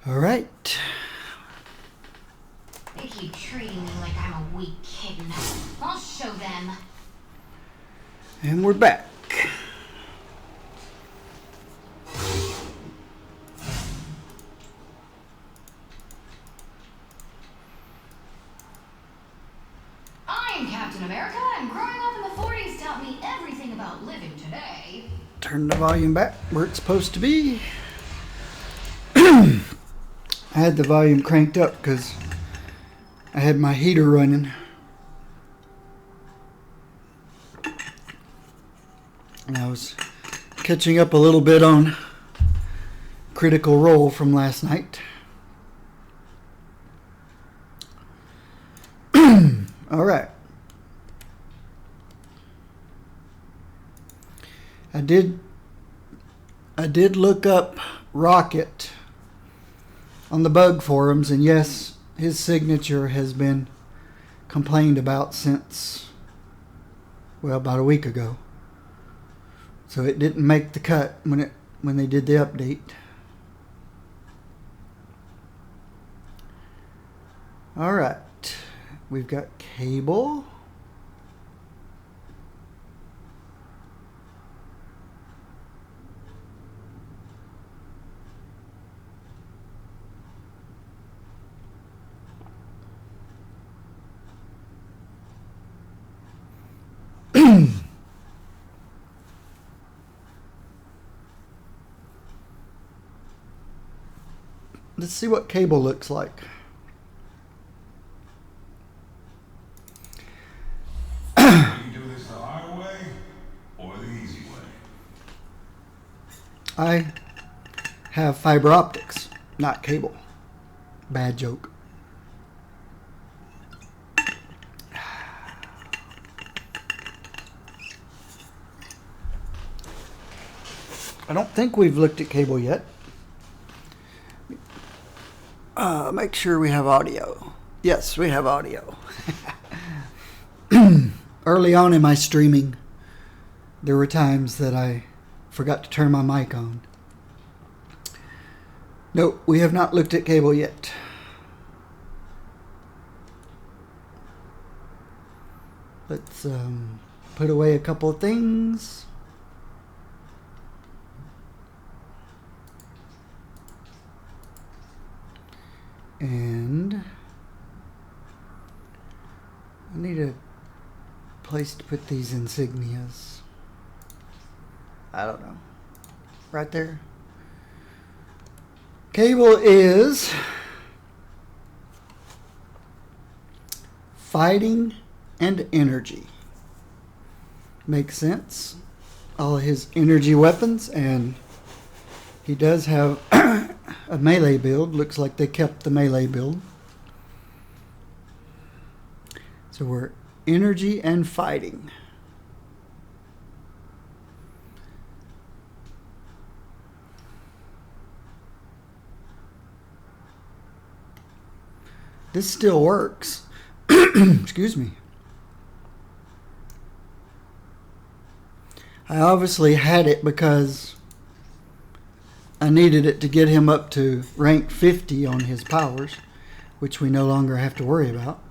All right. They keep treating me like I'm a weak kitten. I'll show them. And we're back. I'm Captain America, and growing up in the 40s taught me everything about living today. Turn the volume back where it's supposed to be. I had the volume cranked up because I had my heater running. And I was catching up a little bit on Critical Role from last night. All right. I did look up Rocket on the bug forums, and yes, his signature has been complained about since, well, about a week ago. So it didn't make the cut when they did the update. All right. We've got Cable. Let's see what Cable looks like. You do this the hard way or the easy way? I have fiber optics, not cable. Bad joke. I don't think we've looked at cable yet. Make sure we have audio. Yes, we have audio. Early on in my streaming, there were times that I forgot to turn my mic on. No, we have not looked at cable yet. Let's put away a couple of things. And I need a place to put these insignias. I don't know. Right there. Cable is fighting and energy. Makes sense. All his energy weapons, and he does have a melee build. Looks like they kept the melee build. So we're energy and fighting. This still works. Excuse me. I obviously had it because I needed it to get him up to rank 50 on his powers, which we no longer have to worry about.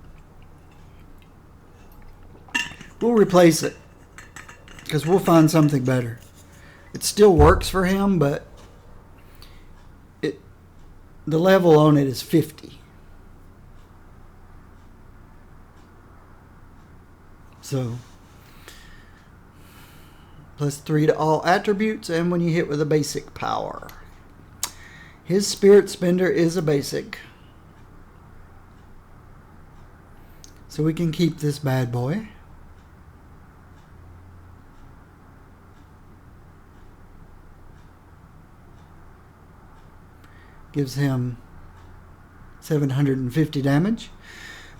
We'll replace it because we'll find something better. It still works for him, but the level on it is 50. So +3 to all attributes, and when you hit with a basic power. His Spirit Spender is a basic. So we can keep this bad boy. Gives him 750 damage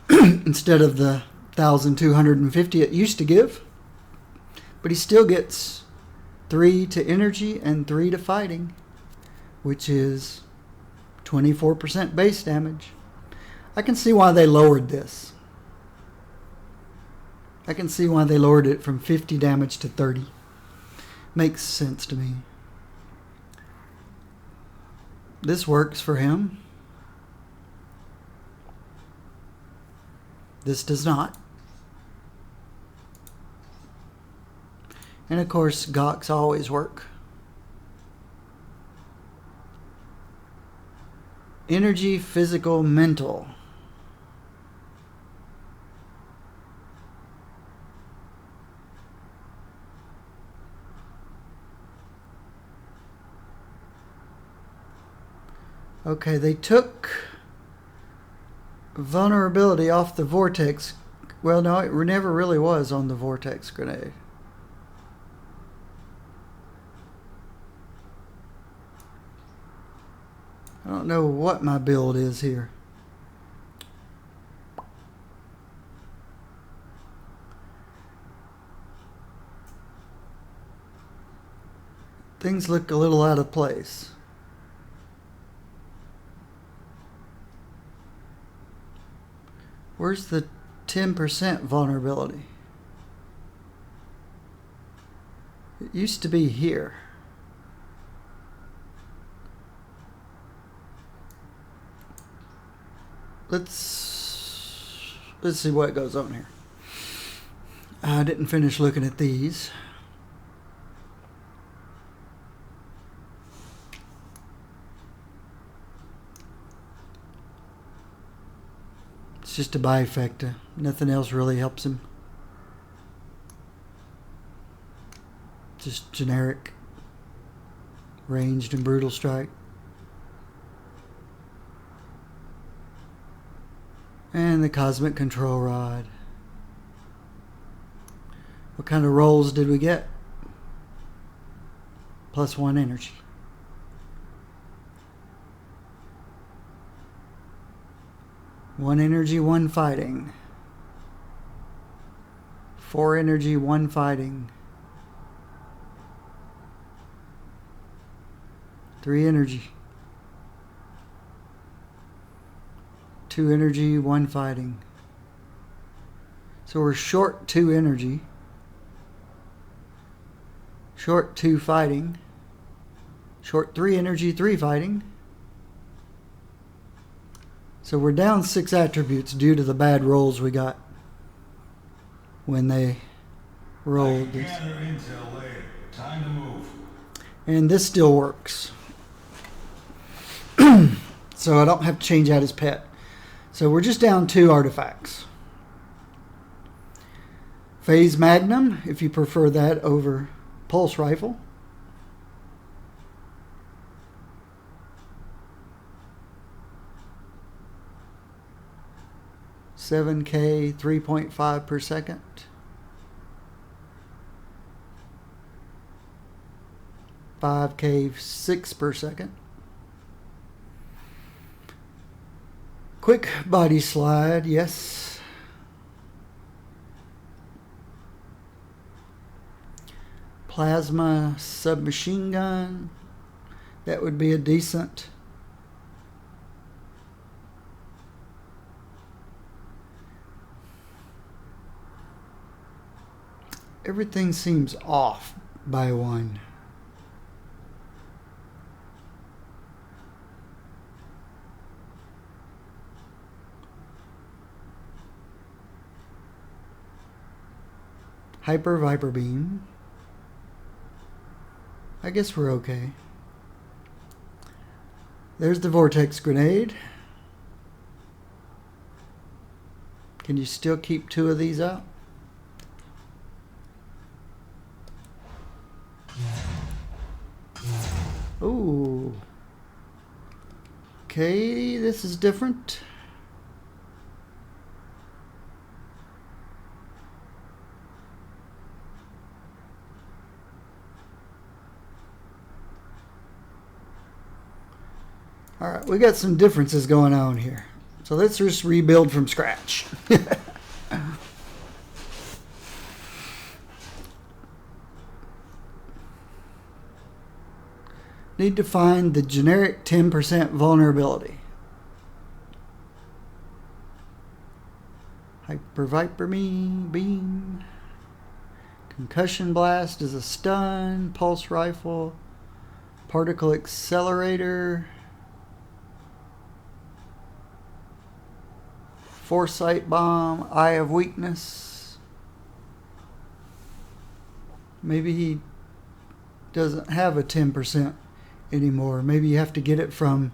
instead of the 1,250 it used to give. But he still gets 3 to energy and 3 to fighting, which is 24% base damage. I can see why they lowered this. I can see why they lowered it from 50 damage to 30. Makes sense to me. This works for him. This does not. And of course, Gox always work. Energy, physical, mental. Okay, they took vulnerability off the vortex. Well, no, it never really was on the vortex grenade. I don't know what my build is here. Things look a little out of place. Where's the 10% vulnerability? It used to be here. Let's see what goes on here. I didn't finish looking at these. It's just a bifecta. Nothing else really helps him. Just generic ranged and brutal strike. And the cosmic control rod. What kind of rolls did we get? +1 energy. One energy, one fighting. 4 energy, 1 fighting. 3 energy. 2 energy, 1 fighting. So we're short 2 energy. Short 2 fighting. Short 3 energy, 3 fighting. So we're down 6 attributes due to the bad rolls we got when they rolled this. Gather intel later. Time to move. And this still works. So I don't have to change out his pet. So we're just down 2 artifacts. Phase Magnum, if you prefer that over Pulse Rifle. $7K, 3.5 per second. $5K, 6 per second. Quick body slide, yes. Plasma submachine gun. That would be a decent. Everything seems off by 1. Hyper Viper Beam. I guess we're okay. There's the Vortex Grenade. Can you still keep 2 of these out? Ooh. Okay, this is different. All right, we got some differences going on here. So let's just rebuild from scratch. Need to find the generic 10% vulnerability. Hyper Viper Beam. Concussion Blast is a stun. Pulse Rifle. Particle Accelerator. Foresight bomb, Eye of Weakness. Maybe he doesn't have a 10% anymore. Maybe you have to get it from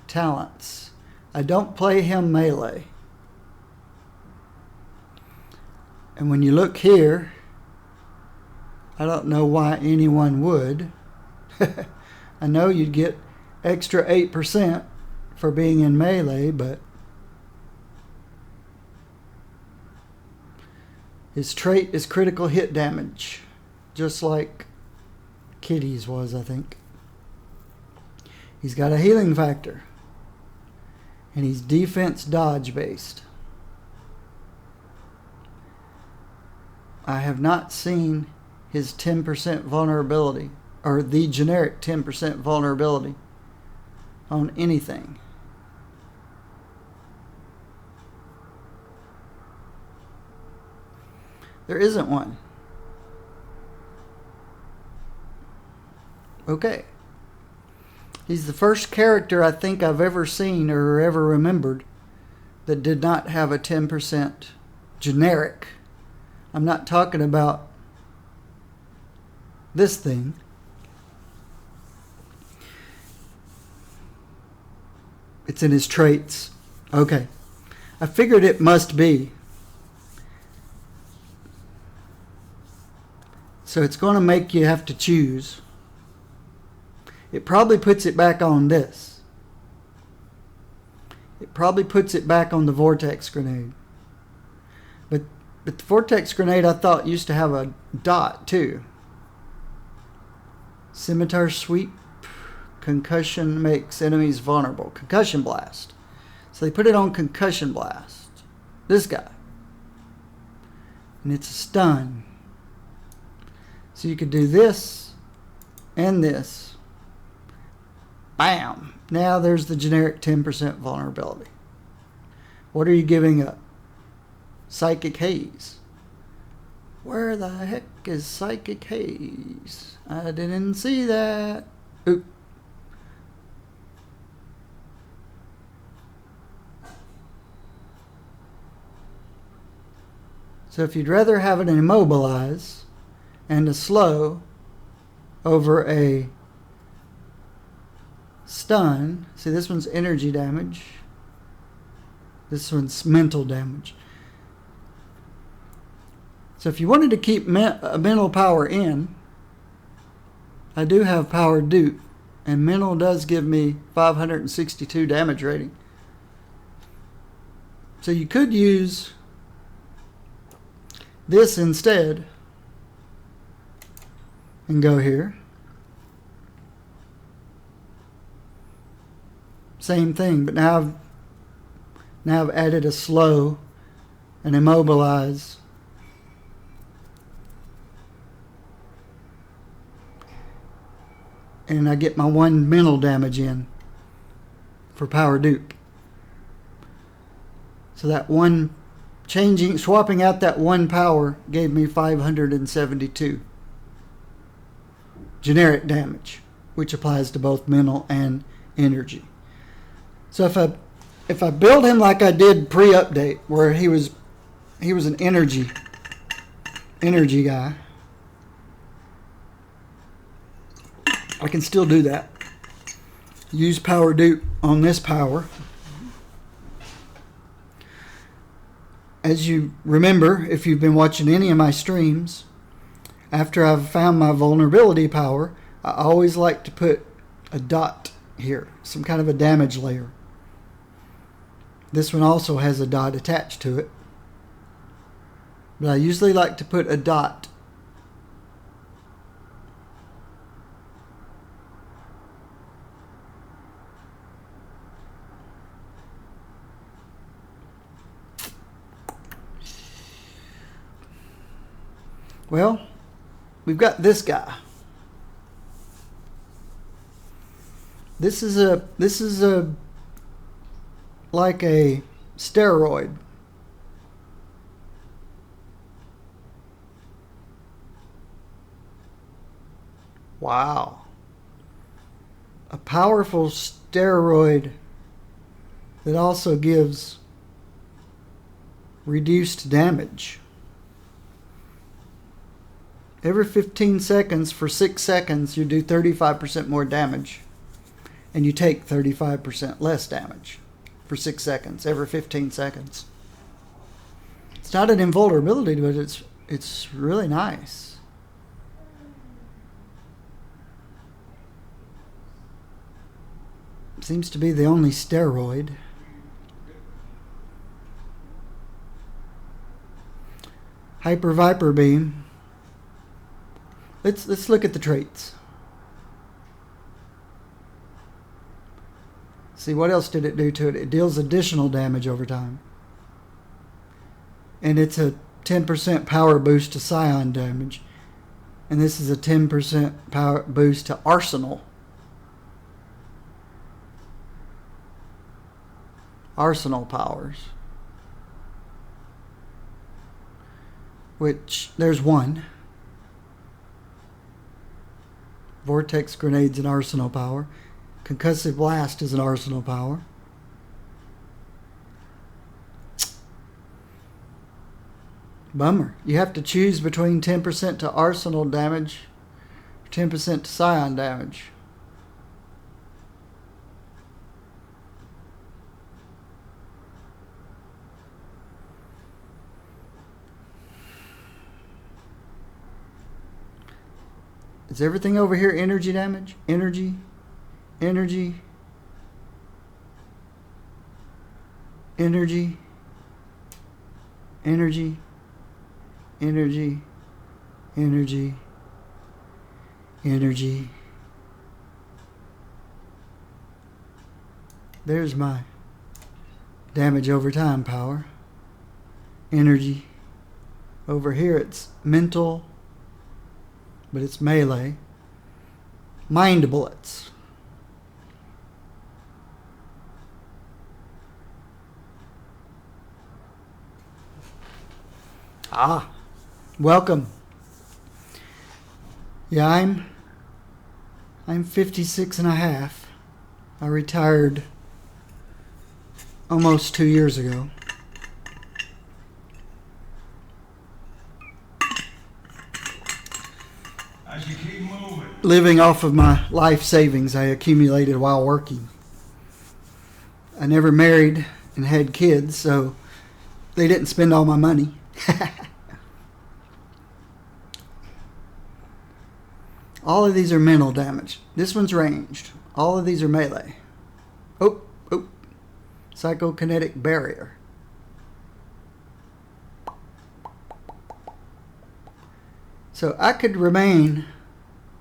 talents. I don't play him melee. And when you look here, I don't know why anyone would. I know you'd get extra 8% for being in melee, but his trait is critical hit damage, just like Kitty's was, I think. He's got a healing factor, and he's defense dodge based. I have not seen his 10% vulnerability, or the generic 10% vulnerability on anything. There isn't one. Okay. He's the first character I think I've ever seen or ever remembered that did not have a 10% generic. I'm not talking about this thing. It's in his traits. Okay. I figured it must be. So it's going to make you have to choose. It probably puts it back on this. It probably puts it back on the vortex grenade. But the vortex grenade I thought used to have a dot too. Scimitar sweep. Concussion makes enemies vulnerable. Concussion blast. So they put it on concussion blast. This guy. And it's a stun. So you could do this and this. Bam! Now there's the generic 10% vulnerability. What are you giving up? Psychic Haze. Where the heck is Psychic Haze? I didn't see that. Oop. So if you'd rather have an immobilize and a slow over a stun, see this one's energy damage, this one's mental damage. So if you wanted to keep mental power in, I do have power dupe, and mental does give me 562 damage rating. So you could use this instead and go here. Same thing, but now I've added a slow, an immobilize, and I get my 1 mental damage in for power dupe. So that one swapping out that 1 power gave me 572 generic damage, which applies to both mental and energy. So if I build him like I did pre-update, where he was an energy guy, I can still do that. Use power dupe on this power. As you remember, if you've been watching any of my streams, after I've found my vulnerability power, I always like to put a dot here, some kind of a damage layer. This one also has a dot attached to it, but I usually like to put a dot. Well, we've got this guy. This is a like a steroid. Wow. A powerful steroid that also gives reduced damage. Every 15 seconds for 6 seconds, you do 35% more damage. And you take 35% less damage for 6 seconds, every 15 seconds. It's not an invulnerability, but it's really nice. Seems to be the only steroid. Hyper Viper Beam. Let's look at the traits. See, what else did it do to it? It deals additional damage over time. And it's a 10% power boost to Scion damage. And this is a 10% power boost to Arsenal. Arsenal powers. Which, there's one. Vortex Grenade's an Arsenal power. Concussive Blast is an Arsenal power. Bummer. You have to choose between 10% to Arsenal damage or 10% to Scion damage. Is everything over here energy damage? Energy? Energy? Energy? Energy? Energy? Energy? Energy? There's my damage over time power. Energy. Over here it's mental, but it's melee. Mind bullets. Ah, welcome. Yeah, I'm 56 and a half. I retired almost 2 years ago. As you keep moving. Living off of my life savings I accumulated while working. I never married and had kids, so they didn't spend all my money. All of these are mental damage. This one's ranged. All of these are melee. Oh. Psychokinetic barrier. So I could remain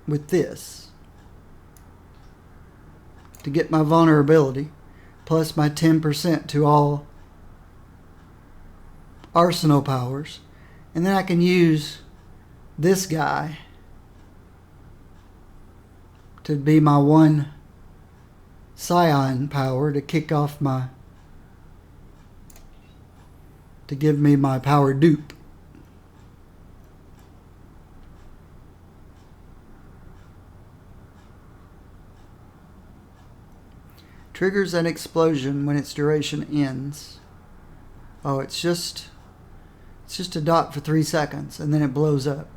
with this to get my vulnerability plus my 10% to all Arsenal powers, and then I can use this guy to be my one Scion power to kick off to give me my power dupe. Triggers an explosion when its duration ends. Oh, it's just a dot for 3 seconds and then it blows up.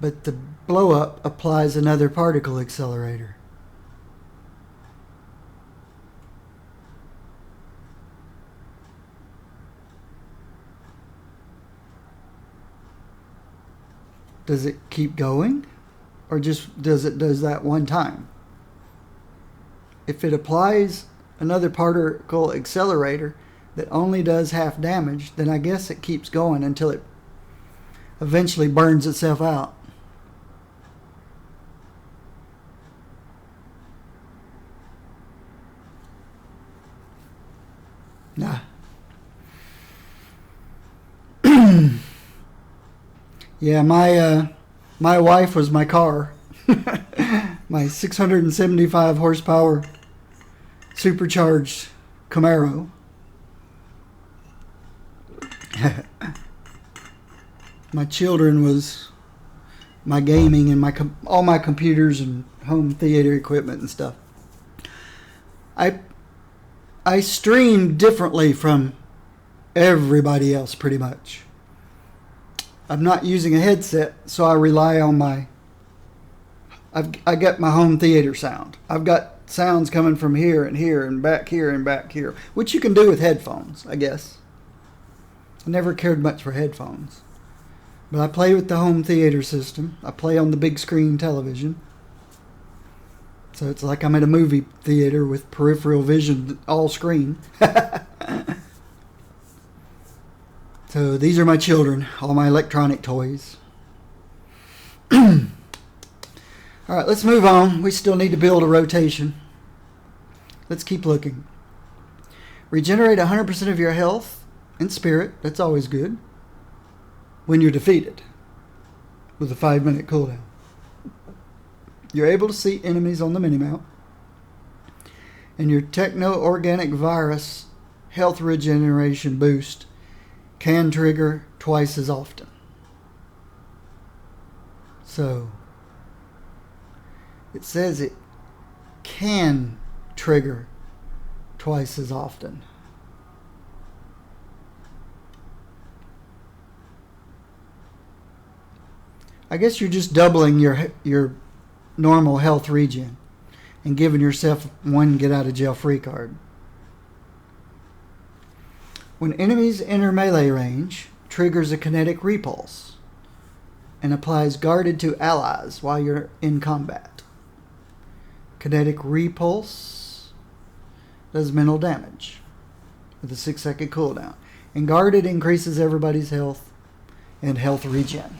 But the blow up applies another particle accelerator. Does it keep going? Or just does that one time? If it applies another particle accelerator that only does half damage, then I guess it keeps going until it eventually burns itself out. Nah. Yeah, my wife was my car. My 675 horsepower supercharged Camaro. My children was my gaming and all my computers and home theater equipment and stuff. I I stream differently from everybody else pretty much. I'm not using a headset, so I rely on I get my home theater sound. I've got sounds coming from here and here and back here and back here, which you can do with headphones, I guess. I never cared much for headphones. But I play with the home theater system. I play on the big screen television. So it's like I'm at a movie theater with peripheral vision, all screen. So these are my children, all my electronic toys. All right, let's move on. We still need to build a rotation. Let's keep looking. Regenerate 100% of your health and spirit. That's always good. When you're defeated with a 5-minute cooldown. You're able to see enemies on the minimap. And your techno-organic virus health regeneration boost can trigger twice as often. So it says it can trigger twice as often. I guess you're just doubling your normal health regen and giving yourself one get out of jail free card. When enemies enter melee range, triggers a kinetic repulse and applies guarded to allies while you're in combat. Kinetic repulse does mental damage with a 6-second cooldown. And guarded increases everybody's health and health regen.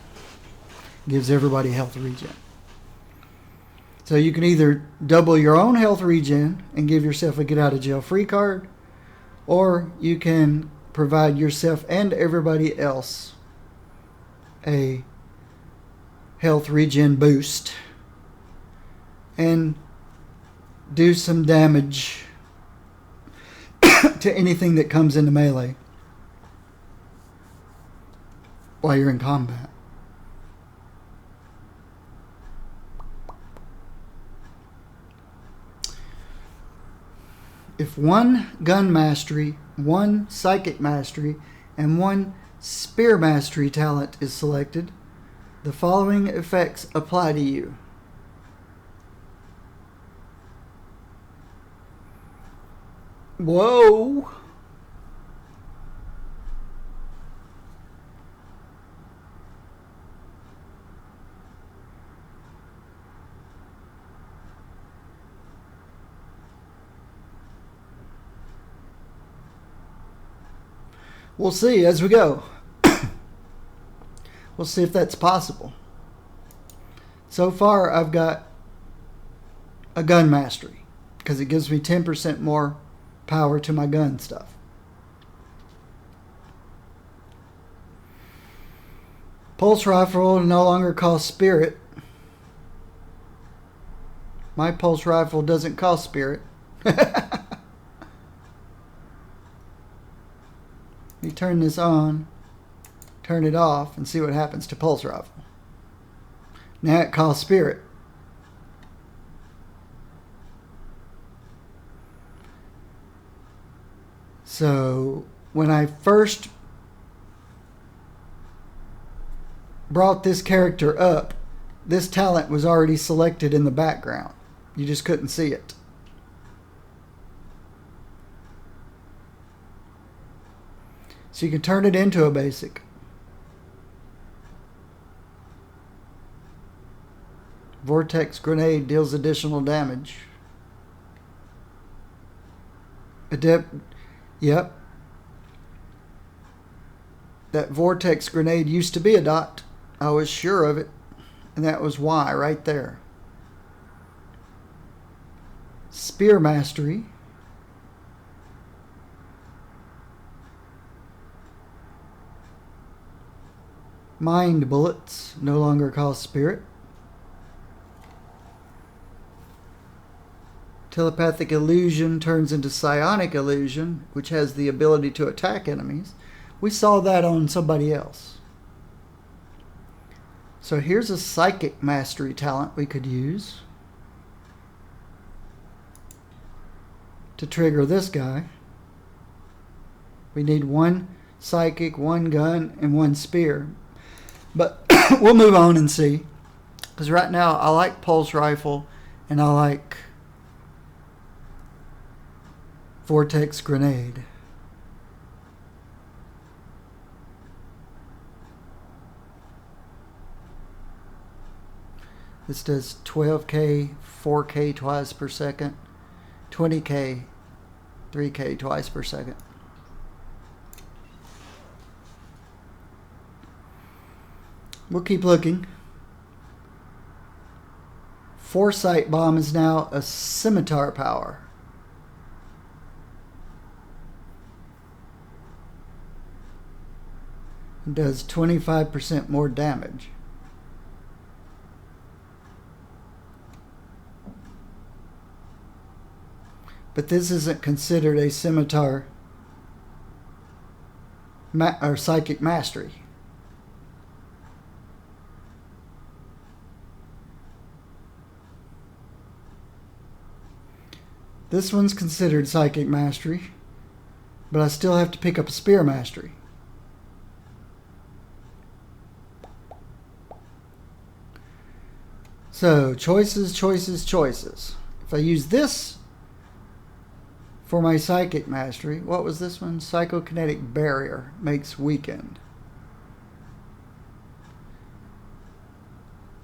Gives everybody health regen. So you can either double your own health regen and give yourself a get out of jail free card, or you can provide yourself and everybody else a health regen boost and do some damage to anything that comes into melee while you're in combat. If one gun mastery, one psychic mastery, and one spear mastery talent is selected, the following effects apply to you. Whoa! We'll see as we go. We'll see if that's possible. So far, I've got a gun mastery because it gives me 10% more power to my gun stuff. Pulse rifle no longer costs spirit. My pulse rifle doesn't cost spirit. You turn this on, turn it off, and see what happens to pulse rifle. Now it costs spirit. So when I first brought this character up, this talent was already selected in the background. You just couldn't see it. So you can turn it into a basic. Vortex grenade deals additional damage. Adept, yep. That vortex grenade used to be a dot. I was sure of it. And that was why right there. Spear mastery. Mind bullets no longer cost spirit. Telepathic illusion turns into psionic illusion, which has the ability to attack enemies. We saw that on somebody else. So here's a psychic mastery talent we could use. to trigger this guy. We need one psychic, one gun, and one spear. But we'll move on and see. Because right now I like pulse rifle and I like vortex grenade. This does 12K, 4K twice per second, 20K, 3K twice per second. We'll keep looking. Foresight bomb is now a scimitar power. It does 25% more damage. But this isn't considered a scimitar or psychic mastery. This one's considered psychic mastery, but I still have to pick up a spear mastery. So, choices, choices, choices. If I use this for my psychic mastery, what was this one? Psychokinetic barrier makes weakened.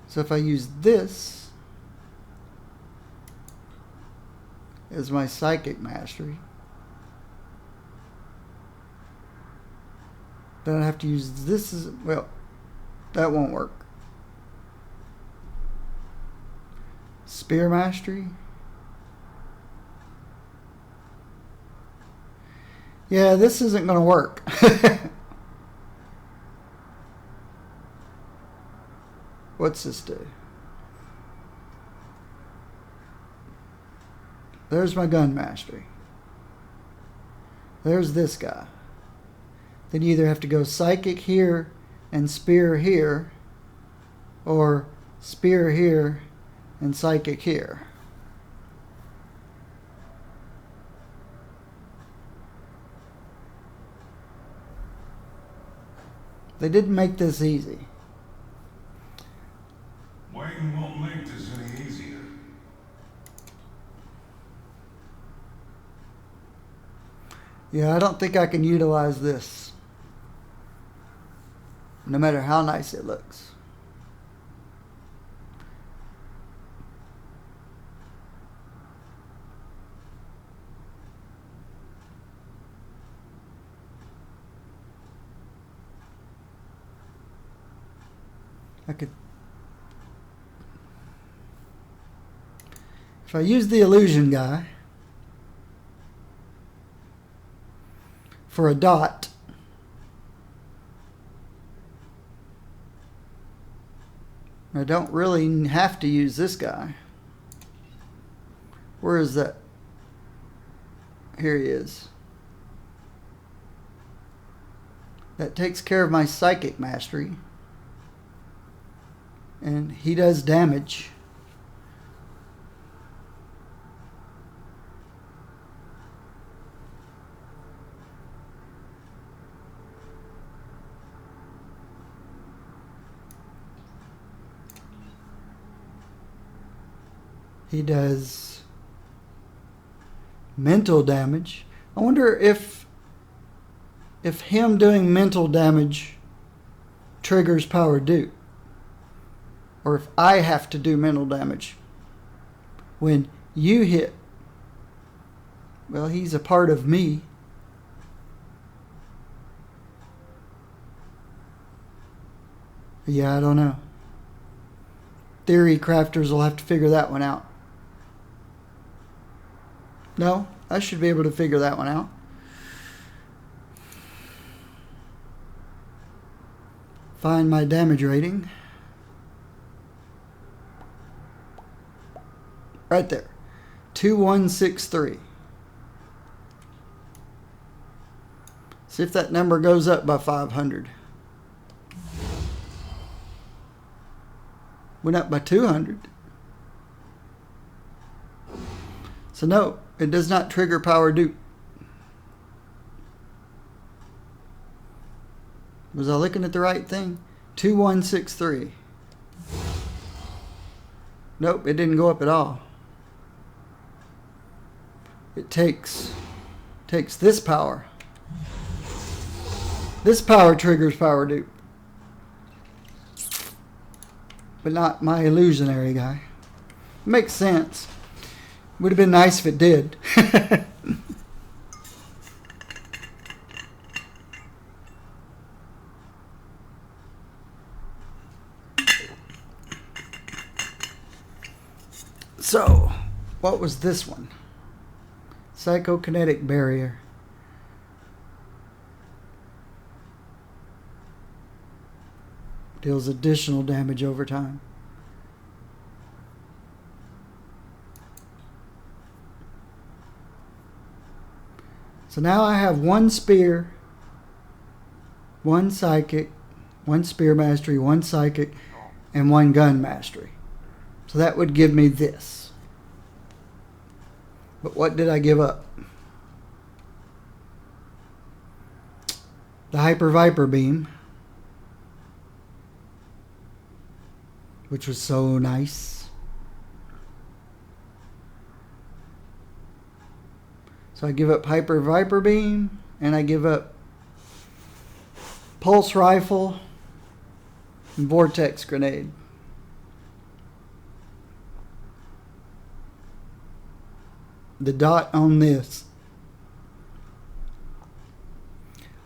So if I use this as my psychic mastery, then I have to use this as, well, that won't work. Spear mastery. Yeah, this isn't going to work. What's this do? There's my gun mastery. There's this guy. Then you either have to go psychic here and spear here, or spear here and psychic here. They didn't make this easy. Waiting won't make this any easier. Yeah, I don't think I can utilize this, no matter how nice it looks. I could, if I use the illusion guy for a dot, I don't really have to use this guy. Where is that? Here he is. That takes care of my psychic mastery. And he does damage. He does mental damage. I wonder if him doing mental damage triggers power dupe. Or if I have to do mental damage when you hit. Well, he's a part of me. Yeah, I don't know. Theory crafters will have to figure that one out. No, I should be able to figure that one out. Find my damage rating. Right there. 2163. See if that number goes up by 500. Went up by 200. So no, It does not trigger power dupe. Was I looking at the right thing? 2163. Nope, it didn't go up at all. It takes this power. This power triggers power dupe. But not my illusionary guy. Makes sense. Would have been nice if it did. So, what was this one? Psychokinetic barrier. Deals additional damage over time. So now I have one spear, one psychic, one spear mastery, one psychic, and one gun mastery. So that would give me this. But what did I give up? The Hyper Viper beam, which was so nice. So I give up Hyper Viper beam, and I give up pulse rifle and vortex grenade. The dot on this.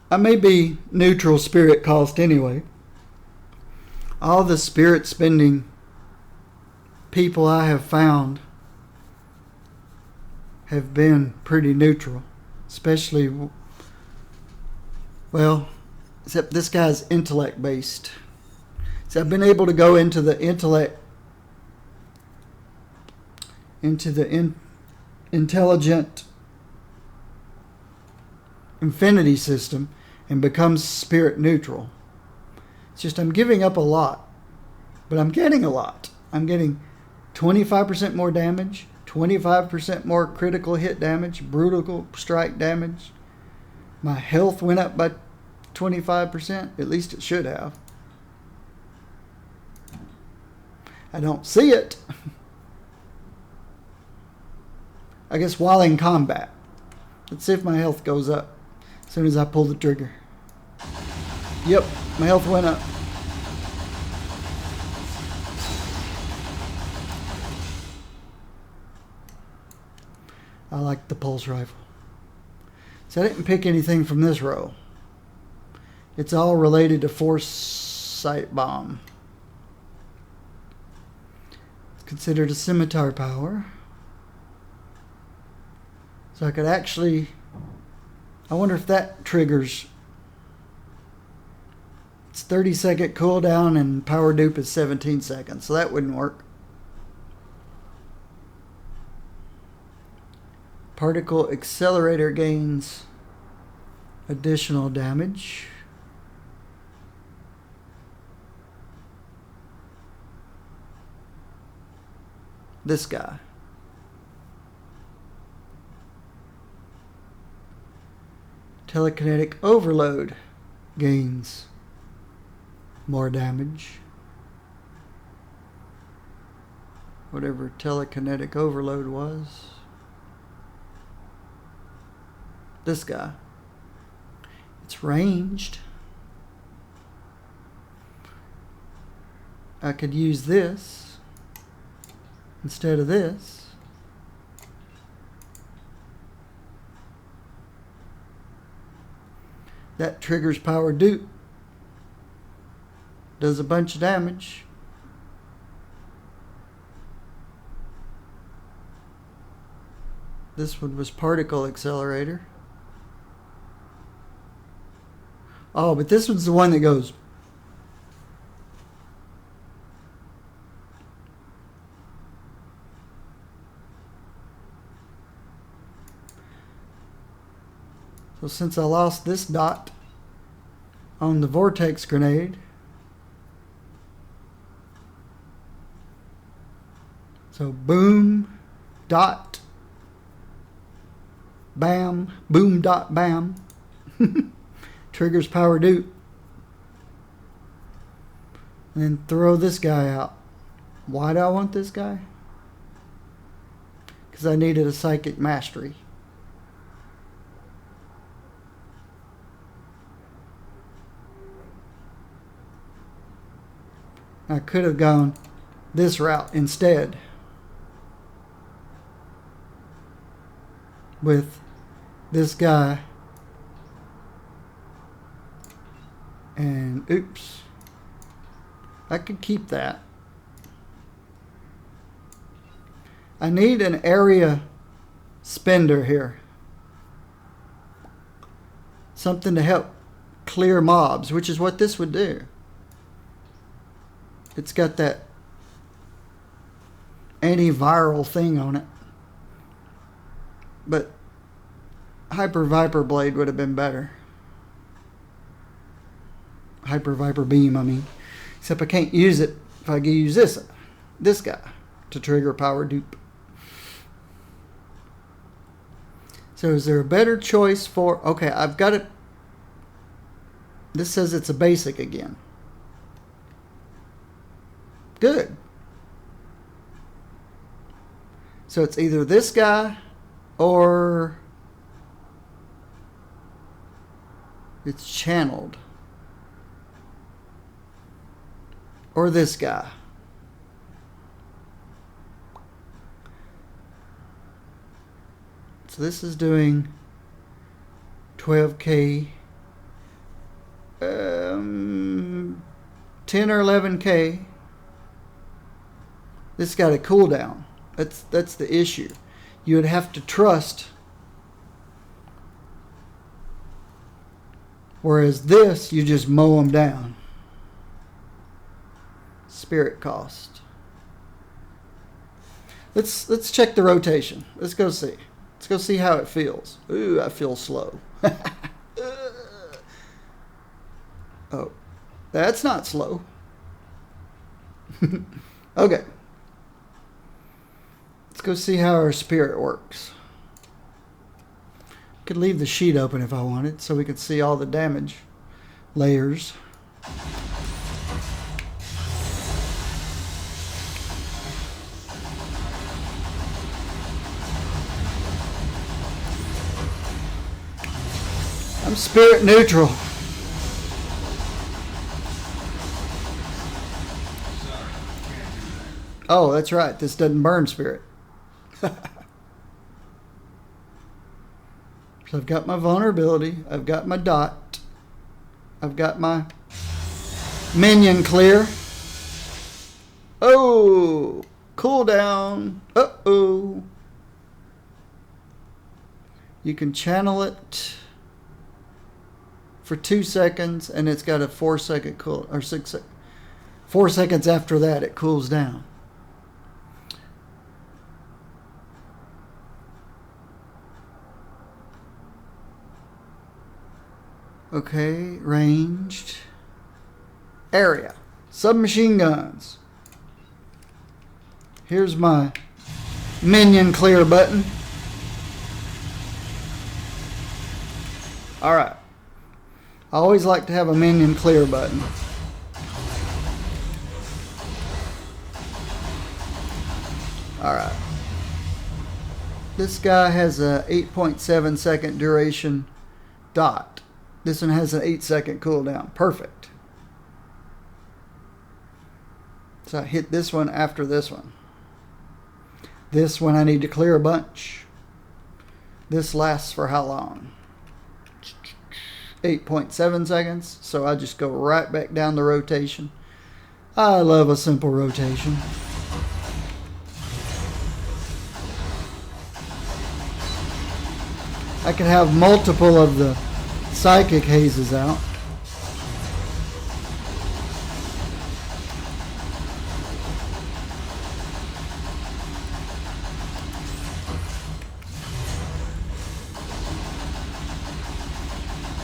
I may be neutral spirit cost anyway. All the spirit spending people I have found have been pretty neutral. Especially, well, except this guy's intellect based. So I've been able to go into the intellect, into the intelligent infinity system and become spirit neutral. It's just I'm giving up a lot, but I'm getting a lot. I'm getting 25% more damage, 25% more critical hit damage, brutal strike damage. My health went up by 25%, at least it should have. I don't see it. I guess while in combat. Let's see if my health goes up as soon as I pull the trigger. Yep, my health went up. I like the pulse rifle. So I didn't pick anything from this row. It's all related to force sight bomb. It's considered a scimitar power. So I could actually, I wonder if that triggers. It's 30-second cooldown and power dupe is 17 seconds, so that wouldn't work. Particle accelerator gains additional damage. This guy. Telekinetic overload gains more damage. Whatever telekinetic overload was. This guy. It's ranged. I could use this instead of this. That triggers power dupe. Does a bunch of damage. This one was particle accelerator. Oh, but this one's the one that goes. So since I lost this dot on the vortex grenade, so boom, dot, Bam. Boom dot bam. Triggers power dupe. And then throw this guy out. Why do I want this guy? Because I needed a psychic mastery. I could have gone this route instead. With this guy. And oops. I could keep that. I need an area spender here. Something to help clear mobs, which is what this would do. It's got that antiviral thing on it. But Hyper Viper Blade would have been better. Hyper Viper Beam, I mean. Except I can't use it if I use this guy to trigger power dupe. So is there a better choice for... Okay, I've got it. This says it's a basic again. Good. So it's either this guy or it's channeled. Or this guy. So this is doing 12K, 10 or 11K. This got a cooldown. That's the issue. You would have to trust. Whereas this, you just mow them down. Spirit cost. Let's check the rotation. Let's go see. Let's go see how it feels. Ooh, I feel slow. Oh, that's not slow. Okay. Let's go see how our spirit works. Could leave the sheet open if I wanted, so we could see all the damage layers. I'm spirit neutral. Oh, that's right. This doesn't burn spirit. So I've got my vulnerability. I've got my dot. I've got my minion clear. Oh, cooldown. Uh-oh. You can channel it for 2 seconds, and it's got a 4-second cool, or 4 seconds after that it cools down. Okay, ranged area, submachine guns. Here's my minion clear button. All right. I always like to have a minion clear button. Alright. This guy has a 8.7 second duration dot. This one has an 8-second cooldown. Perfect. So I hit this one after this one. This one I need to clear a bunch. This lasts for how long? 8.7 seconds. So I just go right back down the rotation. I love a simple rotation. I can have multiple of the psychic hazes out.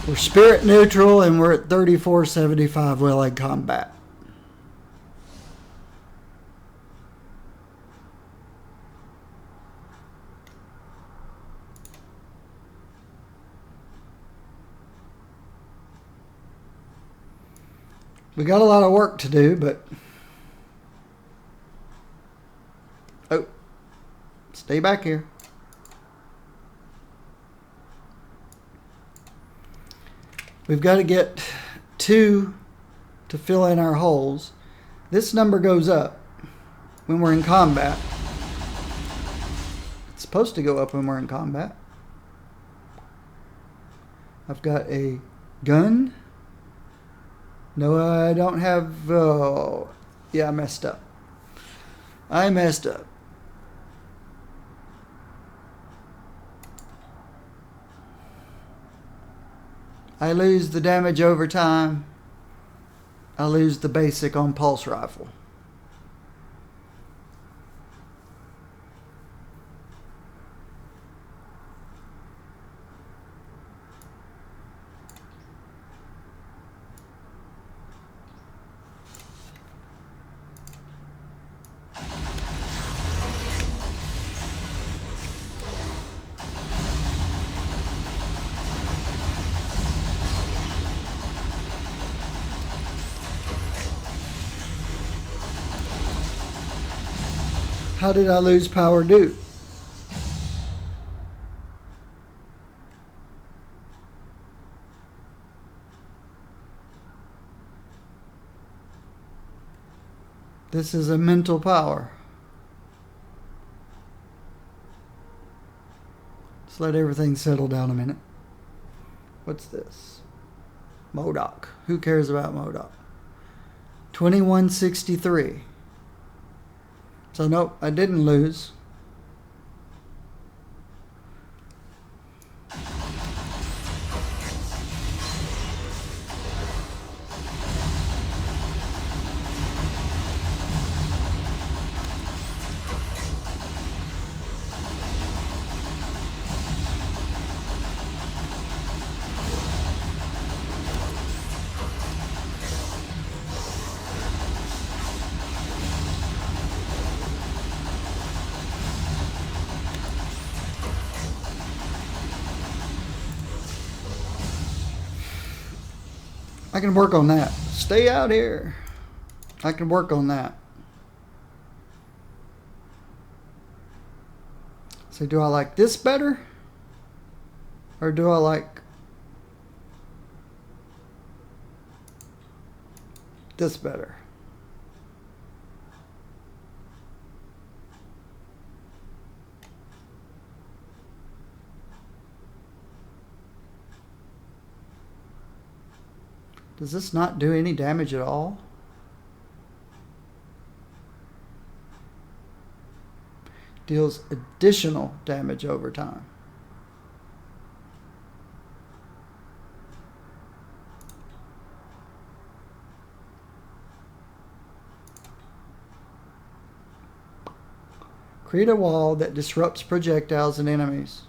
We're spirit neutral and we're at 3475 Well-Egg Combat. We got a lot of work to do, but... Oh. Stay back here. We've got to get 2 to fill in our holes. This number goes up when we're in combat. It's supposed to go up when we're in combat. I've got a gun. No, I don't have... Oh, yeah, I messed up. I messed up. I lose the damage over time. I lose the basic on pulse rifle. How did I lose power due? This is a mental power. Let's let everything settle down a minute. What's this? MODOK. Who cares about MODOK? 2163. So nope, I didn't lose. I can work on that. Stay out here. I can work on that. So do I like this better? Or do I like this better? Does this not do any damage at all? Deals additional damage over time. Create a wall that disrupts projectiles and enemies,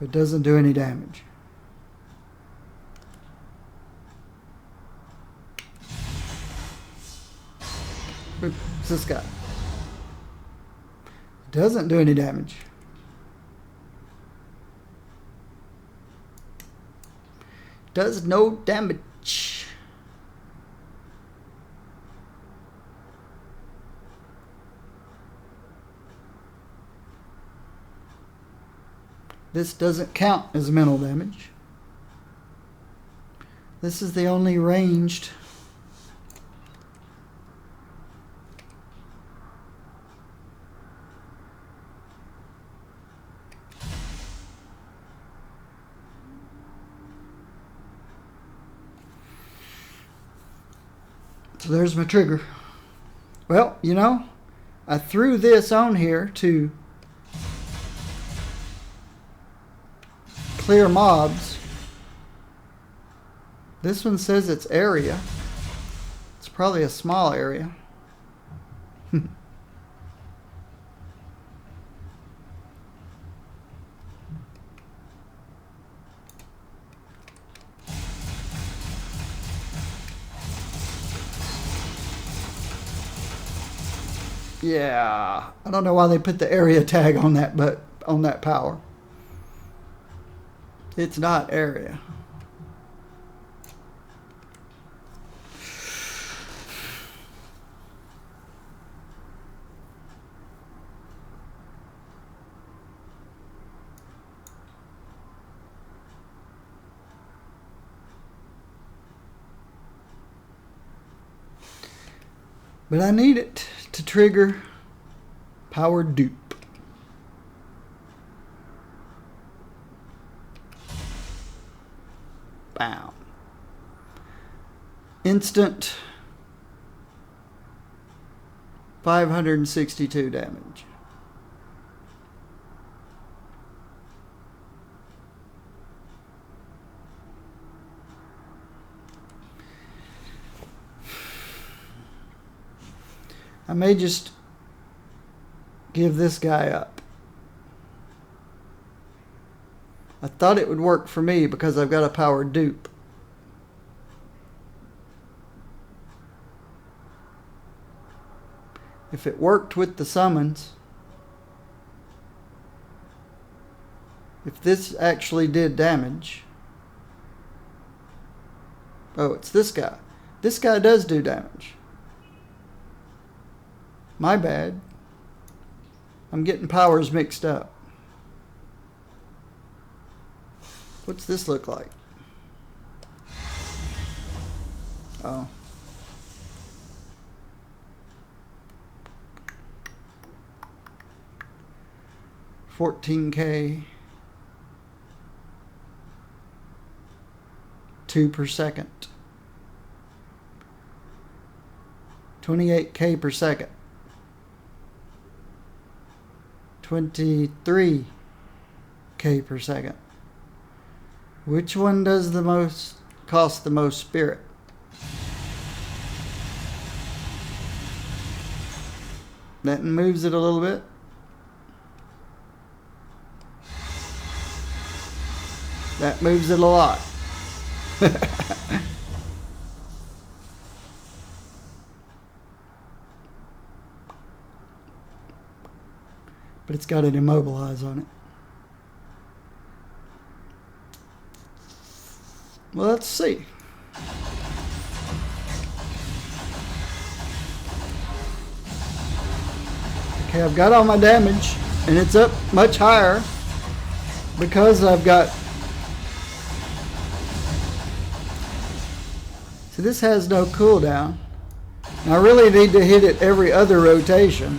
but doesn't do any damage. What's this guy? Doesn't do any damage. Does no damage. This doesn't count as mental damage. This is the only ranged So there's my trigger. Well, you know, I threw this on here to clear mobs. This one says it's area. It's probably a small area. Yeah, I don't know why they put the area tag on that, but on that power. It's not area. But I need it to trigger power dupe. Bam. Instant 562 damage. I may just give this guy up. I thought it would work for me because I've got a power dupe. If it worked with the summons, if this actually did damage. Oh, it's this guy. This guy does do damage. My bad. I'm getting powers mixed up. What's this look like? Oh. $14K. 2 per second. 28K per second. 23K per second. Which one does the most cost the most spirit? That moves it a little bit. That moves it a lot. But it's got an immobilize on it. Well, let's see. Okay, I've got all my damage, and it's up much higher because I've got... So this has no cooldown. And I really need to hit it every other rotation.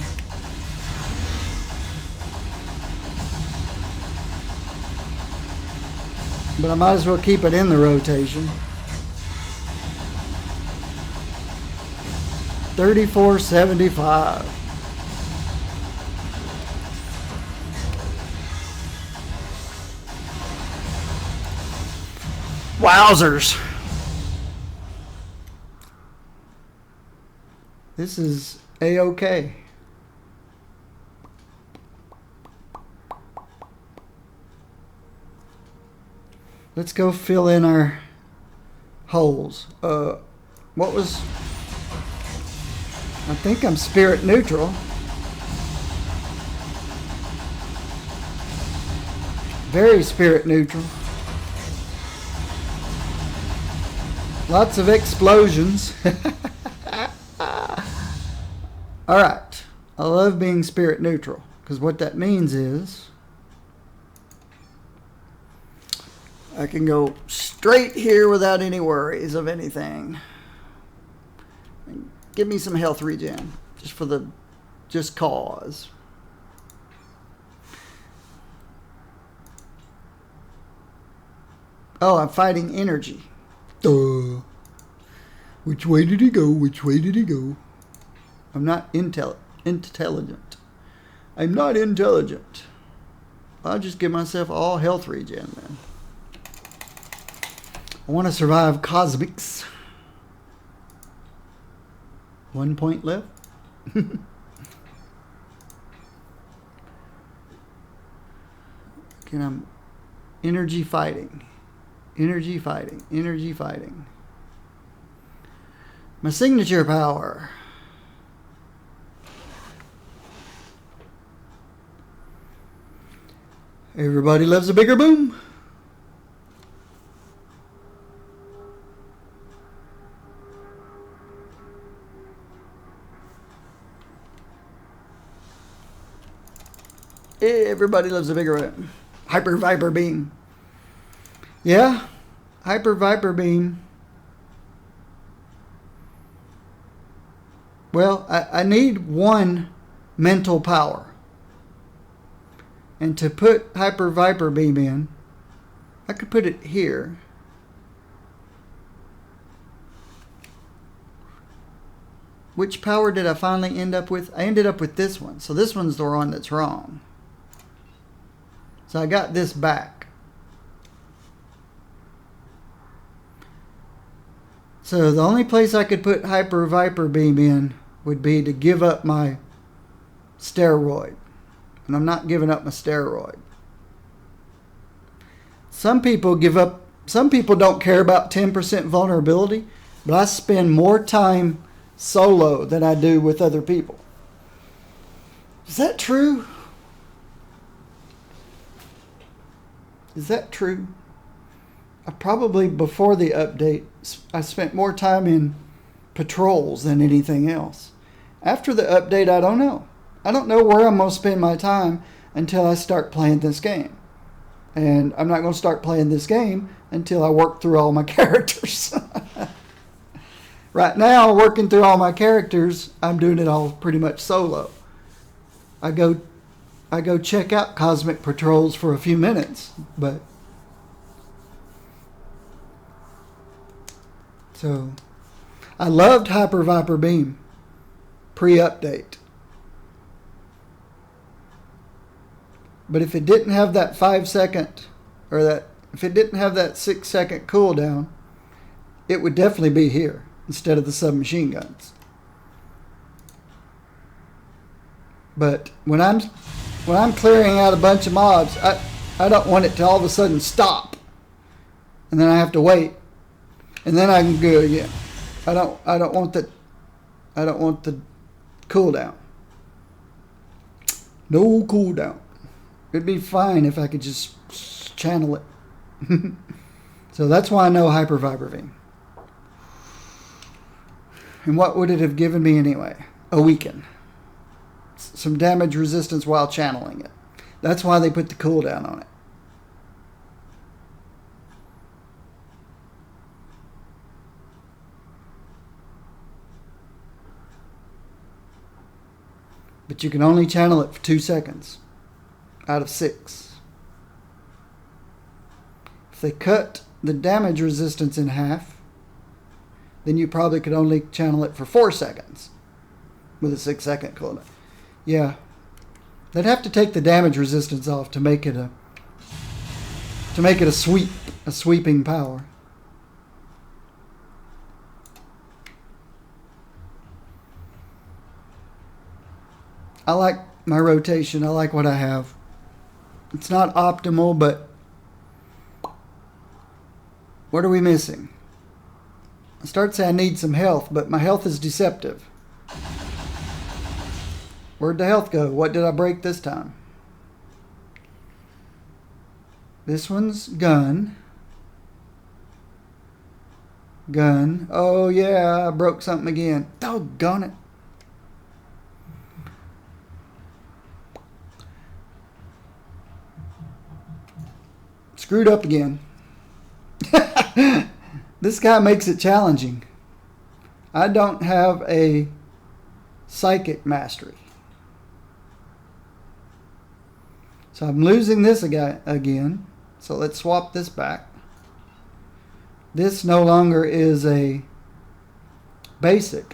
But I might as well keep it in the rotation. 3475. Wowzers. This is A-OK. Let's go fill in our holes. What was... I think I'm spirit neutral. Very spirit neutral. Lots of explosions. Alright. I love being spirit neutral, because what that means is I can go straight here without any worries of anything. Give me some health regen, just for the just cause. Oh, I'm fighting energy. Which way did he go? Which way did he go? I'm not intelligent. I'm not intelligent. I'll just give myself all health regen then. I want to survive cosmics. 1 point left. Okay, I'm energy fighting. Energy fighting. Energy fighting. My signature power. Everybody loves a bigger boom. Everybody loves a bigger boom. Hyper Viper Beam. Yeah, Hyper Viper Beam Well, I need one mental power. And to put Hyper Viper Beam in, I could put it here. Which power did I finally end up with? I ended up with this one. So this one's the one that's wrong. So I got this back. So the only place I could put Hyper Viper Beam in would be to give up my steroid. And I'm not giving up my steroid. Some people don't care about 10% vulnerability, but I spend more time solo than I do with other people. Is that true? Is that true? I probably, before the update, I spent more time in patrols than anything else. After the update, I don't know. I don't know where I'm going to spend my time until I start playing this game. And I'm not going to start playing this game until I work through all my characters. Right now, working through all my characters, I'm doing it all pretty much solo. I go check out Cosmic Patrols for a few minutes, but so I loved Hyper Viper Beam pre-update. But if it didn't have that 5 second, or if it didn't have that 6 second cooldown, it would definitely be here instead of the submachine guns. But when I'm clearing out a bunch of mobs, I don't want it to all of a sudden stop, and then I have to wait, and then I can go again. I don't want the cooldown. No cooldown. It'd be fine if I could just channel it. So that's why I know Hyper Viper Beam. And what would it have given me anyway? A weaken. Some damage resistance while channeling it. That's why they put the cooldown on it. But you can only channel it for 2 seconds out of 6. If they cut the damage resistance in half, then you probably could only channel it for 4 seconds with a 6 second cooldown. Yeah. They'd have to take the damage resistance off to make it a sweeping power. I like my rotation. I like what I have. It's not optimal, but what are we missing? I start to say I need some health, but my health is deceptive. Where'd the health go? What did I break this time? This one's gun. Gun. Oh yeah, I broke something again. Doggone it. Screwed up again. This guy makes it challenging. I don't have a psychic mastery. So I'm losing this again. So let's swap this back. This no longer is a basic.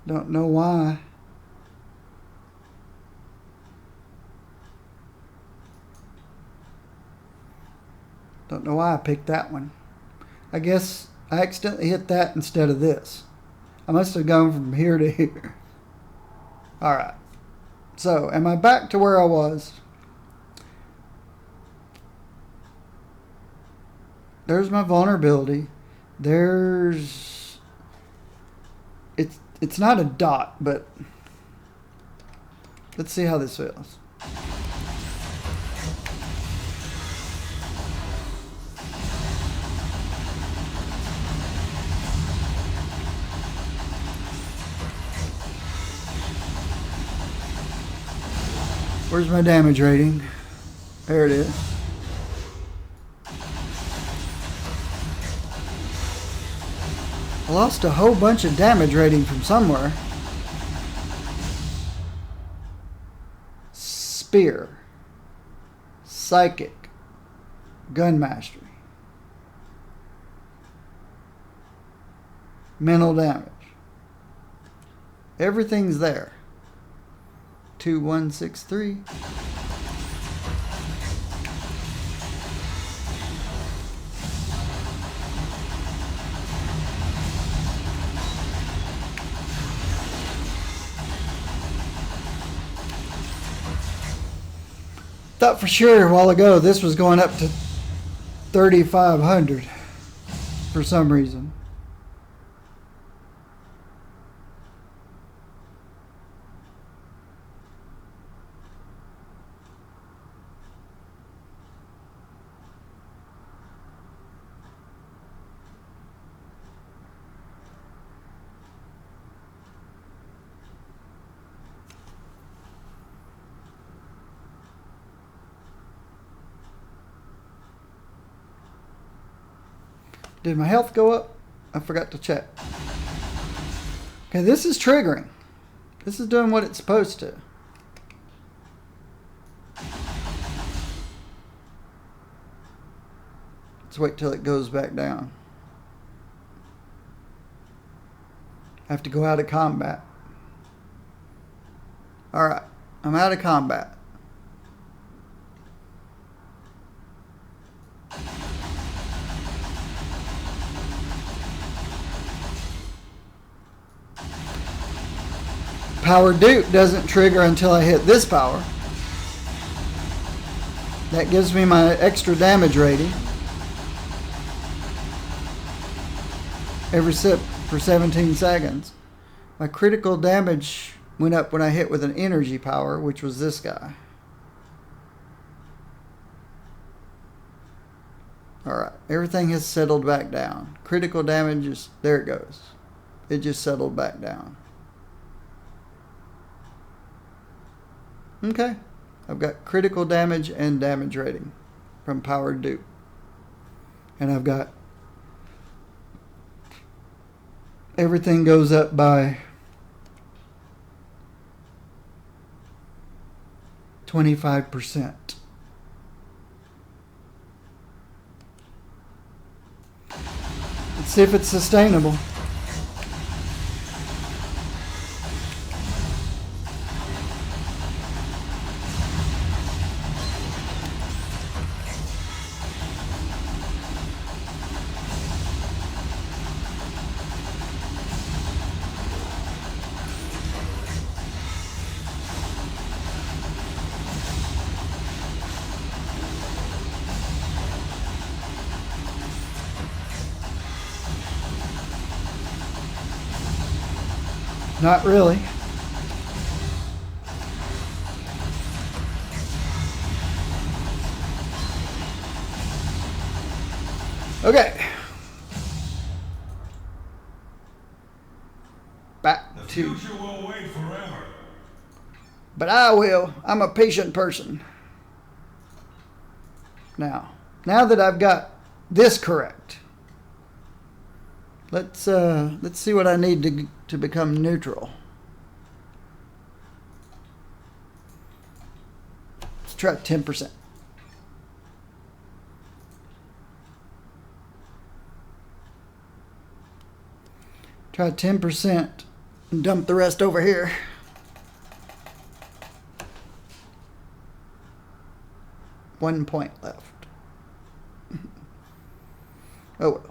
Don't know why. Don't know why I picked that one. I guess I accidentally hit that instead of this. I must have gone from here to here. Alright. So, am I back to where I was? There's my vulnerability. It's not a dot, but let's see how this feels. Where's my damage rating? There it is. I lost a whole bunch of damage rating from somewhere. Spear. Psychic. Gun mastery. Mental damage. Everything's there. 2163. Thought for sure a while ago this was going up to 3,500 for some reason. Did my health go up? I forgot to check. Okay, this is triggering. This is doing what it's supposed to. Let's wait till it goes back down. I have to go out of combat. Alright, I'm out of combat. Power Dupe doesn't trigger until I hit this power. That gives me my extra damage rating. Every sip for 17 seconds. My critical damage went up when I hit with an energy power, which was this guy. Alright, everything has settled back down. Critical damage is, there it goes. It just settled back down. Okay, I've got critical damage and damage rating from Power Dupe. And I've got everything goes up by 25%. Let's see if it's sustainable. Not really. Okay. Back The to... future will wait forever. But I will. I'm a patient person. Now that I've got this correct, let's see what I need to become neutral. Let's try 10%. Try 10% and dump the rest over here. One point left. Oh well.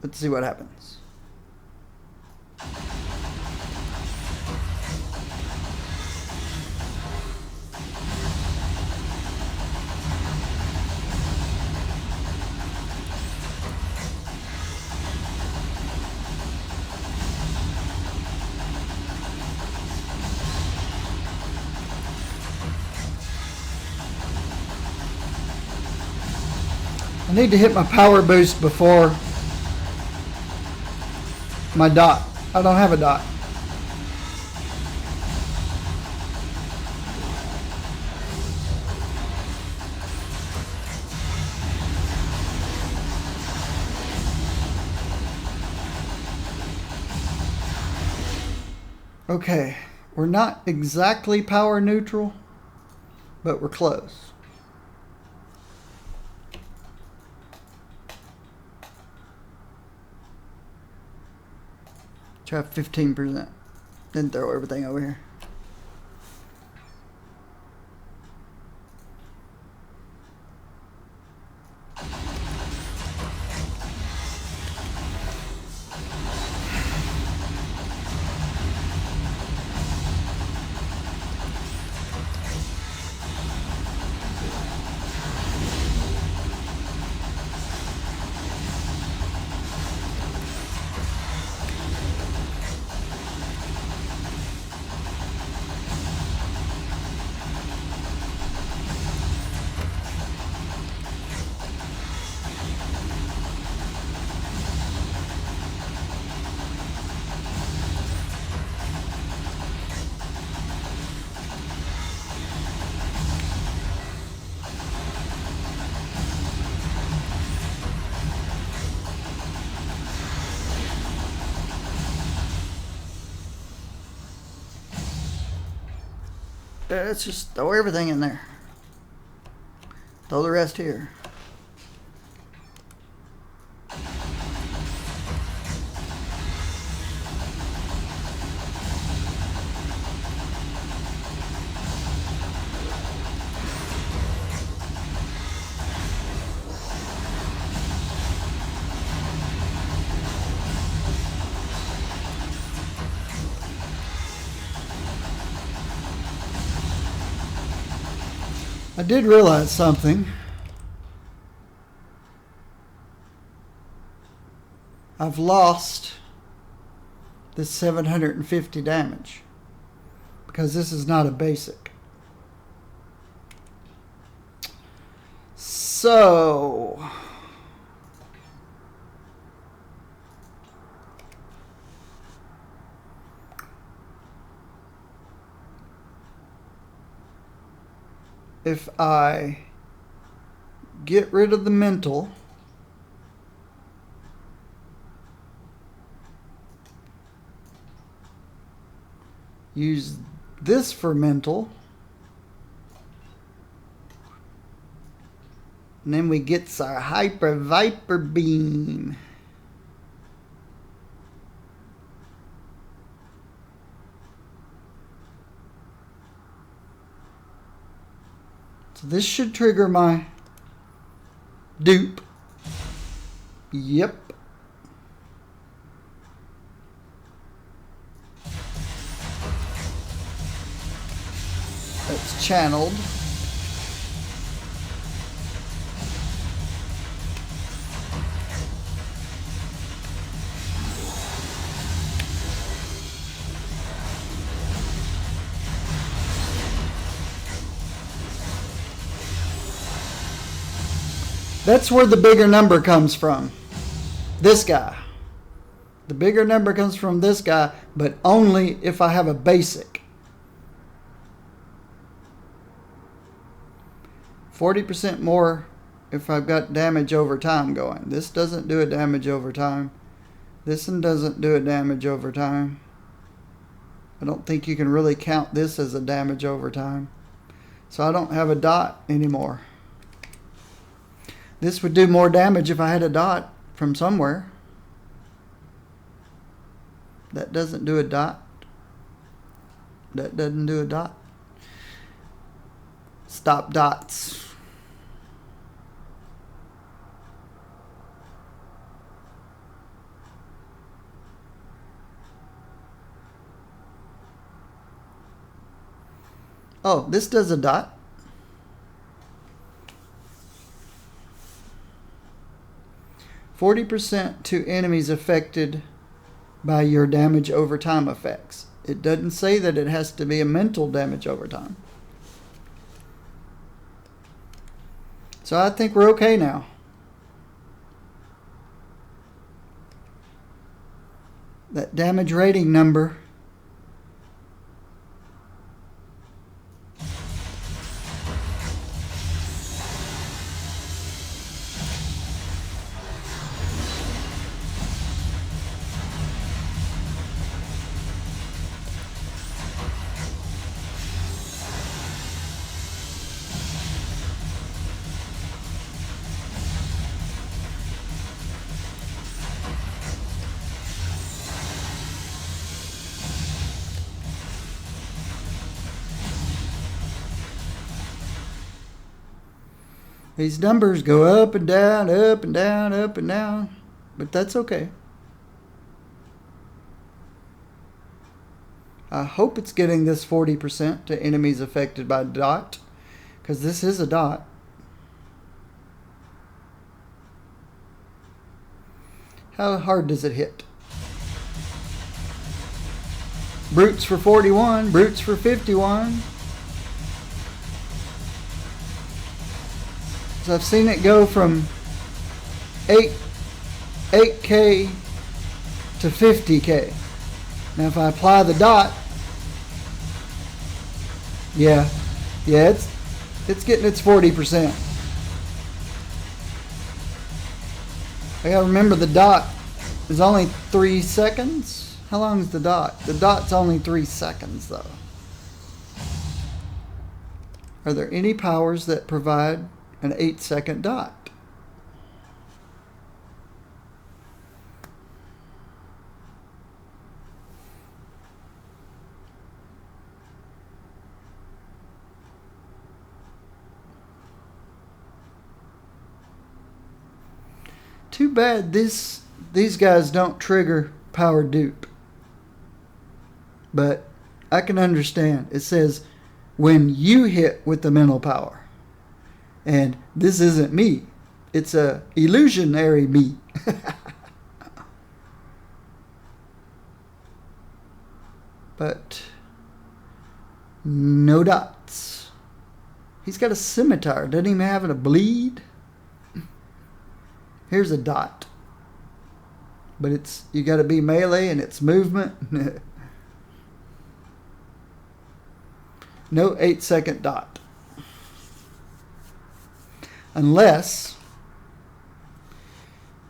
Let's see what happens. I need to hit my power boost before my dot. I don't have a dot. Okay, we're not exactly power neutral, but we're close. Try 15%. Then throw everything over here. Let's just throw everything in there. Throw the rest here. I did realize something. I've lost this 750 damage because this is not a basic. So if I get rid of the mental, use this for mental, and then we get our Hyper Viper Beam. So this should trigger my dupe. Yep. That's channeled. That's where the bigger number comes from. This guy. The bigger number comes from this guy, but only if I have a basic. 40% more if I've got damage over time going. This doesn't do a damage over time. This one doesn't do a damage over time. I don't think you can really count this as a damage over time. So I don't have a dot anymore. This would do more damage if I had a dot from somewhere. That doesn't do a dot. That doesn't do a dot. Stop dots. Oh, this does a dot. %40 to enemies affected by your damage over time effects. It doesn't say that it has to be a mental damage over time. So I think we're okay now. That damage rating number . These numbers go up and down, up and down, up and down. But that's okay. I hope it's getting this 40% to enemies affected by dot, because this is a dot. How hard does it hit? Brutes for 41, brutes for 51. So I've seen it go from 8K to 50K. Now if I apply the dot, yeah, it's getting its 40%. I gotta remember the dot is only 3 seconds. How long is the dot? The dot's only 3 seconds though. Are there any powers that provide an 8-second dot? Too bad these guys don't trigger power dupe. But I can understand. It says when you hit with the mental power. And this isn't me. It's a illusionary me. But no dots. He's got a scimitar. Doesn't even have a bleed. Here's a dot. But it's, you got to be melee and it's movement. No 8-second dot. Unless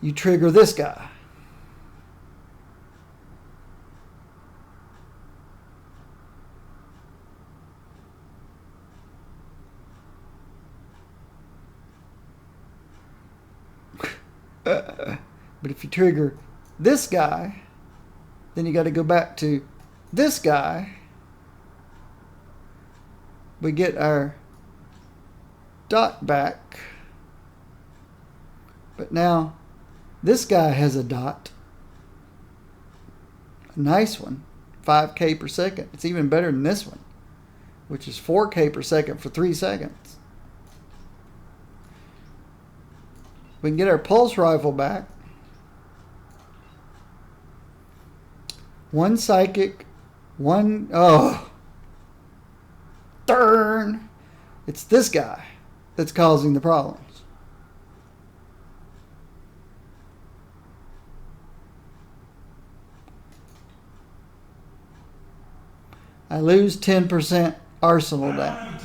you trigger this guy. But if you trigger this guy, then you got to go back to this guy. We get our dot back. But now this guy has a dot. A nice one. 5K per second. It's even better than this one, which is 4K per second for 3 seconds. We can get our pulse rifle back. 1 psychic, 1, oh, darn. It's this guy that's causing the problems. I lose 10% arsenal down.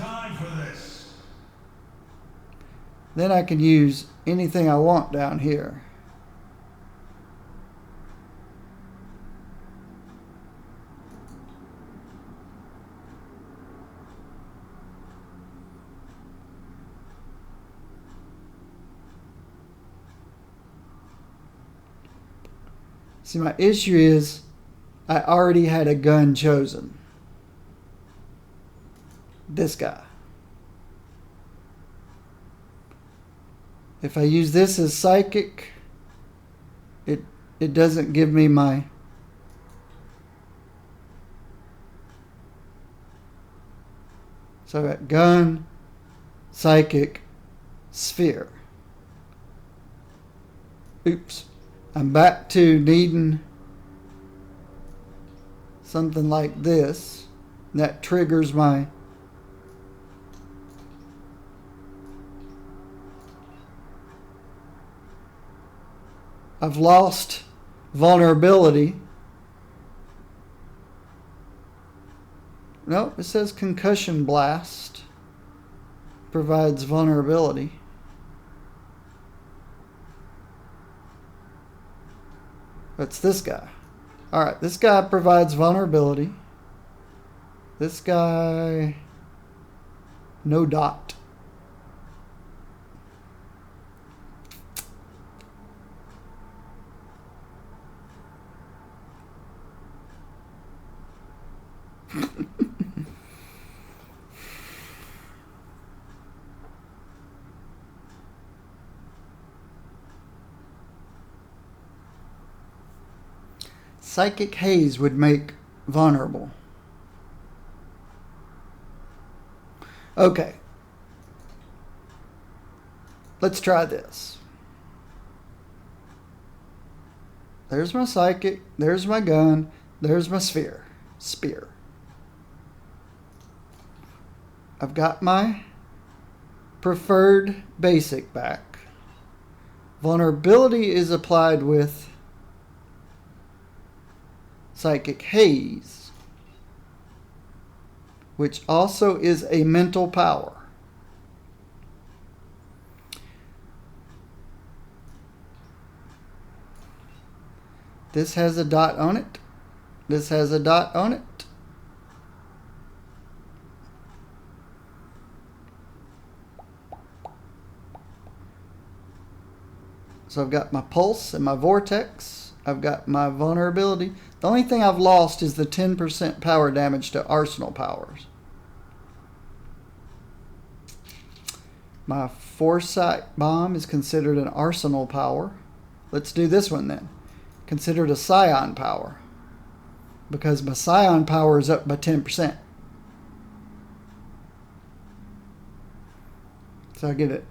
Then I can use anything I want down here. See, my issue is I already had a gun chosen. This guy. If I use this as psychic, it doesn't give me my so I got gun, psychic, sphere. Oops. I'm back to needing something like this. That triggers my I've lost vulnerability. Nope, it says concussion blast provides vulnerability. That's this guy. Alright, this guy provides vulnerability. This guy, no dot. Psychic haze would make vulnerable. Okay. Let's try this. There's my psychic. There's my gun. There's my spear. I've got my preferred basic back. Vulnerability is applied with psychic haze, which also is a mental power. This has a dot on it. This has a dot on it. So I've got my pulse and my vortex. I've got my vulnerability. The only thing I've lost is the 10% power damage to arsenal powers. My foresight bomb is considered an arsenal power. Let's do this one then. Considered a psion power, because my psion power is up by 10%. So I get an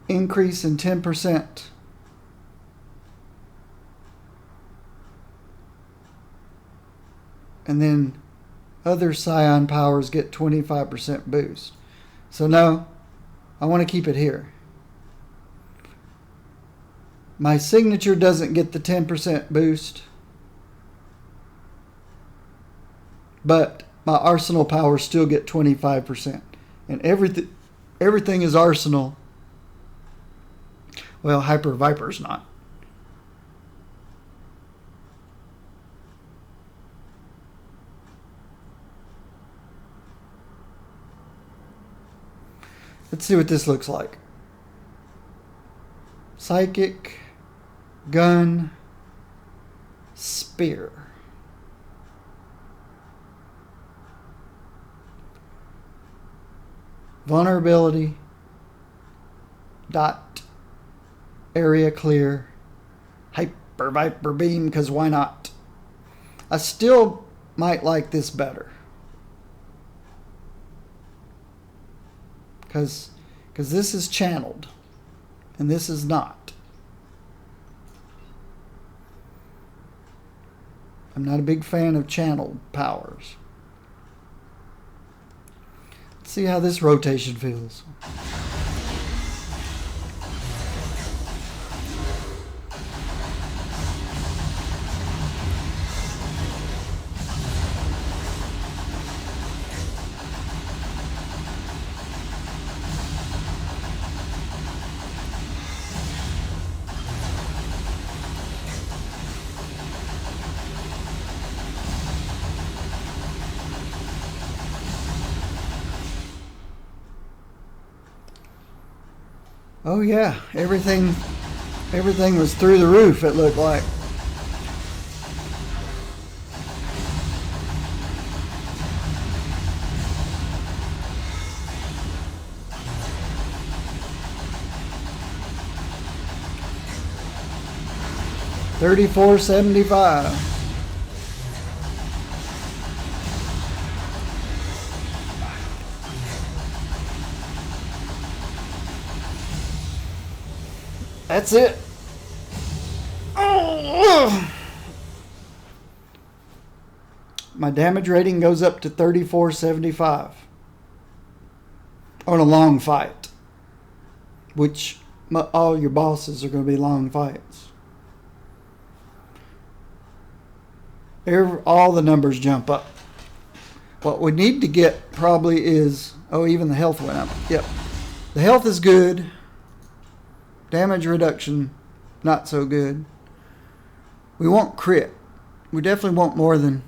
increase in 10%. And then other psion powers get 25% boost. So no, I want to keep it here. My signature doesn't get the 10% boost, but my arsenal powers still get 25%. And everything is arsenal. Well, Hyper Viper's not. Let's see what this looks like. Psychic, gun, spear. Vulnerability, dot, area clear, Hyper Viper beam, because why not? I still might like this better. Because this is channeled and this is not. I'm not a big fan of channeled powers. Let's see how this rotation feels. Oh yeah, everything was through the roof, it looked like. $34.75. That's it. Oh. My damage rating goes up to 34.75 on a long fight, which all your bosses are going to be long fights. All the numbers jump up. What we need to get probably is, even the health went up. Yep. The health is good. Damage reduction, not so good. We want crit. We definitely want more than...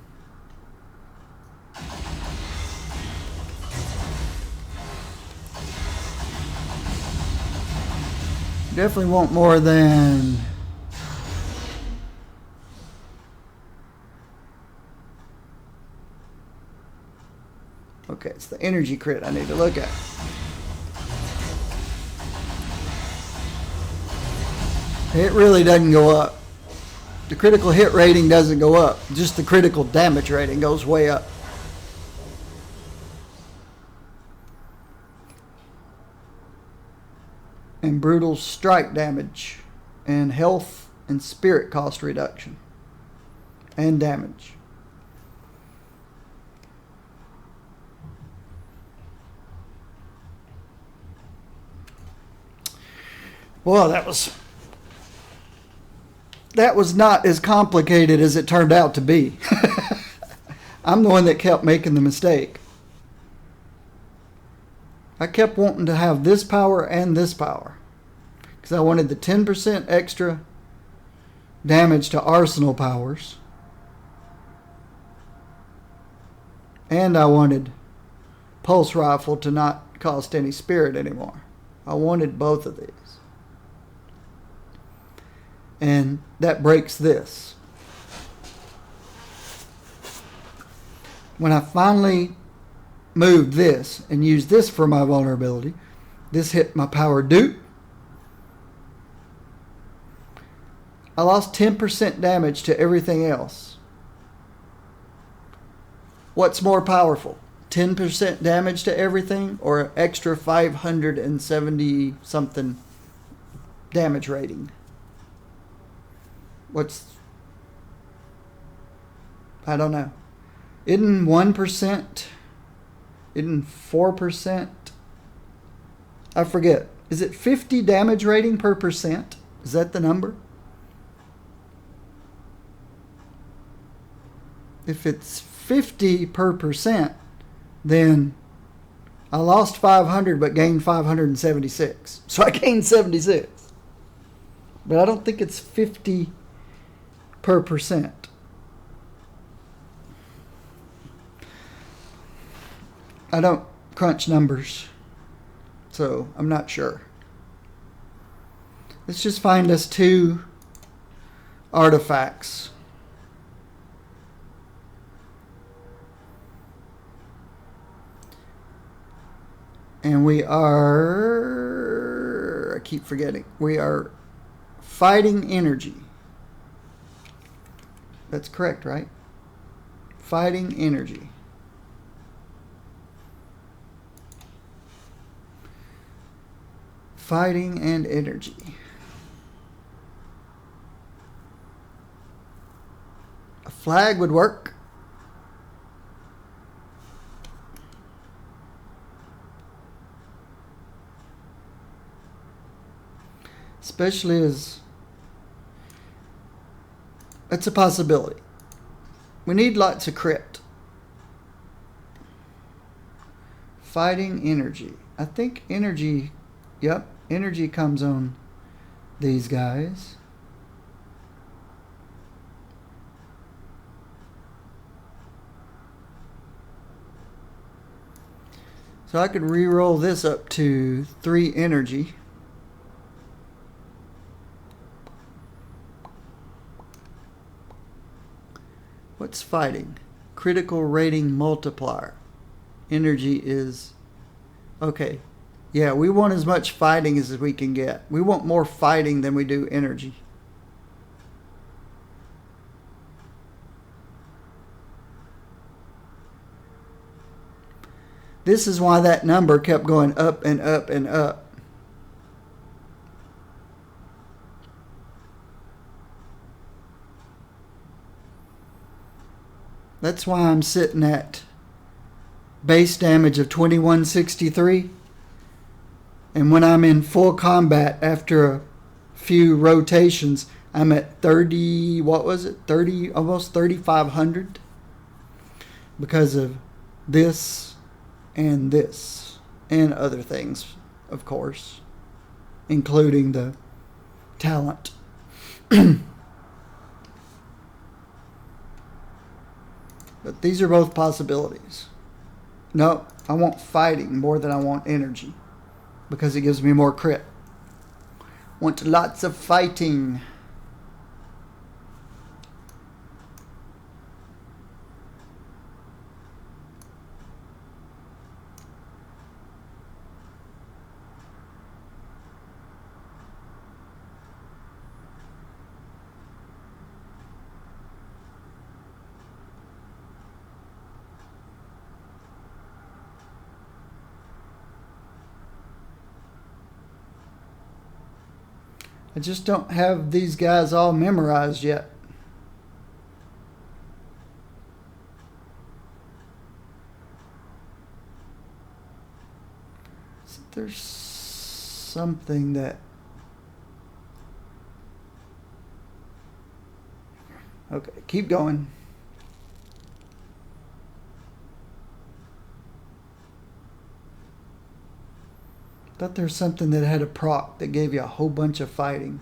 Definitely want more than... Okay, it's the energy crit I need to look at. It really doesn't go up. The critical hit rating doesn't go up. Just the critical damage rating goes way up. And brutal strike damage. And health and spirit cost reduction. And damage. Well, that was not as complicated as it turned out to be. I'm the one that kept making the mistake. I kept wanting to have this power and this power. Because I wanted the 10% extra damage to arsenal powers. And I wanted pulse rifle to not cost any spirit anymore. I wanted both of these. And that breaks this. When I finally moved this and used this for my vulnerability, this hit my power dupe. I lost 10% damage to everything else. What's more powerful? 10% damage to everything or an extra 570 something damage rating? I don't know. Isn't 1%? Isn't 4%? I forget. Is it 50 damage rating per percent? Is that the number? If it's 50 per percent, then I lost 500 but gained 576. So I gained 76. But I don't think it's 50 per percent. I don't crunch numbers, so I'm not sure. Let's just find us 2 artifacts. And we are, I keep forgetting, we are fighting energy. That's correct, right? Fighting energy. Fighting and energy. A flag would work. Especially as it's a possibility. We need lots of crit. Fighting energy. I think energy, yep, energy comes on these guys. So I could re-roll this up to 3 energy. What's fighting? Critical rating multiplier. Energy is... Okay. Yeah, we want as much fighting as we can get. We want more fighting than we do energy. This is why that number kept going up and up and up. That's why I'm sitting at base damage of 2163. And when I'm in full combat after a few rotations, I'm at 30, what was it? 30, almost 3,500. Because of this and other things, of course, including the talent. But these are both possibilities. No, I want fighting more than I want energy. Because it gives me more crit. Want lots of fighting. I just don't have these guys all memorized yet. So there's something that... Okay, keep going. Thought there's something that had a proc that gave you a whole bunch of fighting.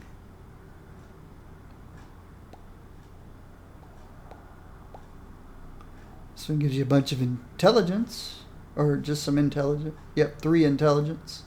This one gives you a bunch of intelligence. Or just some intelligence. Yep, 3 intelligence.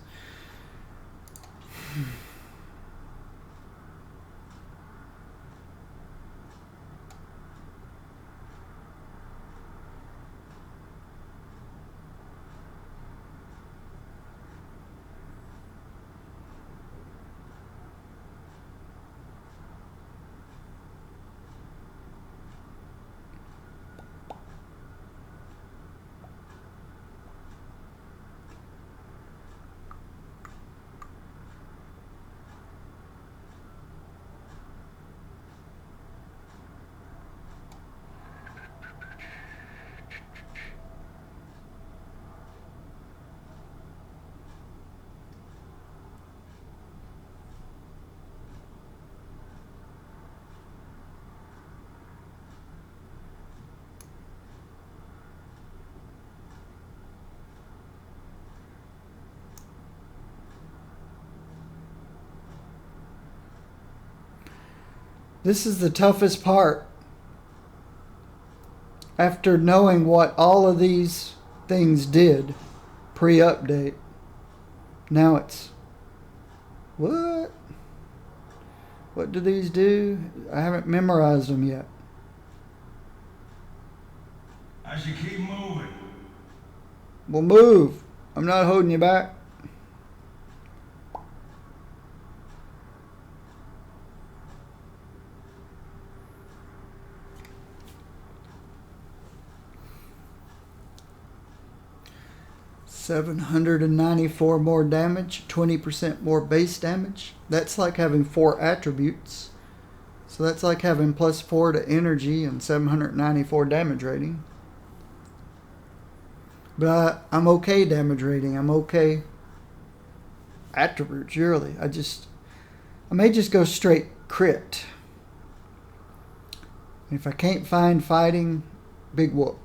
This is the toughest part. After knowing what all of these things did pre-update, now it's... What? What do these do? I haven't memorized them yet. I should keep moving. Well, move. I'm not holding you back. $794 more damage, 20% more base damage. That's like having 4 attributes. So that's like having +4 to energy and 794 damage rating. But I'm okay damage rating. I'm okay attributes, really. I may just go straight crit. If I can't find fighting, big whoop.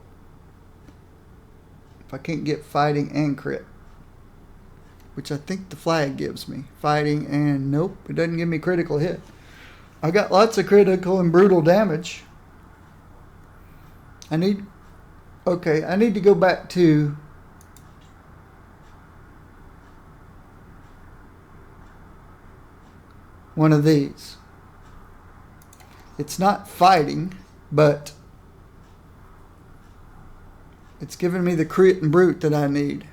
If I can't get fighting and crit, which I think the flag gives me. Fighting and nope, it doesn't give me critical hit. I got lots of critical and brutal damage. I need to go back to one of these. It's not fighting, but it's giving me the crit and brute that I need.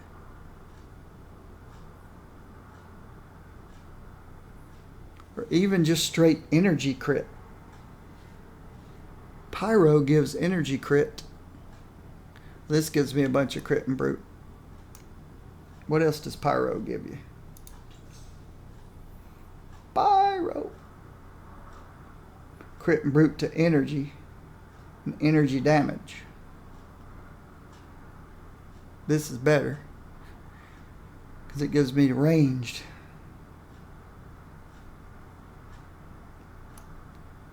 Or even just straight energy crit. Pyro gives energy crit. This gives me a bunch of crit and brute. What else does Pyro give you? Pyro. Crit and brute to energy. And energy damage. This is better. Because it gives me ranged.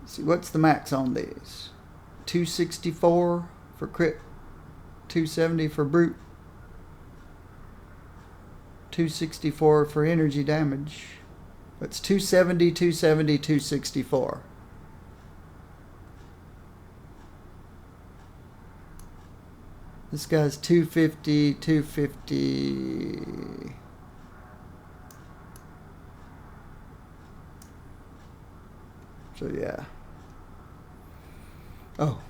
Let's see, what's the max on these? 264 for crit. 270 for brute. 264 for energy damage. That's 270, 270, 264. This guy's 250, 250. So yeah. Oh.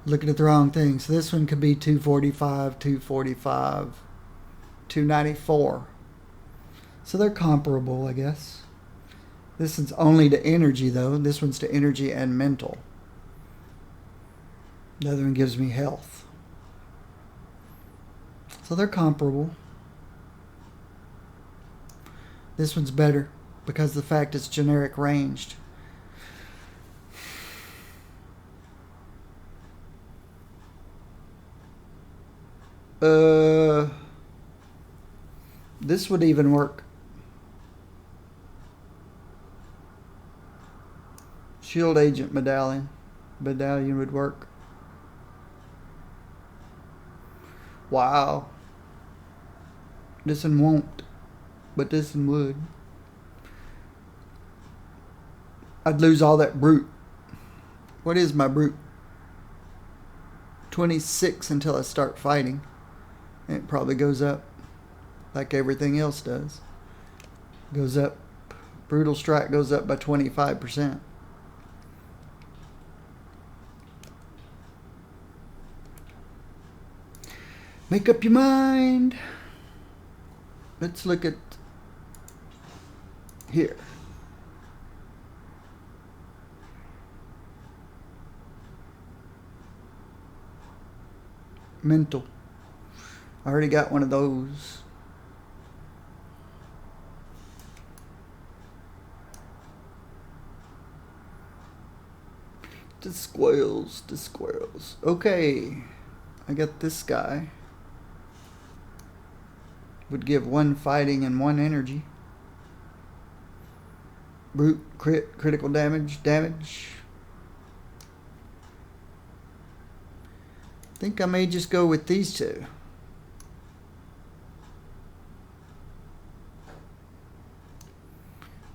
Looking at the wrong thing. So this one could be 245, 245, 294. So they're comparable, I guess. This one's only to energy, though. This one's to energy and mental. The other one gives me health. So they're comparable. This one's better. because of the fact it's generic ranged. This would even work. Shield Agent medallion would work. Wow. This one won't, but this one would. I'd lose all that brute. What is my brute? 26 until I start fighting. And it probably goes up like everything else does. Goes up. Brutal Strike goes up by 25%. Make up your mind. Let's look at here. Mental. I already got one of those. The squirrels. Okay. I got this guy. Would give 1 fighting and 1 energy. Brute, crit, critical damage. I think I may just go with these two.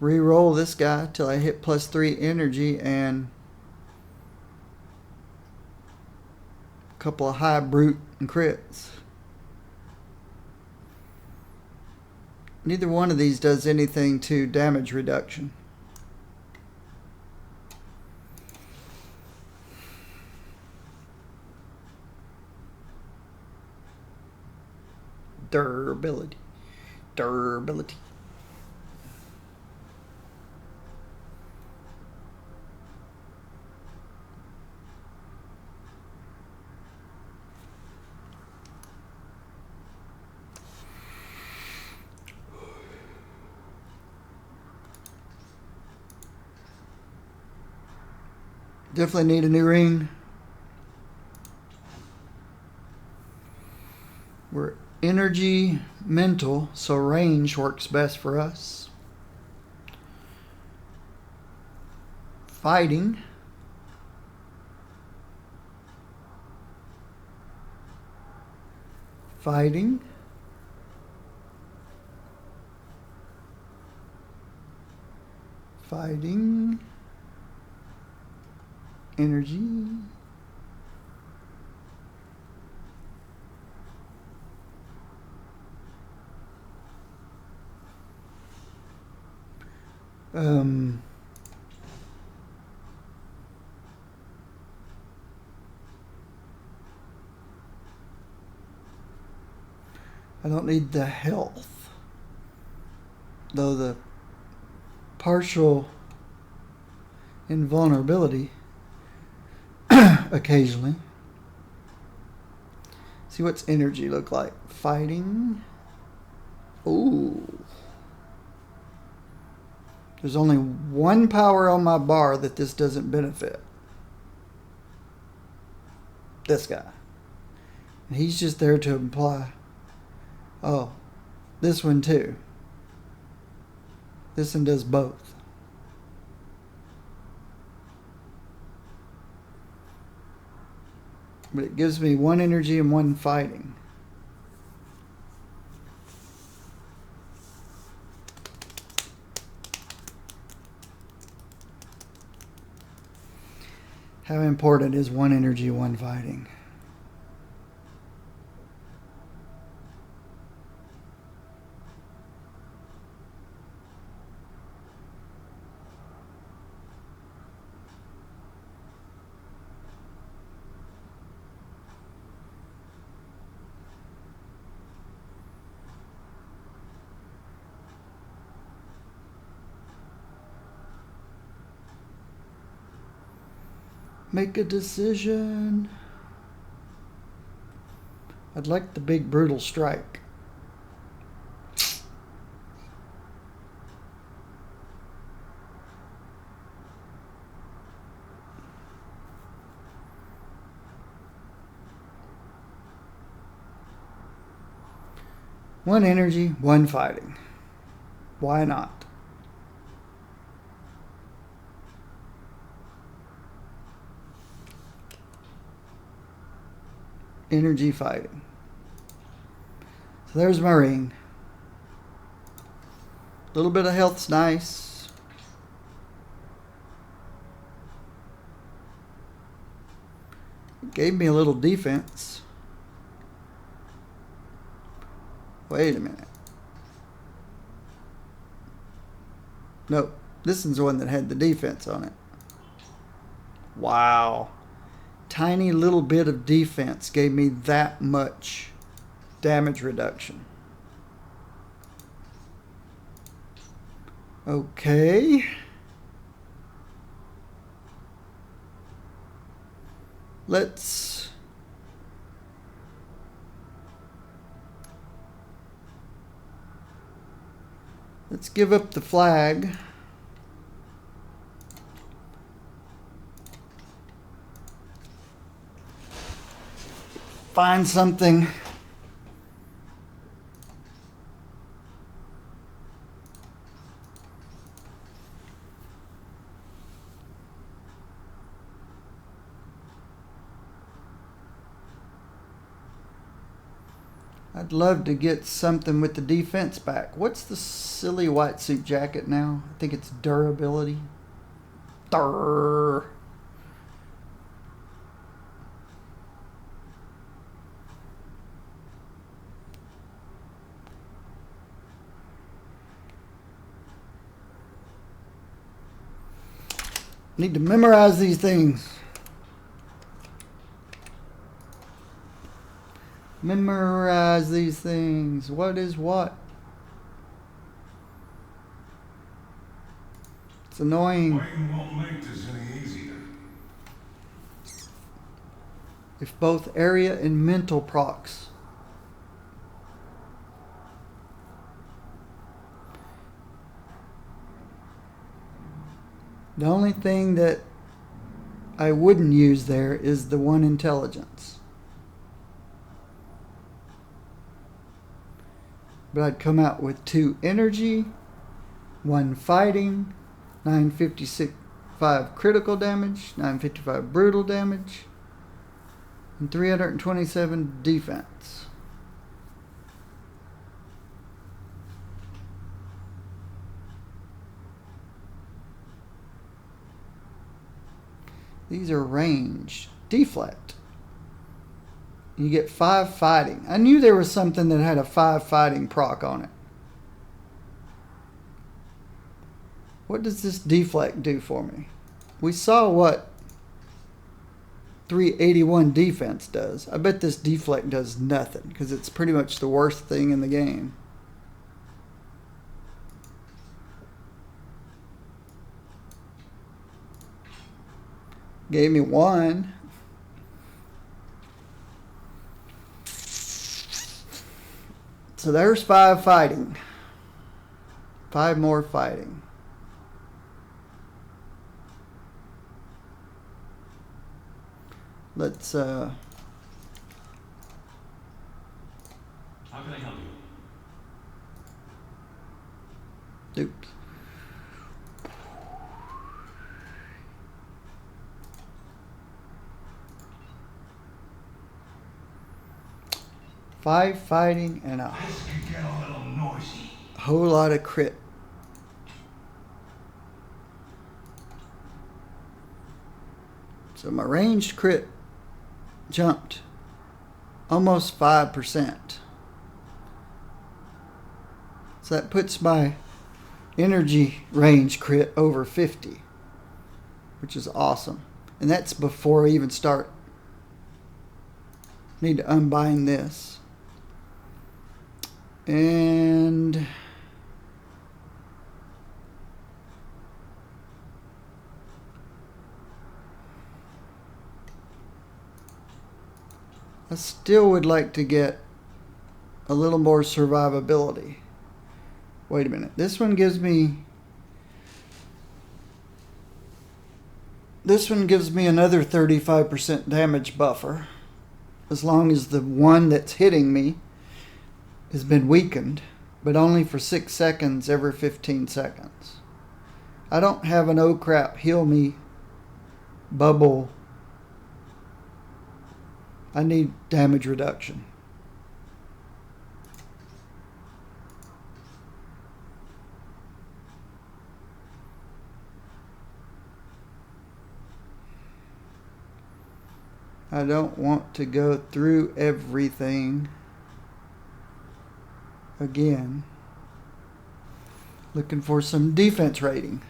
Reroll this guy till I hit +3 energy and a couple of high brute and crits. Neither one of these does anything to damage reduction. Durability. Definitely need a new ring. We're energy mental, so range works best for us. Fighting. Energy. I don't need the health, though the partial invulnerability occasionally. See what's energy look like. Fighting. Ooh. There's only 1 power on my bar that this doesn't benefit. This guy. And he's just there to imply. Oh, this one too. This one does both. But it gives me 1 energy and 1 fighting. How important is 1 energy, 1 fighting? Make a decision. I'd like the big brutal strike. 1 energy, 1 fighting. Why not? Energy fighting. So there's Marine. A little bit of health's nice. Gave me a little defense. Wait a minute. Nope. This is the one that had the defense on it. Wow. Tiny little bit of defense gave me that much damage reduction. Okay. Let's give up the flag. Find something. I'd love to get something with the defense back. What's the silly white suit jacket now? I think it's durability. Durr. Need to memorize these things. Memorize these things. What is what? It's annoying. Fighting won't make this any easier. If both area and mental procs. The only thing that I wouldn't use there is the 1 intelligence. But I'd come out with 2 energy, 1 fighting, 955 critical damage, 955 brutal damage, and 327 defense. These are ranged. D-flat. You get 5 fighting. I knew there was something that had a 5 fighting proc on it. What does this deflect do for me? We saw what 381 defense does. I bet this deflect does nothing because it's pretty much the worst thing in the game. Gave me 1. So there's 5 fighting. 5 more fighting. Let's How can I help you? oops. Five fighting and a This could get a little noisy. whole lot of crit. So my ranged crit jumped almost 5%. So that puts my energy range crit over 50, which is awesome. And that's before I even start. Need to unbind this. And I still would like to get a little more survivability. Wait a minute. This one gives me another 35% damage buffer as long as the one that's hitting me has been weakened, but only for 6 seconds every 15 seconds. I don't have an oh crap, heal me bubble. I need damage reduction. I don't want to go through everything again. Looking for some defense rating.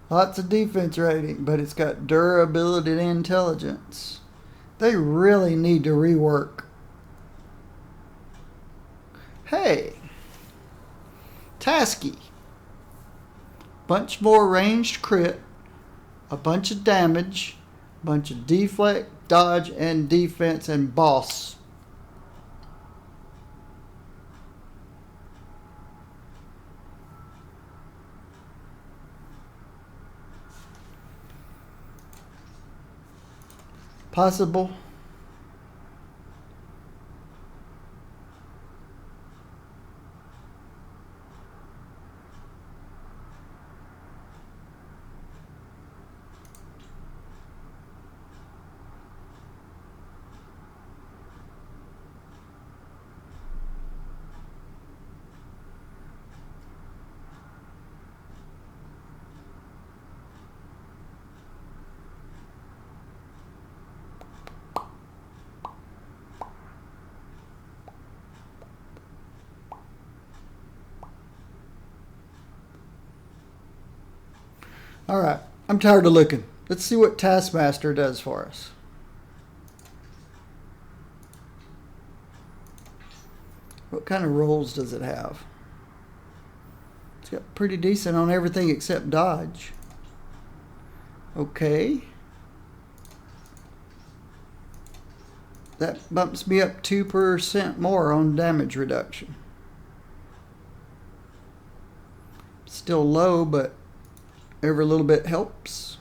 Lots of defense rating, but it's got durability and intelligence. They really need to rework. Hey, Tasky. Bunch more ranged crit, a bunch of damage, a bunch of deflect, dodge, and defense, and boss. Possible. All right, I'm tired of looking. Let's see what Taskmaster does for us. What kind of rolls does it have? It's got pretty decent on everything except dodge. Okay. That bumps me up 2% more on damage reduction. Still low, but every little bit helps.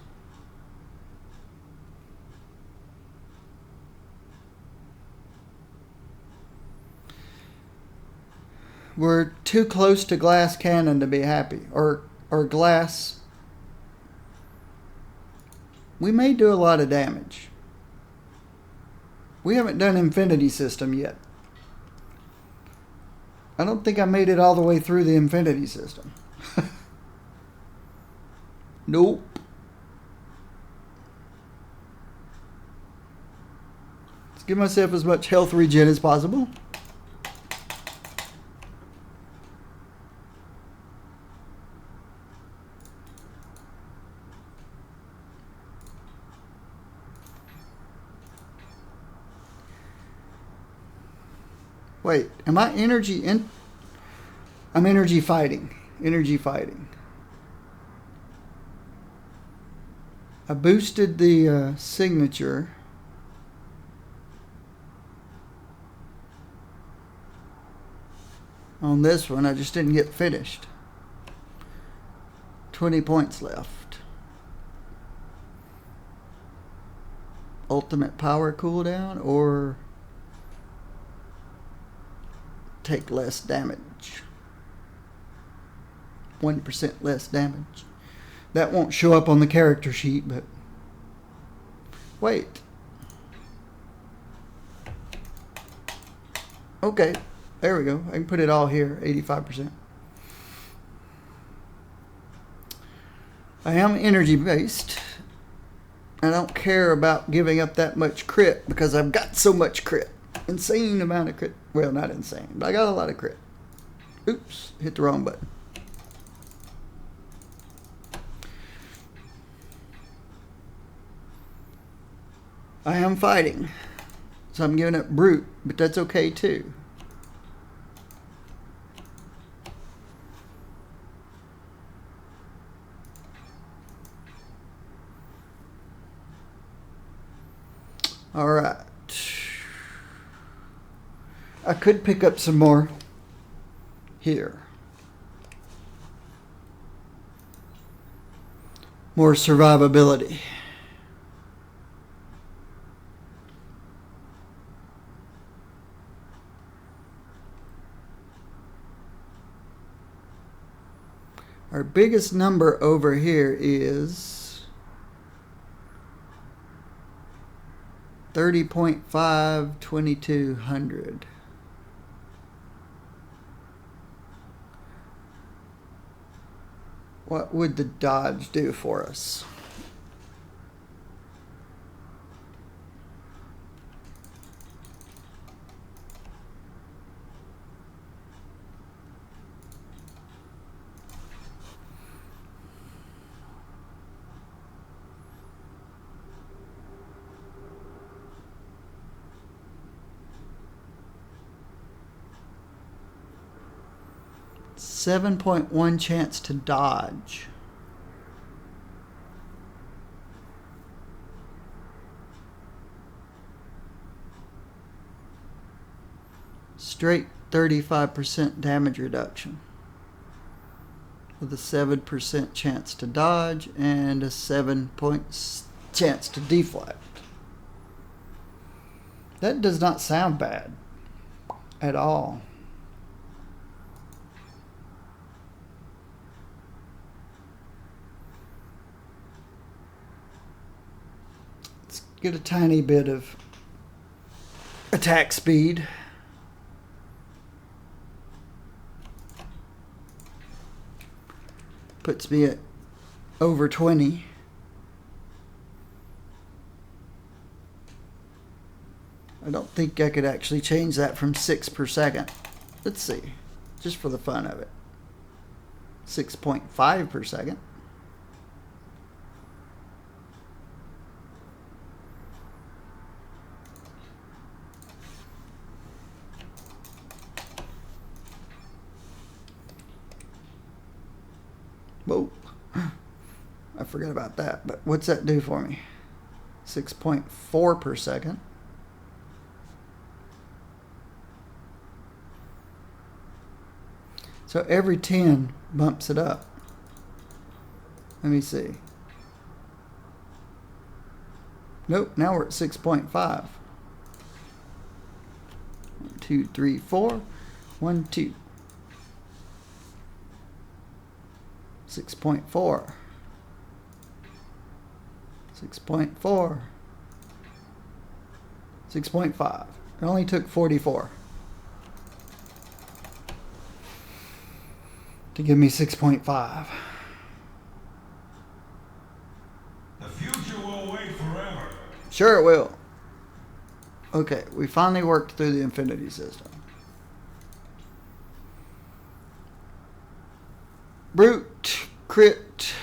We're too close to glass cannon to be happy. Or glass. We may do a lot of damage. We haven't done Infinity System yet. I don't think I made it all the way through the Infinity System. Nope. Let's give myself as much health regen as possible. Wait, am I energy in? I'm energy fighting. Energy fighting. I boosted the signature. On this one, I just didn't get finished. 20 points left. Ultimate power cooldown or take less damage. 1% less damage. That won't show up on the character sheet, but wait. Okay, there we go. I can put it all here, 85%. I am energy based. I don't care about giving up that much crit because I've got so much crit. Insane amount of crit. Well, not insane, but I got a lot of crit. Oops, hit the wrong button. I am fighting. So I'm giving up brute, but that's okay too. All right. I could pick up some more here. More survivability. Our biggest number over here is 30.5, 2200. What would the Dodge do for us? .1 chance to dodge. Straight 35% damage reduction with a 7% chance to dodge and a 7-point chance to deflect. That does not sound bad at all. Get a tiny bit of attack speed. Puts me at over 20. I don't think I could actually change that from 6 per second. Let's see, just for the fun of it. 6.5 per second. Whoa, I forgot about that, but what's that do for me? 6.4 per second. So every 10 bumps it up. Let me see. Nope, now we're at 6.5. 1, 2, 3, 4. 1, 2. 6.4. 6.4. 6.5. It only took 44 to give me 6.5. The future will wait forever. Sure it will. Okay, we finally worked through the infinity system. Brute, crit,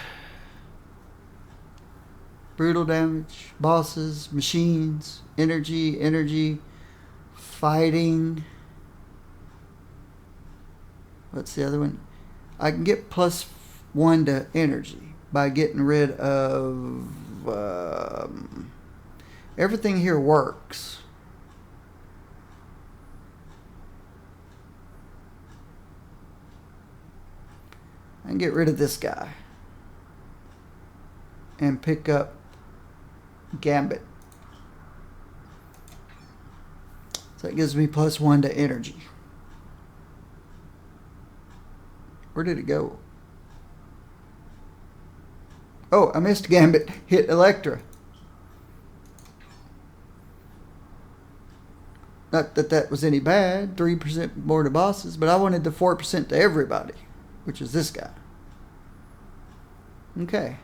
brutal damage, bosses, machines, energy, fighting. What's the other one? I can get +1 to energy by getting rid of everything here works. I can get rid of this guy and pick up Gambit. So that gives me +1 to energy. Where did it go? Oh, I missed Gambit. Hit Electra. Not that that was any bad. 3% more to bosses, but I wanted the 4% to everybody, which is this guy. Okay.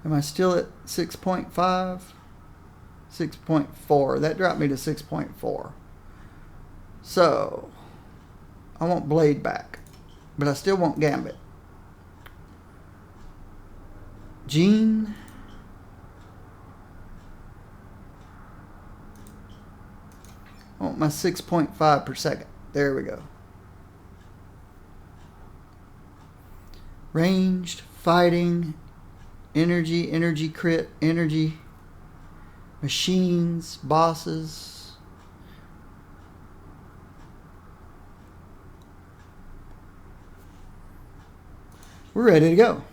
Am I still at 6.5? 6.4. That dropped me to 6.4. So, I want Blade back. But I still want Gambit. Jean. I want my 6.5 per second. There we go. Ranged, fighting, energy, energy crit, energy, machines, bosses. We're ready to go.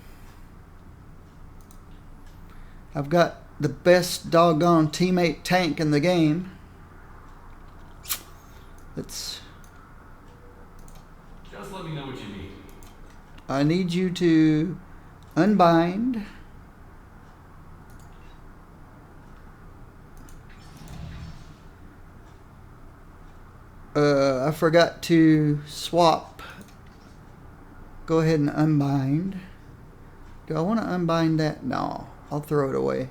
I've got the best doggone teammate tank in the game. Just let me know what you need. I need you to unbind. I forgot to swap. Go ahead and unbind. Do I want to unbind that? No, I'll throw it away.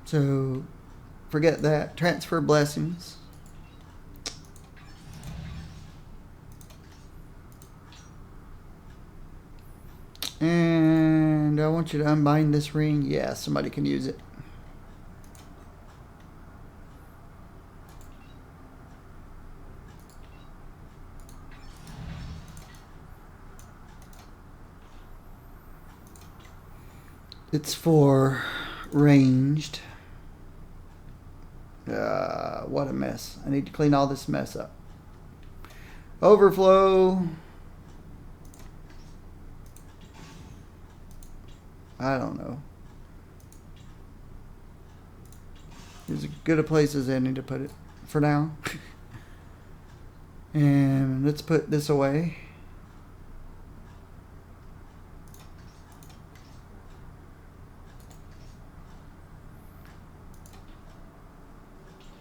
So, forget that. Transfer blessings. And I want you to unbind this ring. Yeah, somebody can use it. It's for ranged. What a mess. I need to clean all this mess up. Overflow. I don't know. There's as good a place as any to put it for now. And let's put this away.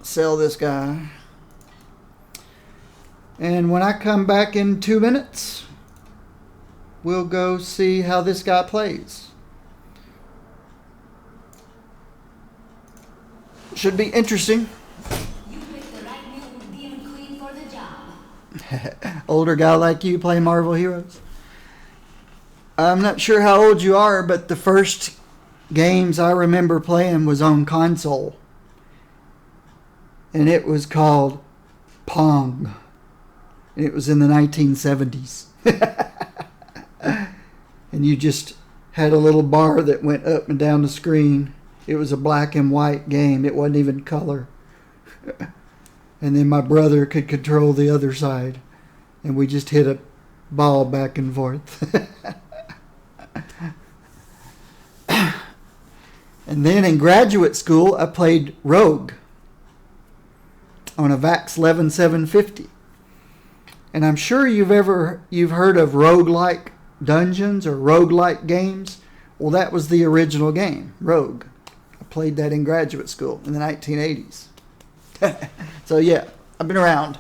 Sell this guy. And when I come back in 2 minutes, we'll go see how this guy plays. Should be interesting. You picked the right mutant demon queen for the job. Older guy like you play Marvel Heroes. I'm not sure how old you are, but the first games I remember playing was on console. And it was called Pong. And it was in the 1970s. And you just had a little bar that went up and down the screen. It was a black and white game. It wasn't even color. And then my brother could control the other side. And we just hit a ball back and forth. And then in graduate school, I played Rogue on a VAX 11750. And I'm sure you've heard of roguelike dungeons or roguelike games. Well, that was the original game, Rogue. I played that in graduate school in the 1980s. So yeah, I've been around.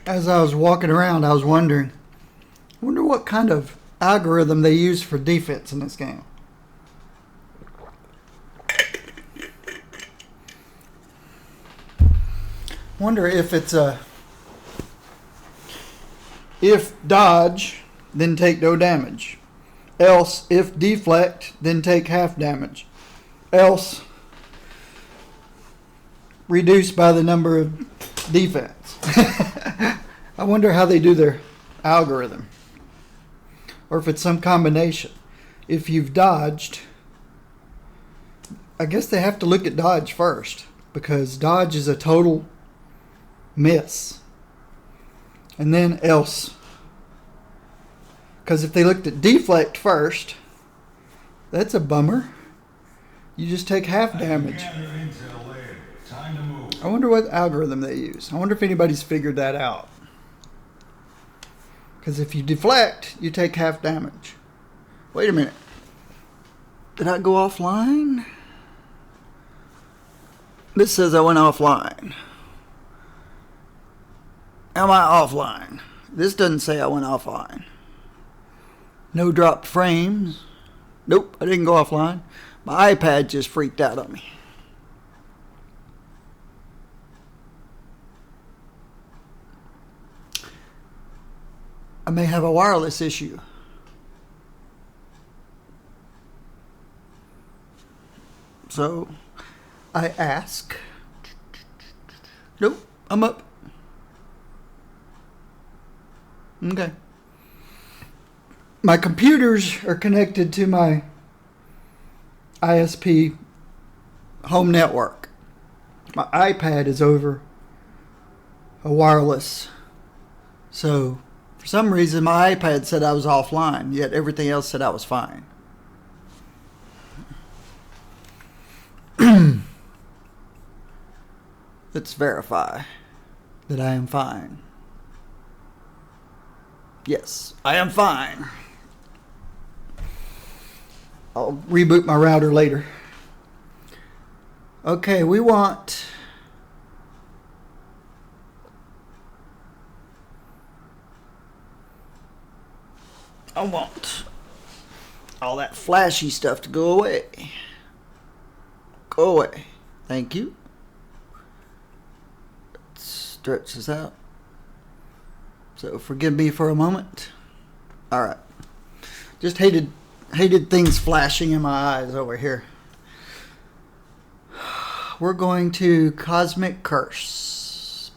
as I was walking around, I was wondering, I wonder what kind of algorithm they use for defense in this game. Wonder if it's a if dodge, then take no damage. Else, if deflect, then take half damage. Else, reduced by the number of defense. I wonder how they do their algorithm. Or if it's some combination. If you've dodged, I guess they have to look at dodge first, because dodge is a total miss. And then else. Because if they looked at deflect first, that's a bummer. You just take half damage. Time to move. I wonder what algorithm they use. I wonder if anybody's figured that out. Because if you deflect, you take half damage. Wait a minute. Did I go offline? This says I went offline. Am I offline? This doesn't say I went offline. No dropped frames. Nope, I didn't go offline. My iPad just freaked out on me. I may have a wireless issue. So I ask. Nope, I'm up. Okay. My computers are connected to my ISP home network. My iPad is over a wireless. So for some reason my iPad said I was offline, yet everything else said I was fine. Let's verify that I am fine. Yes, I am fine. I'll reboot my router later. Okay, we want all that flashy stuff to go away. Go away. Thank you. Let's stretch this out. So forgive me for a moment. Alright. Just hated things flashing in my eyes over here. We're going to Cosmic Curse.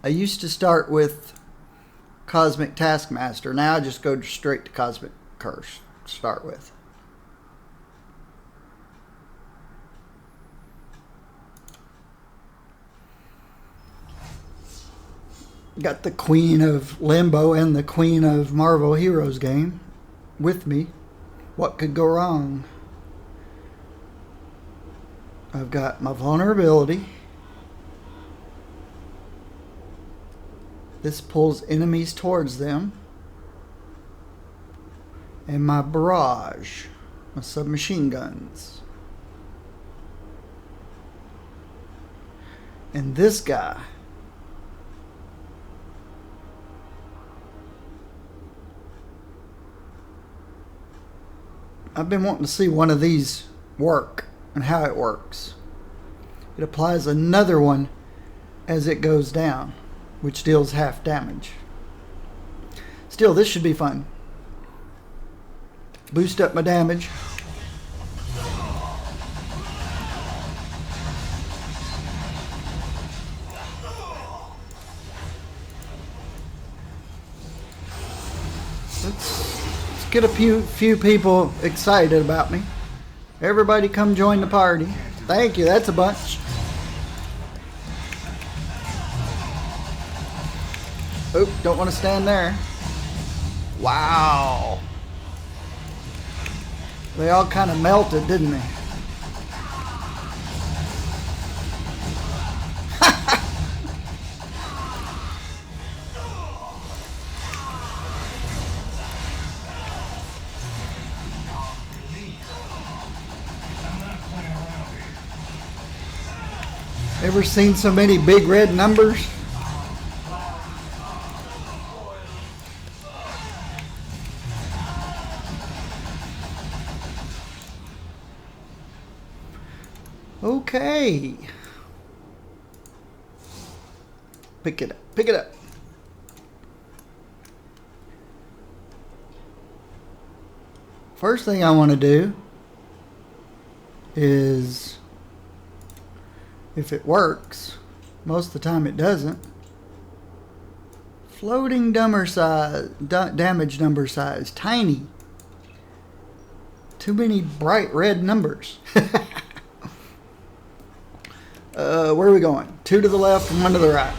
I used to start with Cosmic Taskmaster. Now I just go straight to Cosmic Curse to start with. Got the Queen of Limbo and the Queen of Marvel Heroes game with me. What could go wrong? I've got my vulnerability. This pulls enemies towards them. And my barrage, my submachine guns. And this guy. I've been wanting to see one of these work and how it works. It applies another one as it goes down, which deals half damage. Still, this should be fun. Boost up my damage. Let's get a few people excited about me. Everybody come join the party. Thank you, that's a bunch. Oop, don't want to stand there. Wow. They all kind of melted, didn't they? Ever seen so many big red numbers? Okay. Pick it up. Pick it up. First thing I want to do is, if it works, most of the time it doesn't, floating damage number size, tiny. Too many bright red numbers. Where are we going? 2 to the left and 1 to the right.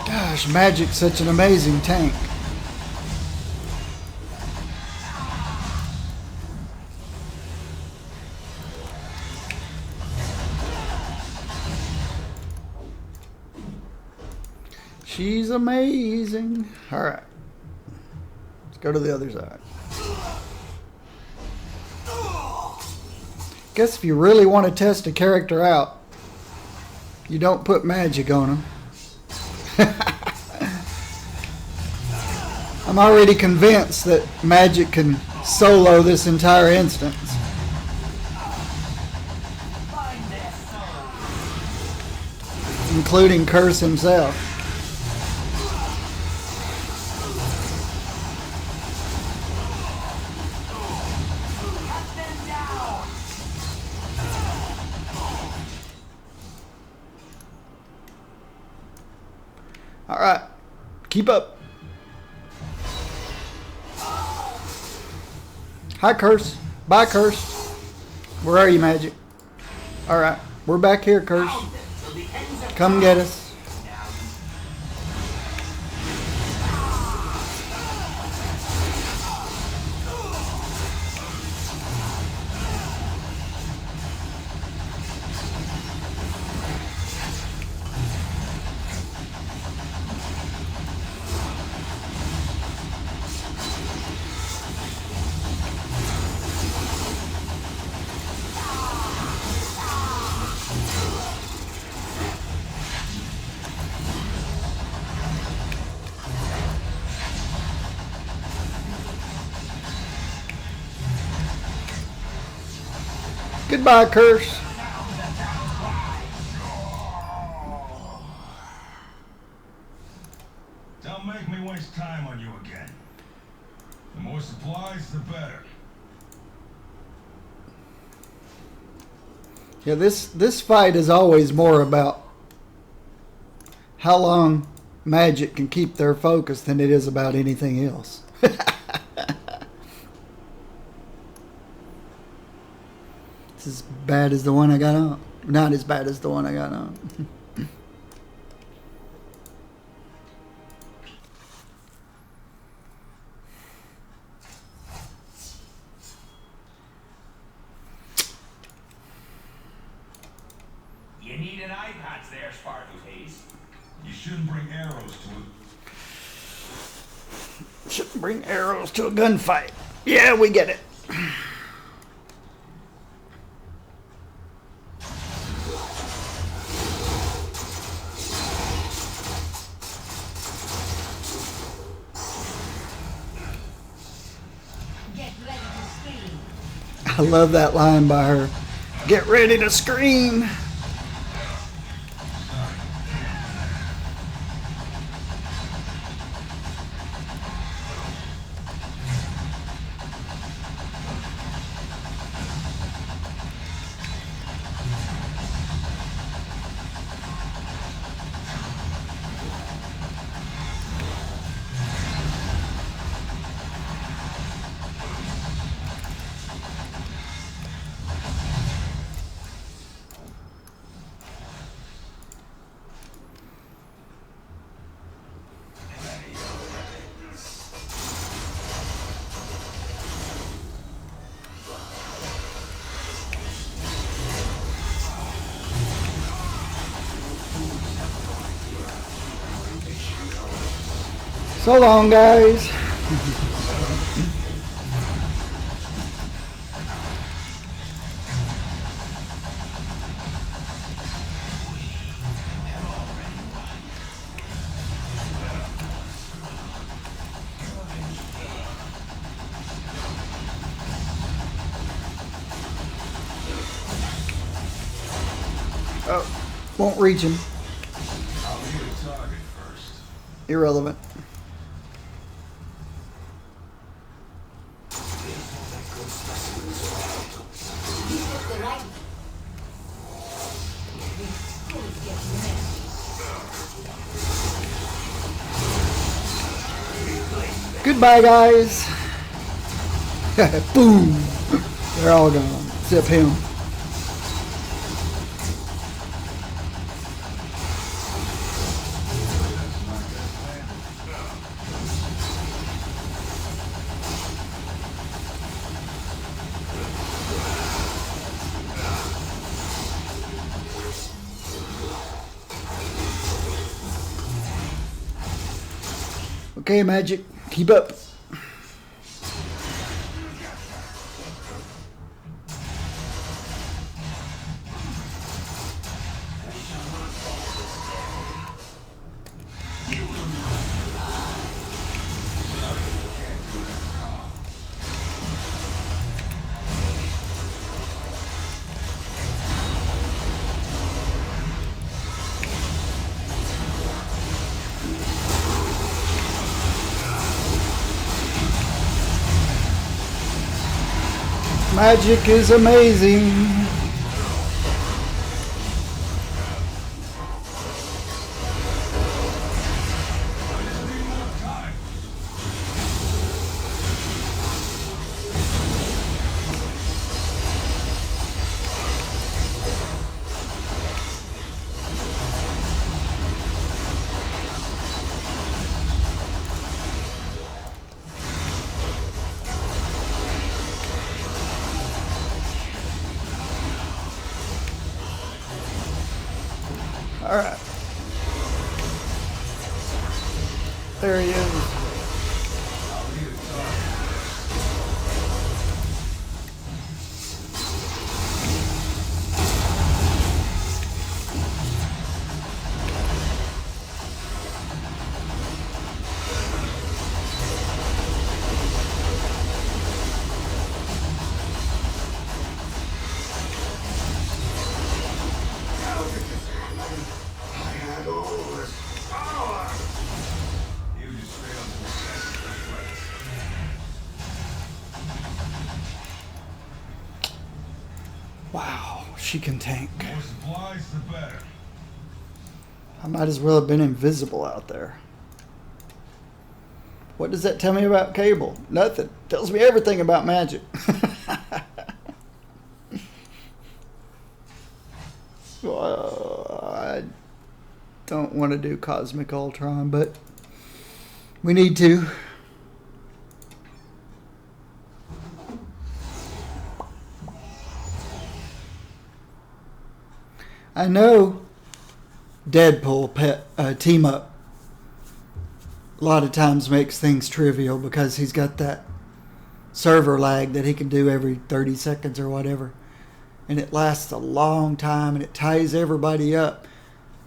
Gosh, Magic's such an amazing tank. She's amazing. All right. Let's go to the other side. Guess if you really want to test a character out, you don't put magic on them. I'm already convinced that Magic can solo this entire instance. Including Curse himself. Alright, keep up. Hi, Curse. Bye, Curse. Where are you, Magic? Alright, we're back here, Curse. Come get us. Goodbye, Curse. Don't make me waste time on you again. The more supplies, the better. Yeah, this fight is always more about how long Magic can keep their focus than it is about anything else. It's as bad as the one I got on. Not as bad as the one I got on. You need an eye patch there, Spartacus. You shouldn't bring arrows to it. Shouldn't bring arrows to a gunfight. Yeah, we get it. I love that line by her. Get ready to scream. So long, guys. Oh, won't reach him. I'll be a target first. Irrelevant. Goodbye, guys. Boom. They're all gone, except him. Okay, Magic, keep up. Magic is amazing. All right. There he is. You just straight up possessed the threats. Wow, she can tank. The more supplies, the better. I might as well have been invisible out there. What does that tell me about Cable? Nothing. Tells me everything about Magic. I don't want to do Cosmic Ultron, but we need to. I know Deadpool team up a lot of times makes things trivial because he's got that server lag that he can do every 30 seconds or whatever. And it lasts a long time and it ties everybody up.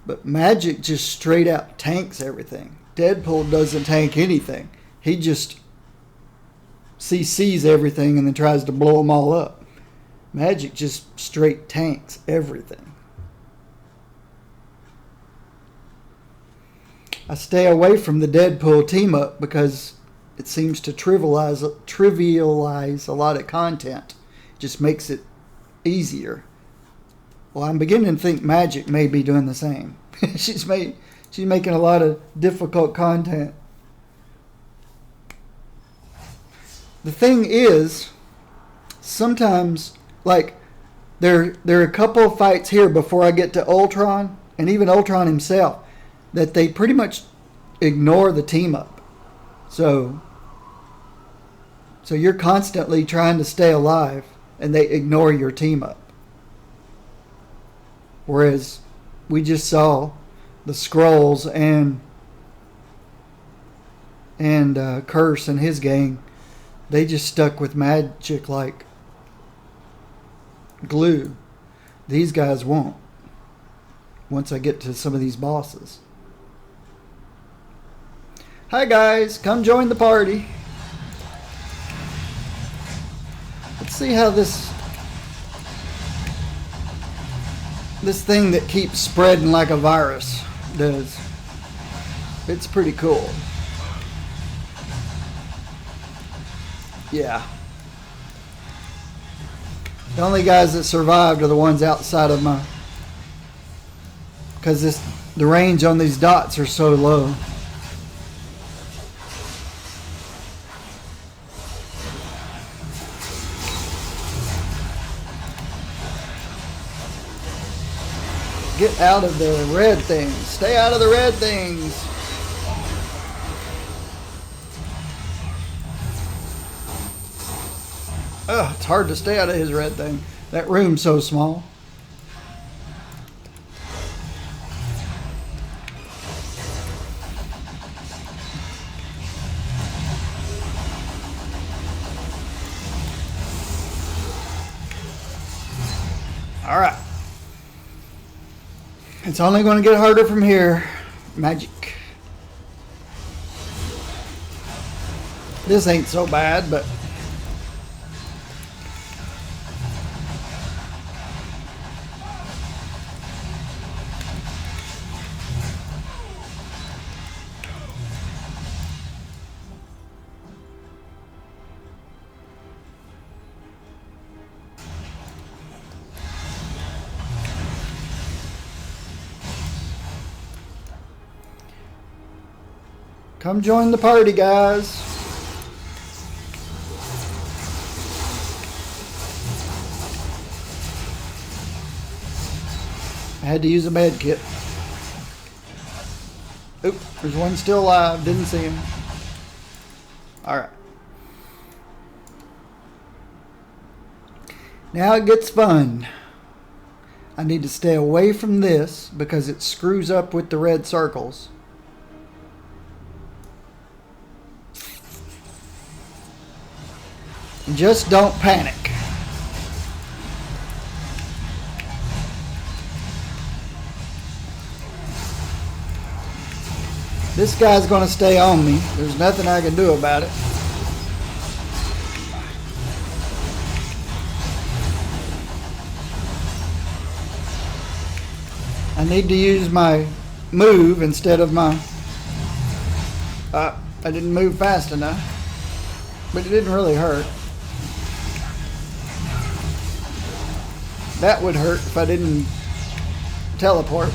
But Magic just straight out tanks everything. Deadpool doesn't tank anything. He just CCs everything and then tries to blow them all up. Magic just straight tanks everything. I stay away from the Deadpool team up because it seems to trivialize a lot of content. It just makes it easier. Well, I'm beginning to think Magic may be doing the same. She's making a lot of difficult content. The thing is, sometimes, like, there are a couple of fights here before I get to Ultron, and even Ultron himself, that they pretty much ignore the team up. So you're constantly trying to stay alive and they ignore your team up. Whereas we just saw the Skrulls and and Curse and his gang, they just stuck with magic like glue. These guys won't. Once I get to some of these bosses. Hi guys, come join the party. Let's see how this thing that keeps spreading like a virus does. It's pretty cool. Yeah. The only guys that survived are the ones outside of my... Because the range on these dots are so low. Get out of the red things. Stay out of the red things. Ugh, it's hard to stay out of his red thing. That room's so small. All right. It's only going to get harder from here. Magic. This ain't so bad, but... Come join the party, guys. I had to use a med kit. Oop, there's one still alive. Didn't see him. Alright. Now it gets fun. I need to stay away from this because it screws up with the red circles. Just don't panic. This guy's going to stay on me. There's nothing I can do about it. I need to use my move instead of my... I didn't move fast enough. But it didn't really hurt. That would hurt if I didn't teleport.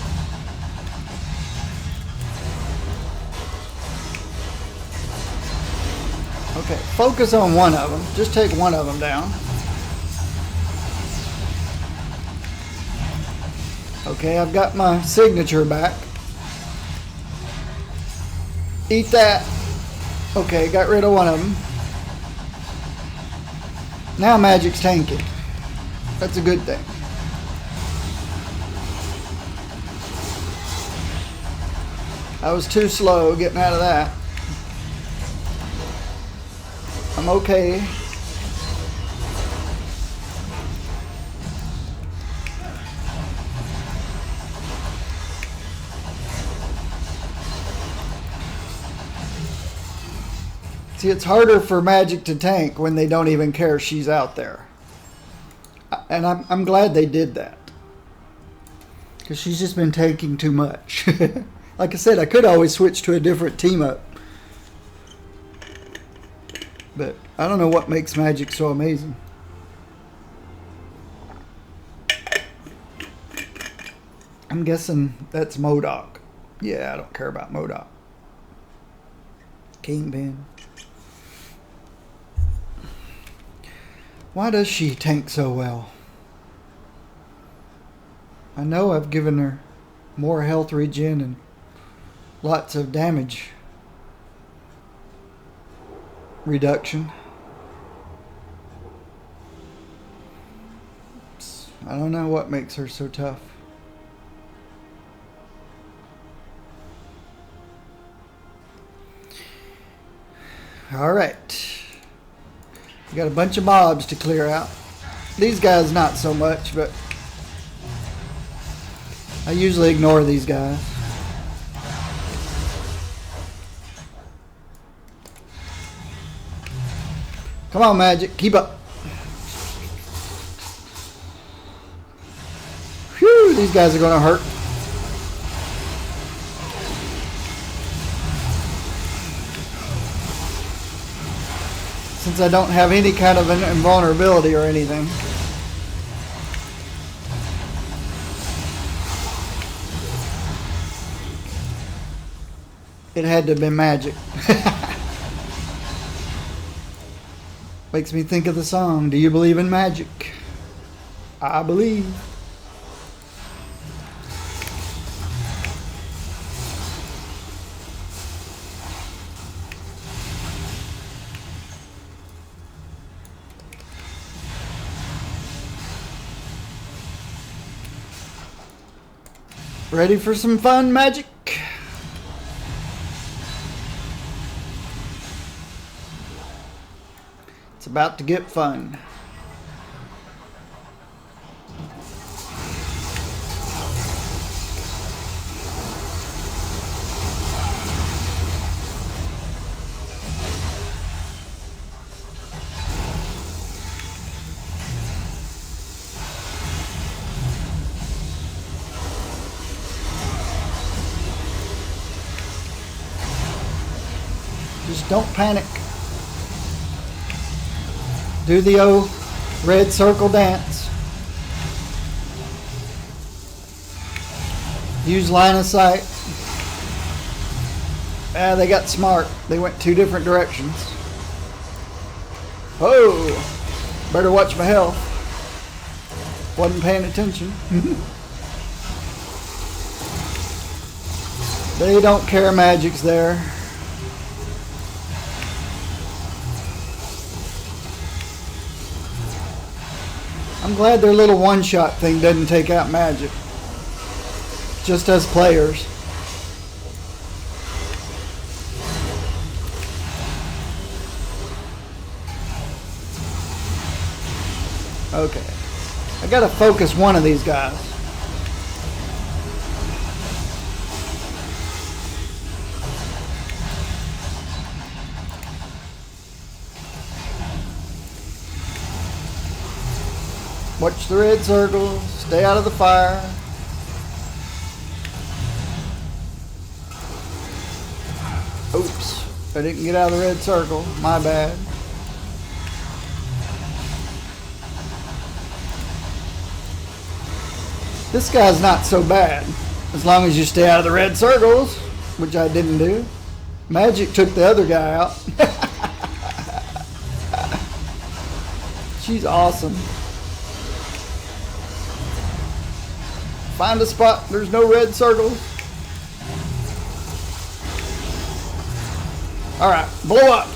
Okay, focus on one of them. Just take one of them down. Okay, I've got my signature back. Eat that. Okay, got rid of one of them. Now magic's tanking. That's a good thing. I was too slow getting out of that. I'm okay. See, it's harder for magic to tank when they don't even care she's out there. And I'm glad they did that. Because she's just been tanking too much. Like I said, I could always switch to a different team up. But I don't know what makes magic so amazing. I'm guessing that's MODOK. Yeah, I don't care about MODOK. Kingpin. Why does she tank so well? I know I've given her more health regen and lots of damage reduction. I don't know what makes her so tough. Alright. We got a bunch of mobs to clear out. These guys not so much, but I usually ignore these guys. Come on, Magic. Keep up. Whew, these guys are going to hurt. Since I don't have any kind of an invulnerability or anything. It had to have been magic. Makes me think of the song, Do You Believe in Magic? I believe. Ready for some fun, Magic? It's about to get fun. Just don't panic. Do the old red circle dance. Use line of sight. Ah, they got smart. They went two different directions. Oh, better watch my health. Wasn't paying attention. They don't care Magic's there. I'm glad their little one-shot thing doesn't take out Magic. Just as players. Okay. I gotta focus one of these guys. Watch the red circle. Stay out of the fire. Oops. I didn't get out of the red circle. My bad. This guy's not so bad. As long as you stay out of the red circles. Which I didn't do. Magic took the other guy out. She's awesome. Find a spot. There's no red circles. Alright, blow up.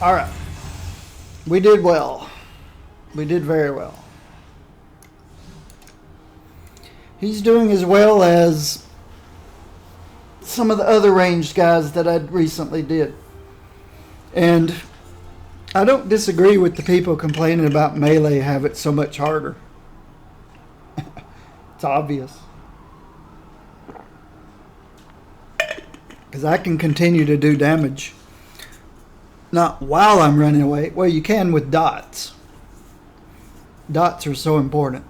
Alright. We did well. We did very well. He's doing as well as some of the other ranged guys that I recently did. And I don't disagree with the people complaining about melee have it so much harder. It's obvious. Because I can continue to do damage. Not while I'm running away. Well, you can with dots. Dots are so important.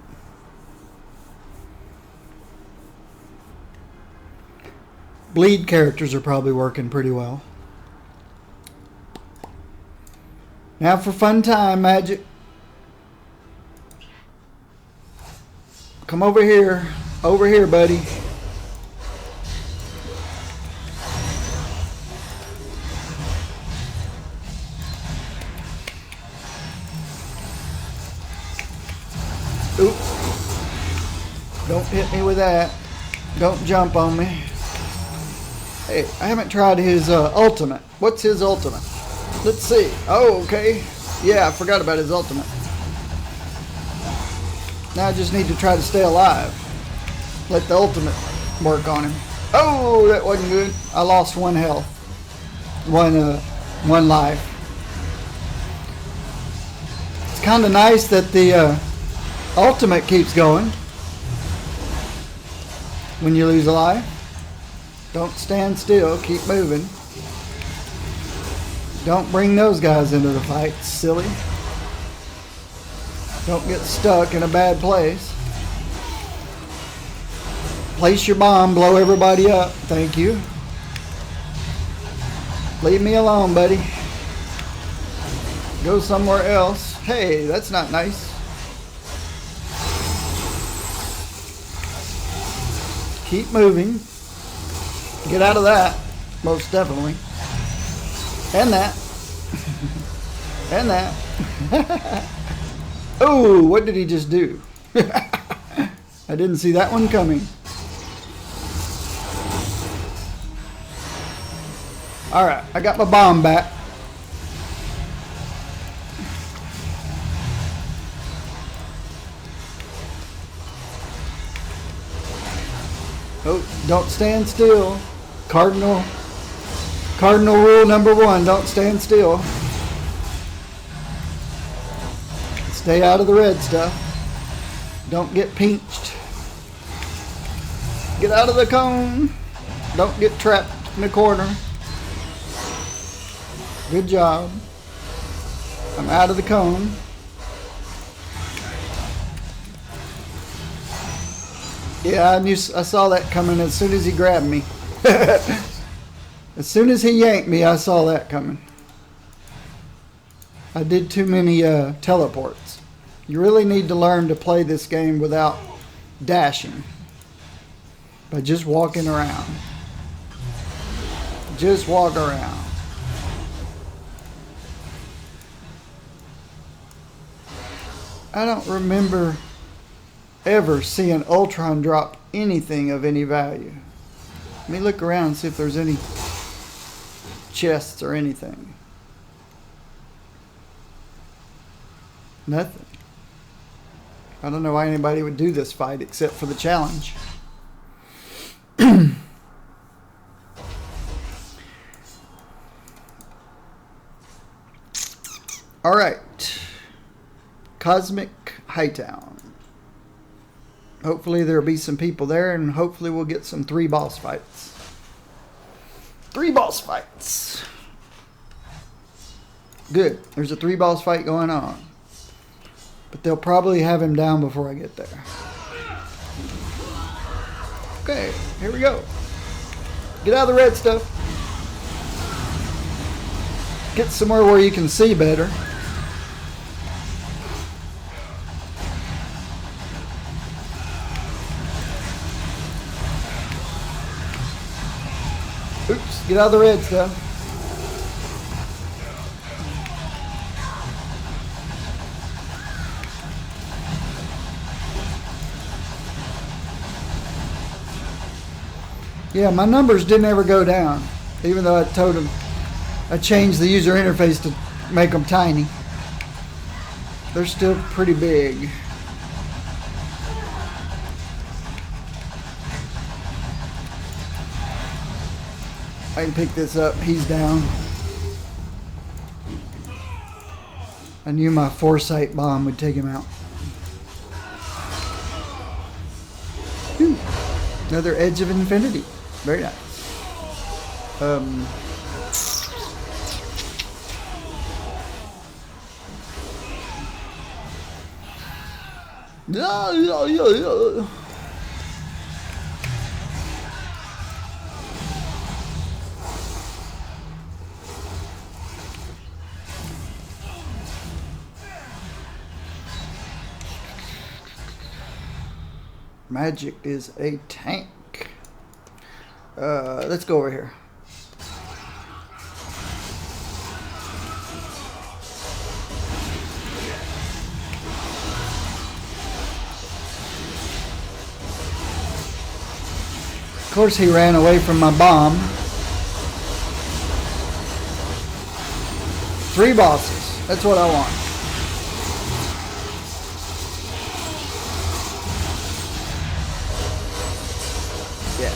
Bleed characters are probably working pretty well. Now for fun time, Magic. Come over here. Over here, buddy. Oops. Don't hit me with that. Don't jump on me. Hey, I haven't tried his ultimate. What's his ultimate? Let's see. Oh, okay. Yeah, I forgot about his ultimate. Now I just need to try to stay alive. Let the ultimate work on him. Oh, that wasn't good. I lost 1 health. One life. It's kind of nice that the ultimate keeps going when you lose a life. Don't stand still. Keep moving. Don't bring those guys into the fight, silly. Don't get stuck in a bad place. Place your bomb, blow everybody up. Thank you. Leave me alone, buddy. Go somewhere else. Hey, that's not nice. Keep moving. Get out of that, most definitely. And that. And that. Oh, what did he just do? I didn't see that one coming. Alright, I got my bomb back. Oh, don't stand still. Cardinal rule number 1, don't stand still. Stay out of the red stuff. Don't get pinched. Get out of the cone. Don't get trapped in the corner. Good job. I'm out of the cone. Yeah, I saw that coming as soon as he grabbed me. As soon as he yanked me, I saw that coming. I did too many teleports. You really need to learn to play this game without dashing. By just walking around. Just walk around. I don't remember ever seeing Ultron drop anything of any value. Let me look around and see if there's any chests or anything. Nothing. I don't know why anybody would do this fight except for the challenge. Alright. Cosmic Hightown. Hopefully there'll be some people there, and hopefully we'll get some 3 boss fights. 3 boss fights. Good. There's a 3 boss fight going on. But they'll probably have him down before I get there. Okay, here we go. Get out of the red stuff. Get somewhere where you can see better. Oops, get out of the red stuff. Yeah, my numbers didn't ever go down, even though I told them I changed the user interface to make them tiny. They're still pretty big. I can pick this up. He's down. I knew my foresight bomb would take him out. Whew. Another Edge of Infinity. Very nice. Yeah. Magic is a tank. Let's go over here. Of course he ran away from my bomb. 3 bosses. That's what I want. Yeah.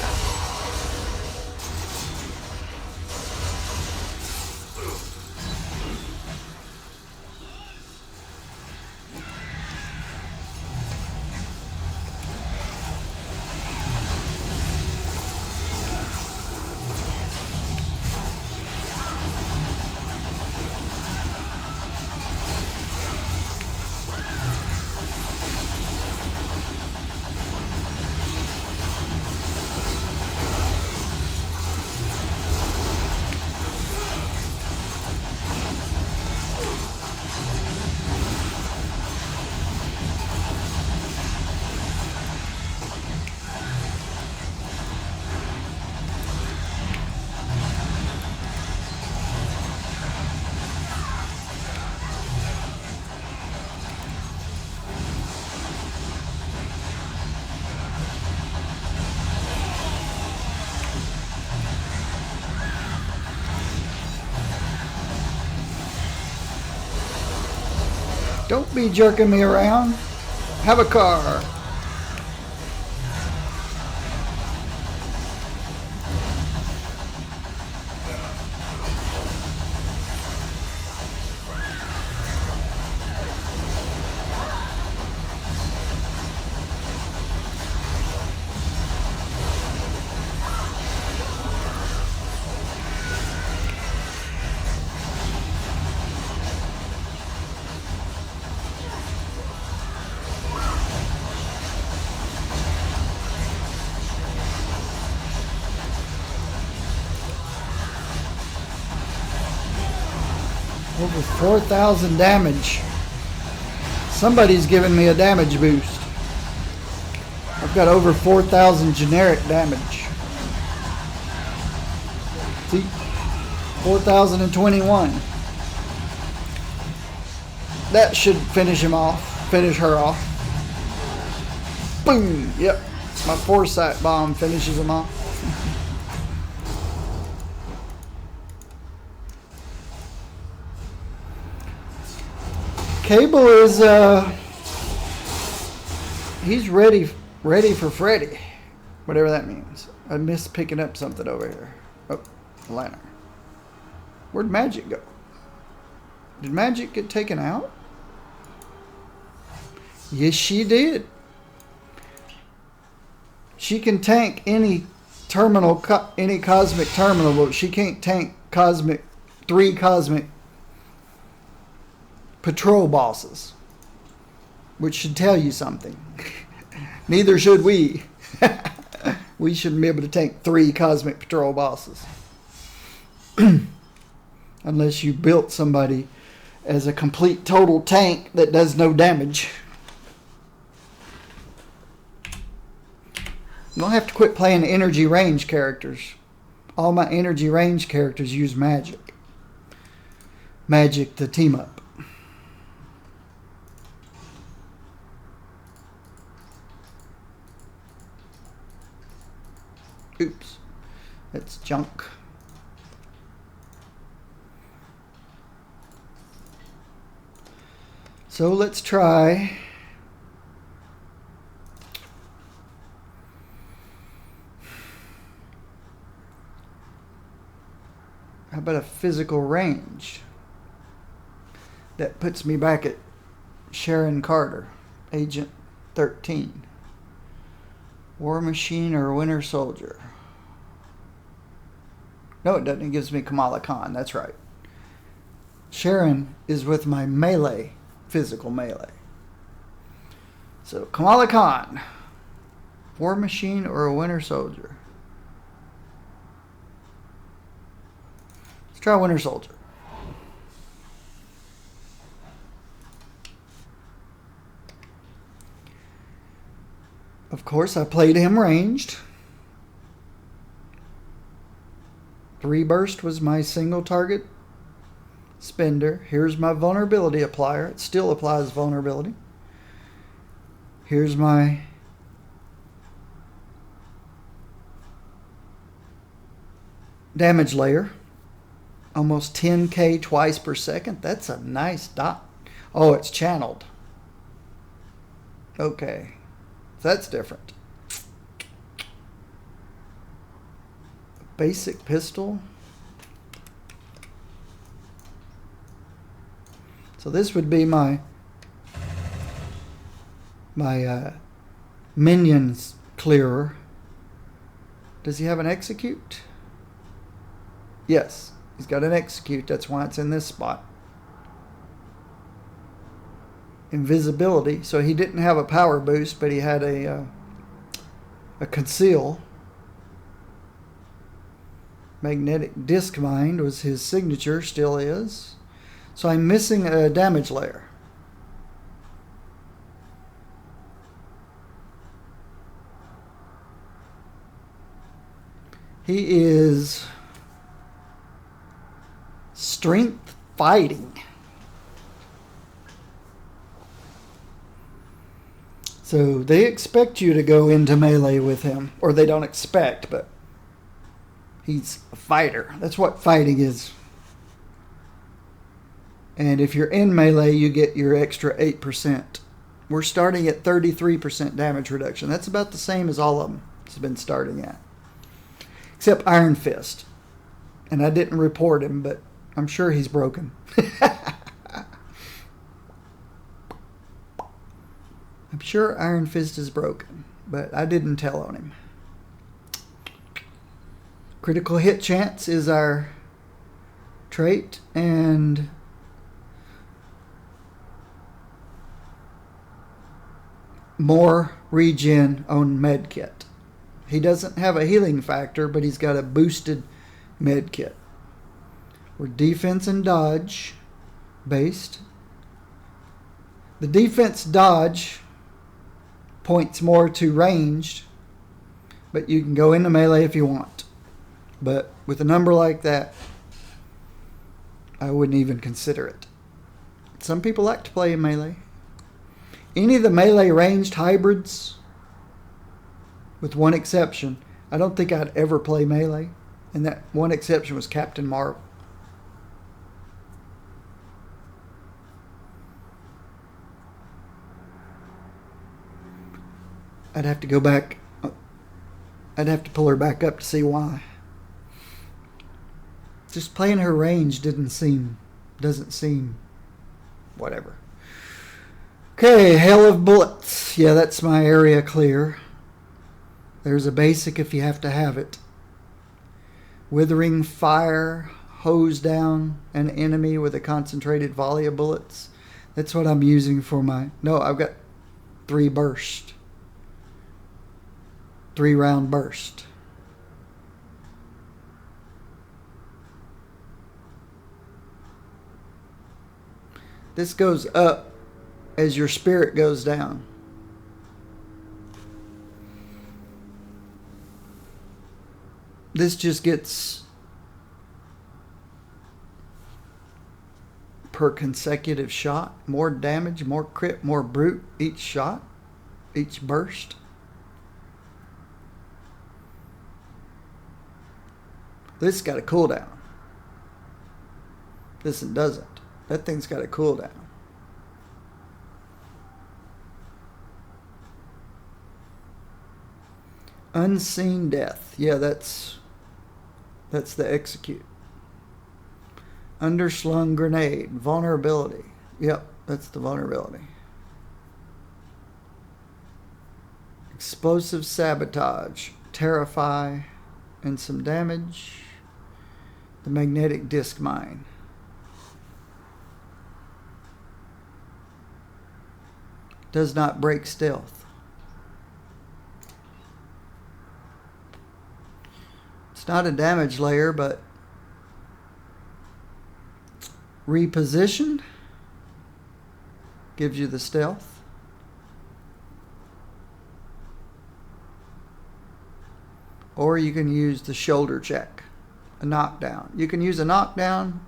Don't be jerking me around. Have a car. Over 4,000 damage. Somebody's giving me a damage boost. I've got over 4,000 generic damage. See? 4,021. That should finish him off. Finish her off. Boom! Yep. My foresight bomb finishes him off. Cable is he's ready for Freddy, whatever that means. I missed picking up something over here. Oh, the lantern. Where'd Magic go? Did Magic get taken out? Yes, she did. She can tank any terminal, any cosmic terminal, but she can't tank three cosmic patrol bosses, which should tell you something. Neither should we. We shouldn't be able to tank 3 cosmic patrol bosses. Unless you built somebody as a complete total tank that does no damage. I'm going to have to quit playing energy range characters. All my energy range characters use magic. Magic to team up. Oops, that's junk. So let's try how about a physical range? That puts me back at Sharon Carter, Agent 13. War Machine or Winter Soldier? No, it doesn't. It gives me Kamala Khan. That's right. Sharon is with my melee, physical melee. So, Kamala Khan. War Machine or a Winter Soldier? Let's try Winter Soldier. Of course, I played him ranged. 3 burst was my single target spender. Here's my vulnerability applier. It still applies vulnerability. Here's my damage layer. Almost 10k twice per second. That's a nice dot. Oh, it's channeled. Okay. That's different. Basic pistol. So this would be my minions clearer. Does he have an execute? Yes, he's got an execute. That's why it's in this spot. Invisibility. So he didn't have a power boost, but he had a conceal. Magnetic Disc Mind was his signature, still is. So I'm missing a damage layer. He is strength fighting. So they expect you to go into melee with him. Or they don't expect, but he's a fighter. That's what fighting is. And if you're in melee, you get your extra 8%. We're starting at 33% damage reduction. That's about the same as all of them has been starting at. Except Iron Fist. And I didn't report him, but I'm sure he's broken. I'm sure Iron Fist is broken, but I didn't tell on him. Critical hit chance is our trait, and more regen on medkit. He doesn't have a healing factor, but he's got a boosted medkit. We're defense and dodge based. The defense dodge points more to ranged, but you can go into melee if you want. But with a number like that, I wouldn't even consider it. Some people like to play in melee. Any of the melee ranged hybrids, with one exception, I don't think I'd ever play melee. And that one exception was Captain Marvel. I'd have to go back. I'd have to pull her back up to see why. Just playing her range doesn't seem whatever. Okay, Hail of Bullets. Yeah, that's my area clear. There's a basic if you have to have it. Withering Fire, hose down an enemy with a concentrated volley of bullets. That's what I'm using for my... No, I've got 3 burst. 3 round burst. This goes up as your spirit goes down. This just gets per consecutive shot. More damage, more crit, more brute each shot, each burst. This got a cooldown. This one doesn't. That thing's got a cooldown. Unseen Death. Yeah, that's the execute. Underslung Grenade. Vulnerability. Yep, that's the vulnerability. Explosive Sabotage. Terrify. And some damage. The Magnetic Disc Mine. Does not break stealth. It's not a damage layer, but reposition gives you the stealth. Or you can use the shoulder check, a knockdown. You can use a knockdown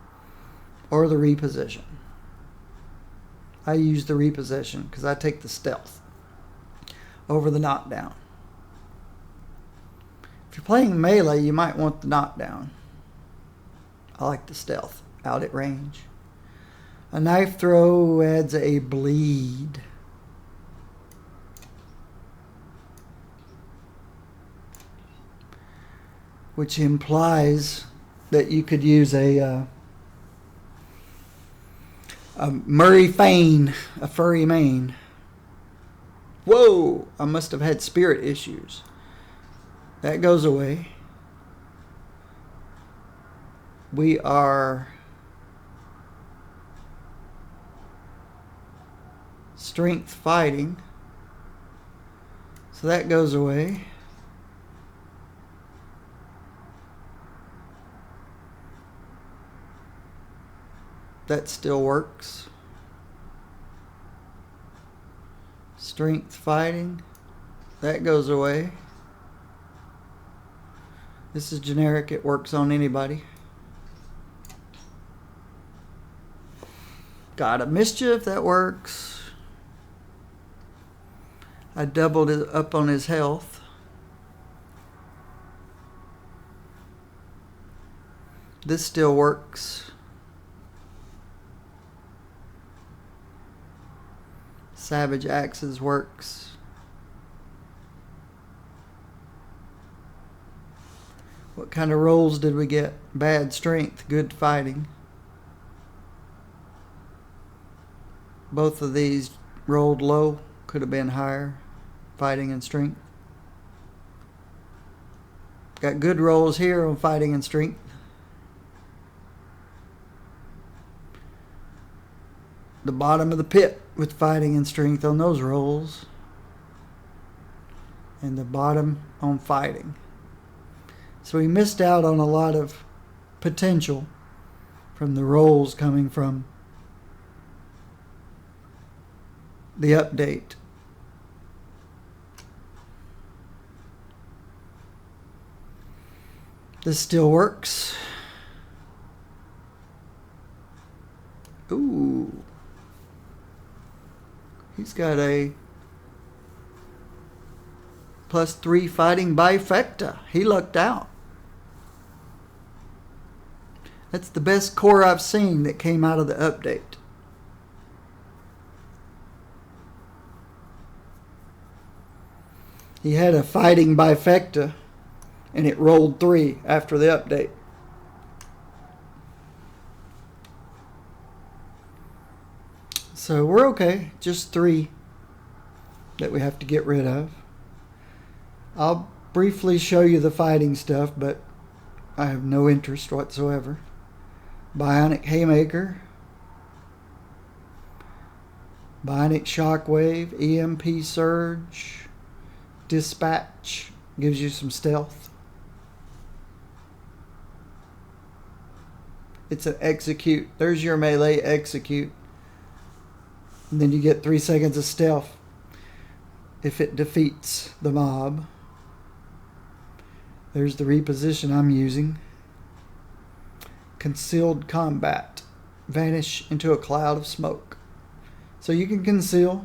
or the reposition. I use the reposition because I take the stealth over the knockdown. If you're playing melee, you might want the knockdown. I like the stealth out at range. A knife throw adds a bleed. which implies that you could use a Murray Fane, a furry mane. Whoa! I must have had spirit issues. That goes away. We are strength fighting. So that goes away. That still works. Strength fighting. That goes away. This is generic. It works on anybody. God of Mischief. That works. I doubled it up on his health. This still works. Savage Axes works. What kind of rolls did we get? Bad strength, good fighting. Both of these rolled low. Could have been higher. Fighting and strength. Got good rolls here on fighting and strength. The bottom of the pit with fighting and strength on those rolls. And the bottom on fighting. So we missed out on a lot of potential from the rolls coming from the update. This still works. Ooh. He's got a +3 fighting bifecta. He lucked out. That's the best core I've seen that came out of the update. He had a fighting bifecta and it rolled 3 after the update. So we're okay. Just 3 that we have to get rid of. I'll briefly show you the fighting stuff, but I have no interest whatsoever. Bionic Haymaker. Bionic Shockwave. EMP Surge. Dispatch. Gives you some stealth. It's an execute. There's your melee execute. And then you get 3 seconds of stealth if it defeats the mob. There's the reposition I'm using. Concealed combat. Vanish into a cloud of smoke. So you can conceal.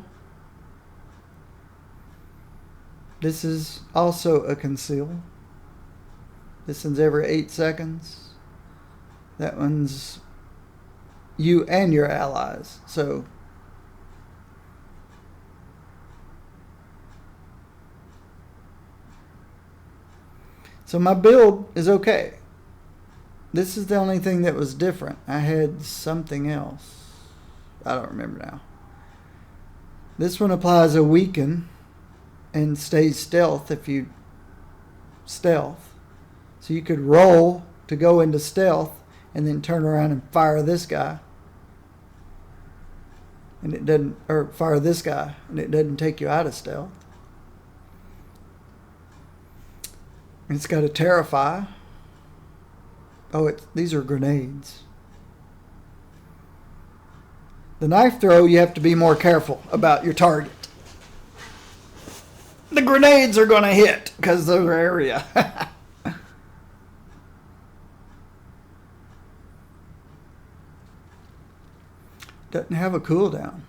This is also a conceal. This one's every 8 seconds. That one's you and your allies. So my build is okay. This is the only thing that was different. I had something else. I don't remember now. This one applies a weaken and stays stealth if you stealth. So you could roll to go into stealth and then turn around and fire this guy. And it doesn't, or fire this guy and it doesn't take you out of stealth. It's got a Terrify. Oh, these are grenades. The knife throw, you have to be more careful about your target. The grenades are going to hit because of their area. Doesn't have a cooldown.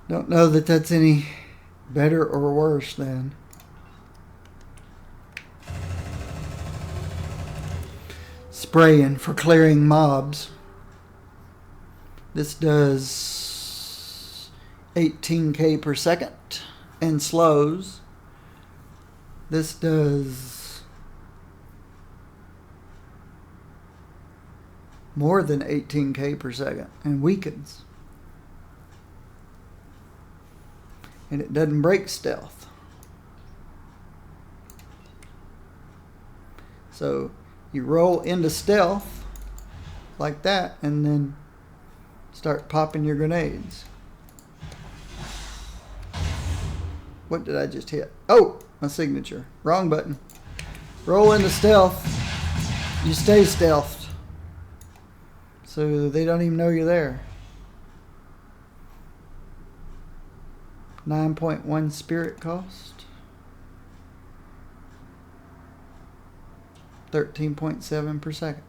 Don't know that that's any better or worse than spraying for clearing mobs. This does 18k per second and slows. This does more than 18k per second and weakens. And it doesn't break stealth. So you roll into stealth like that and then start popping your grenades. What did I just hit? Oh, my signature. Wrong button. Roll into stealth. You stay stealthed. So they don't even know you're there. 9.1 spirit cost. 13.7 per second.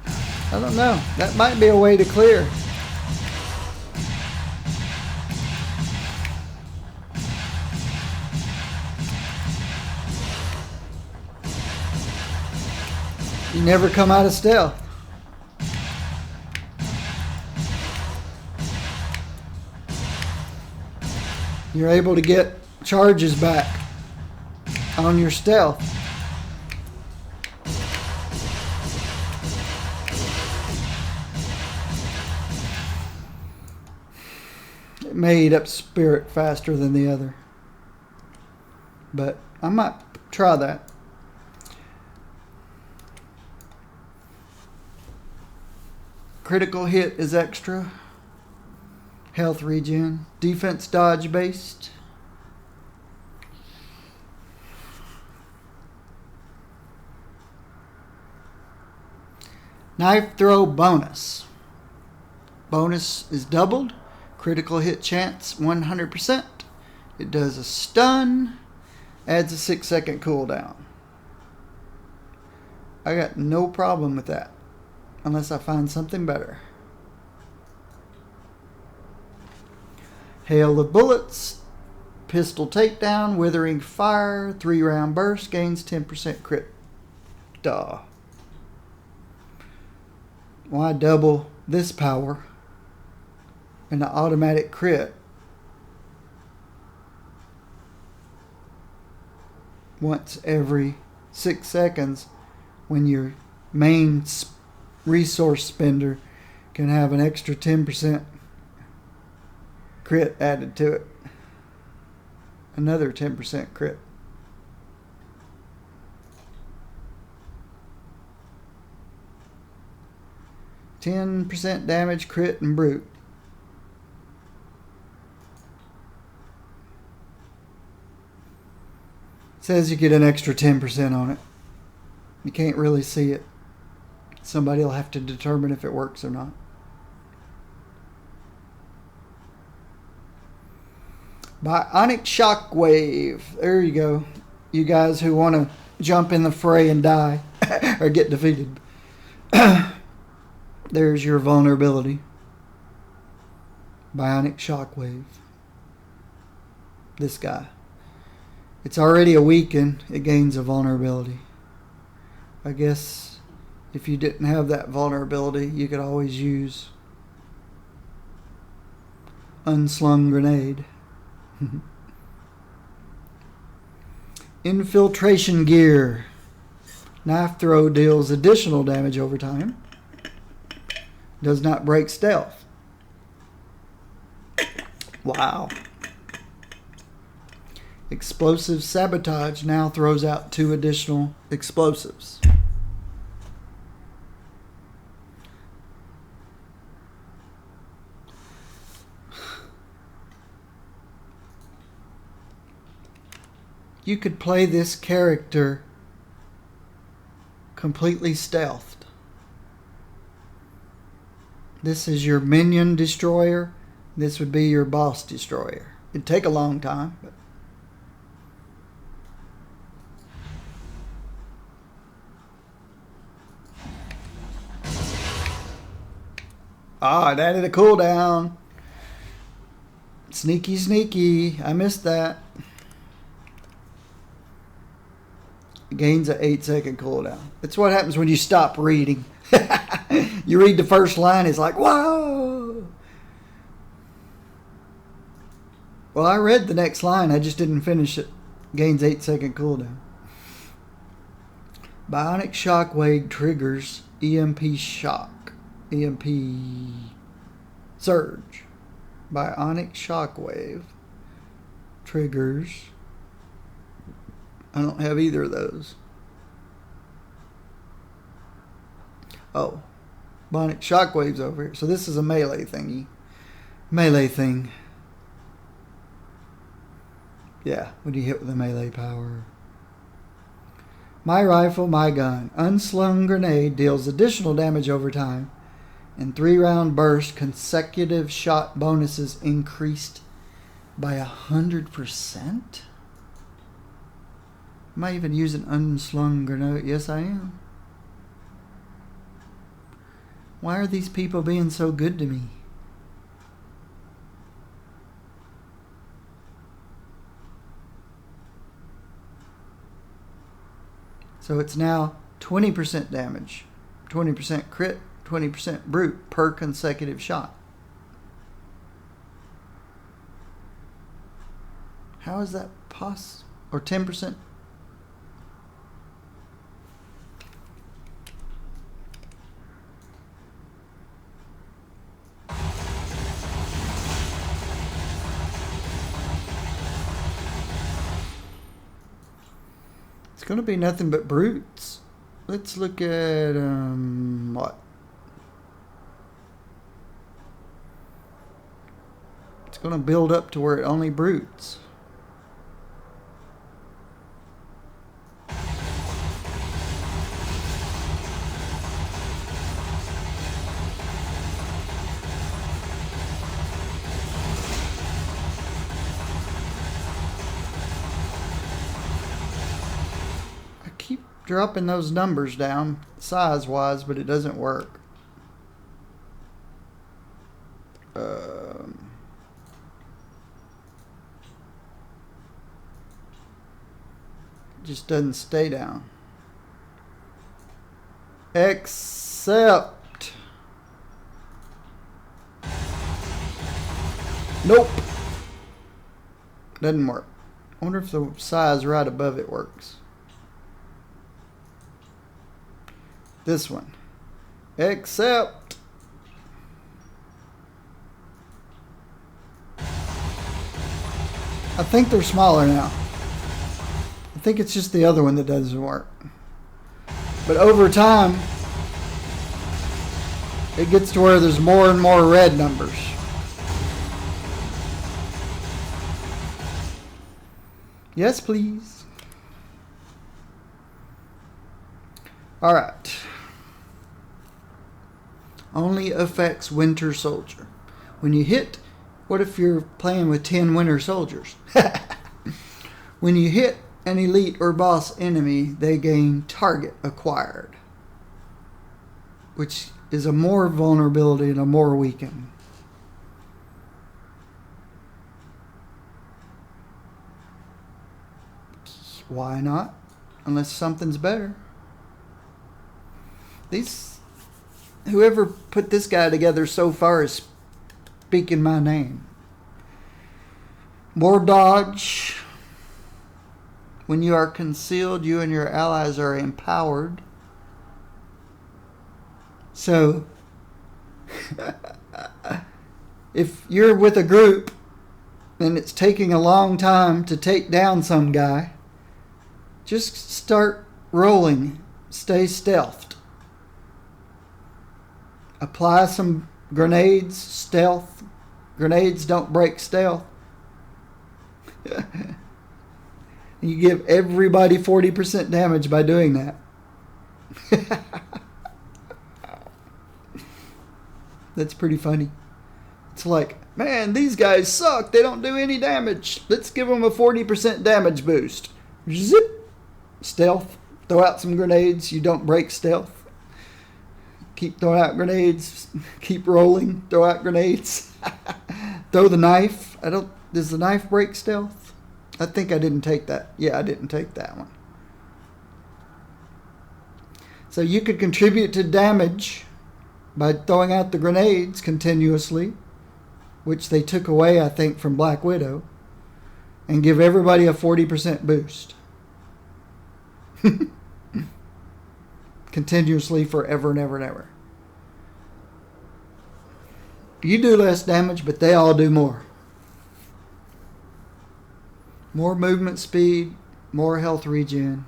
I don't know. That might be a way to clear. You never come out of stealth. You're able to get charges back on your stealth. It may eat up spirit faster than the other, but I might try that. Critical hit is extra. Health regen. Defense dodge based. Knife throw bonus. Bonus is doubled. Critical hit chance 100%. It does a stun. Adds a 6-second cooldown. I got no problem with that. Unless I find something better. Hail of bullets. Pistol takedown. Withering fire. 3-round burst. Gains 10% crit. Duh. Why double this power and the automatic crit once every 6 seconds when your main resource spender can have an extra 10% crit added to it? Another 10% crit. %, damage, crit, and brute. It says you get an extra 10% on it. You can't really see it. Somebody will have to determine if it works or not. Bionic Shockwave. There you go. You guys who want to jump in the fray and die or get defeated. There's your vulnerability. Bionic Shockwave. This guy. It's already a weaken. It gains a vulnerability. I guess if you didn't have that vulnerability, you could always use Unslung Grenade. Infiltration Gear. Knife throw deals additional damage over time. Does not break stealth. Wow. Explosive Sabotage now throws out 2 additional explosives. You could play this character completely stealthed. This is your minion destroyer. This would be your boss destroyer. It'd take a long time, but it added a cooldown. Sneaky, sneaky. I missed that. gains an 8-second cooldown. That's what happens when you stop reading. You read the first line, it's like, whoa! Well, I read the next line, I just didn't finish it. Gains 8-second cooldown. Bionic Shockwave triggers EMP shock. EMP surge. Bionic Shockwave triggers. I don't have either of those. Oh. Bionic Shockwave's over here. So this is a melee thingy. Melee thing. Yeah, when you hit with a melee power. My rifle, my gun. Unslung grenade deals additional damage over time. In 3-round burst, consecutive shot bonuses increased by 100%? Am I even using unslung grenade? Yes, I am. Why are these people being so good to me? So it's now 20% damage, 20% crit, 20% brute per consecutive shot. How is that possible? Or 10%? It's going to be nothing but brutes. Let's look at, what? It's going to build up to where it only brutes. Dropping those numbers down size wise, but it doesn't work. It just doesn't stay down. Except, nope, doesn't work. I wonder if the size right above it works. This one. Except I think they're smaller now. I think it's just the other one that doesn't work. But over time, it gets to where there's more and more red numbers. Yes, please. All right. Only affects Winter Soldier. When you hit, what if you're playing with 10 Winter Soldiers? When you hit an elite or boss enemy, they gain target acquired, which is a more vulnerability and a more weaken. Why not? Unless something's better. Whoever put this guy together so far is speaking my name. More dodge. When you are concealed, you and your allies are empowered. So, if you're with a group and it's taking a long time to take down some guy, just start rolling. Stay stealthed. Apply some grenades, stealth. Grenades don't break stealth. You give everybody 40% damage by doing that. That's pretty funny. It's like, man, these guys suck. They don't do any damage. Let's give them a 40% damage boost. Zip. Stealth. Throw out some grenades. You don't break stealth. Keep throwing out grenades. Keep rolling. Throw out grenades. Throw the knife. Does the knife break stealth? I think I didn't take that. Yeah, I didn't take that one. So you could contribute to damage by throwing out the grenades continuously, which they took away, I think, from Black Widow, and give everybody a 40% boost. Continuously, forever and ever and ever. You do less damage, but they all do more. More movement speed, more health regen.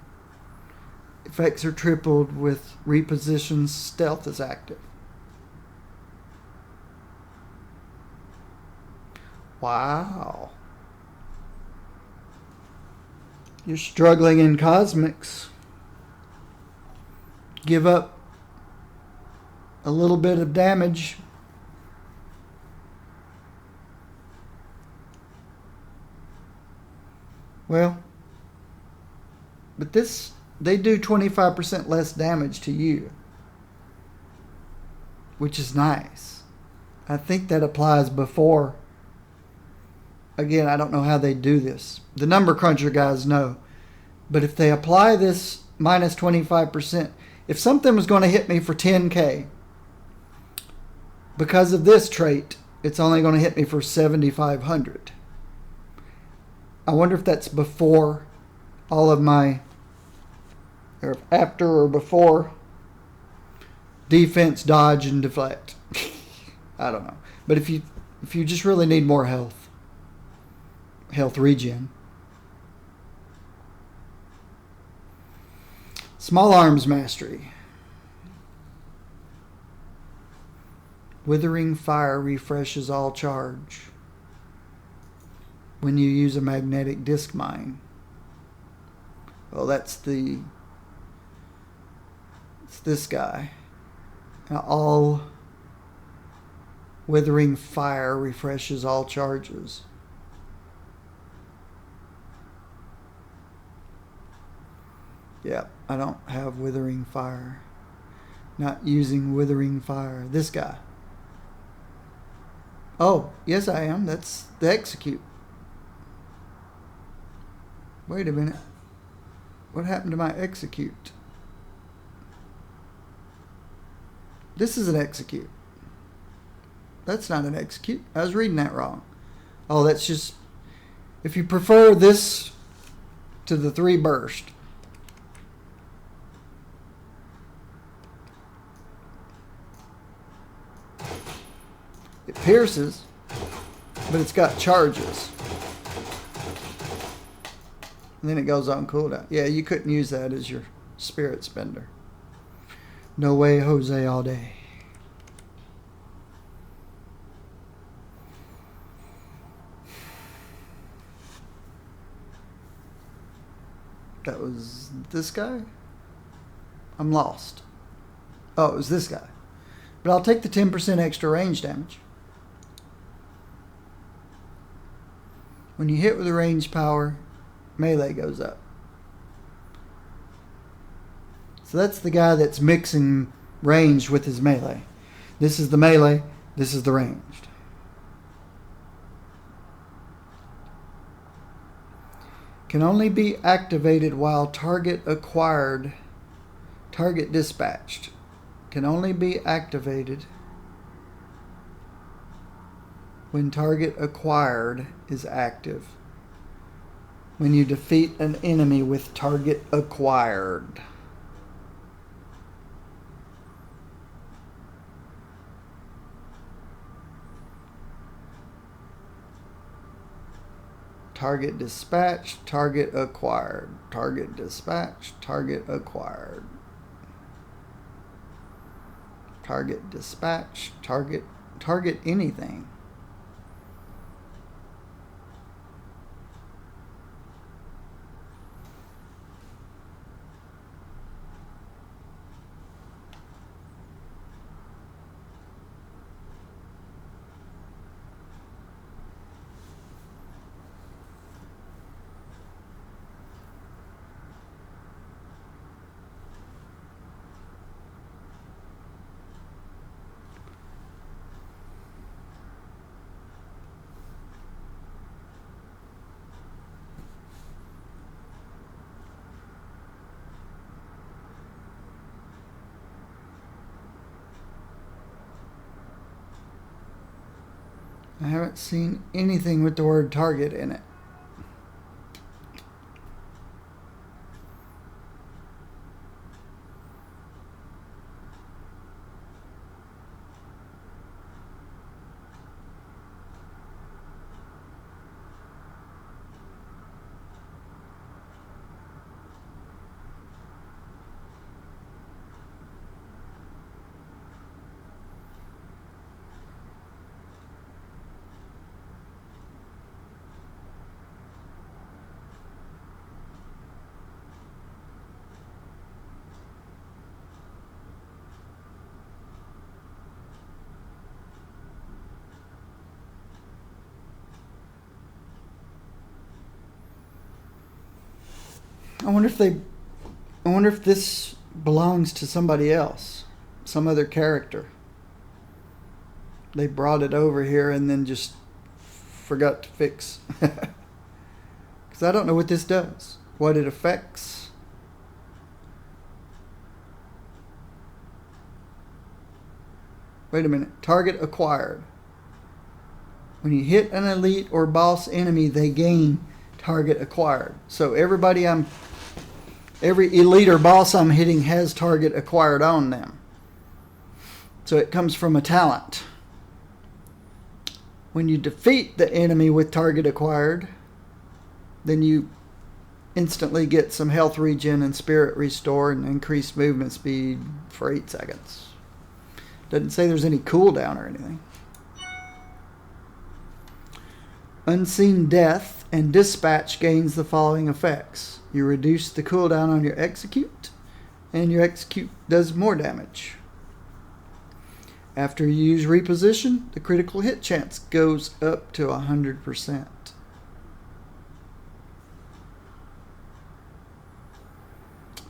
Effects are tripled with repositions. Stealth is active. Wow. You're struggling in cosmics. Give up a little bit of damage. Well, but this, they do 25% less damage to you, which is nice. I think that applies before. Again, I don't know how they do this. The number cruncher guys know. But if they apply this minus 25%, if something was going to hit me for 10K, because of this trait, it's only going to hit me for 7,500. I wonder if that's before all of my, or after or before defense, dodge, and deflect. I don't know. But if you just really need more health regen. Small arms mastery. Withering fire refreshes all charge when you use a magnetic disc mine. Well, it's this guy. Now, all withering fire refreshes all charges. Yeah, I don't have withering fire. Not using withering fire. This guy. Oh, yes I am. That's the execute. Wait a minute. What happened to my execute? This is an execute. That's not an execute. I was reading that wrong. Oh, that's just... If you prefer this to the 3 burst. It pierces, but it's got charges. And then it goes on cooldown. Yeah, you couldn't use that as your spirit spender. No way, Jose, all day. That was this guy? I'm lost. Oh, it was this guy. But I'll take the 10% extra range damage. When you hit with a range power, melee goes up. So that's the guy that's mixing ranged with his melee. This is the melee, this is the ranged. Can only be activated while target dispatched. Can only be activated when target acquired is active. When you defeat an enemy with target acquired. Target dispatched, target acquired. Target dispatched, target acquired. Target dispatched, target anything. I haven't seen anything with the word target in it. I wonder if this belongs to somebody else, some other character. They brought it over here and then just forgot to fix. Because I don't know what this does, what it affects. Wait a minute. Target acquired. When you hit an elite or boss enemy, they gain target acquired. So every elite or boss I'm hitting has target acquired on them. So it comes from a talent. When you defeat the enemy with target acquired, then you instantly get some health regen and spirit restore and increased movement speed for 8 seconds. Doesn't say there's any cooldown or anything. Unseen Death and Dispatch gains the following effects. You reduce the cooldown on your execute, and your execute does more damage. After you use reposition, the critical hit chance goes up to 100%.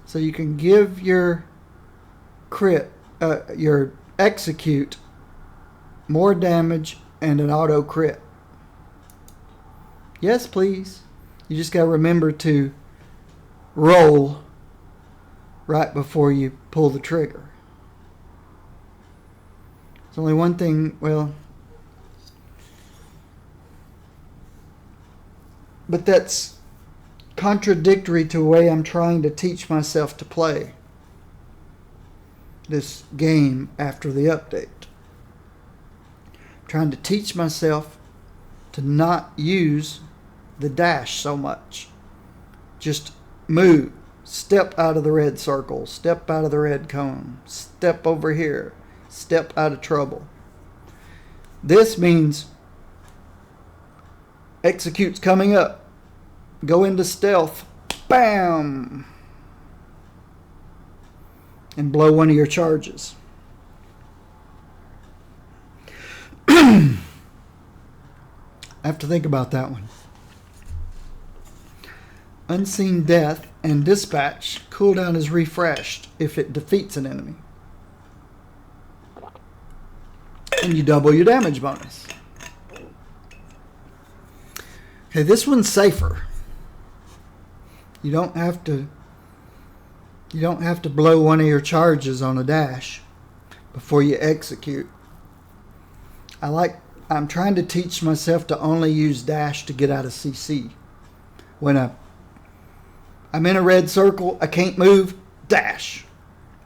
So you can give your your execute more damage and an auto crit. Yes, please. You just got to remember to roll right before you pull the trigger. There's only one thing, well, but that's contradictory to the way I'm trying to teach myself to play this game after the update. I'm trying to teach myself to not use the dash so much. Just move. Step out of the red circle. Step out of the red cone. Step over here. Step out of trouble. This means execute's coming up. Go into stealth. Bam! And blow one of your charges. I have to think about that one. Unseen Death and Dispatch cooldown is refreshed if it defeats an enemy. And you double your damage bonus. Okay, this one's safer. You don't have to blow one of your charges on a dash before you execute. I'm trying to teach myself to only use dash to get out of CC. When I'm in a red circle, I can't move, dash.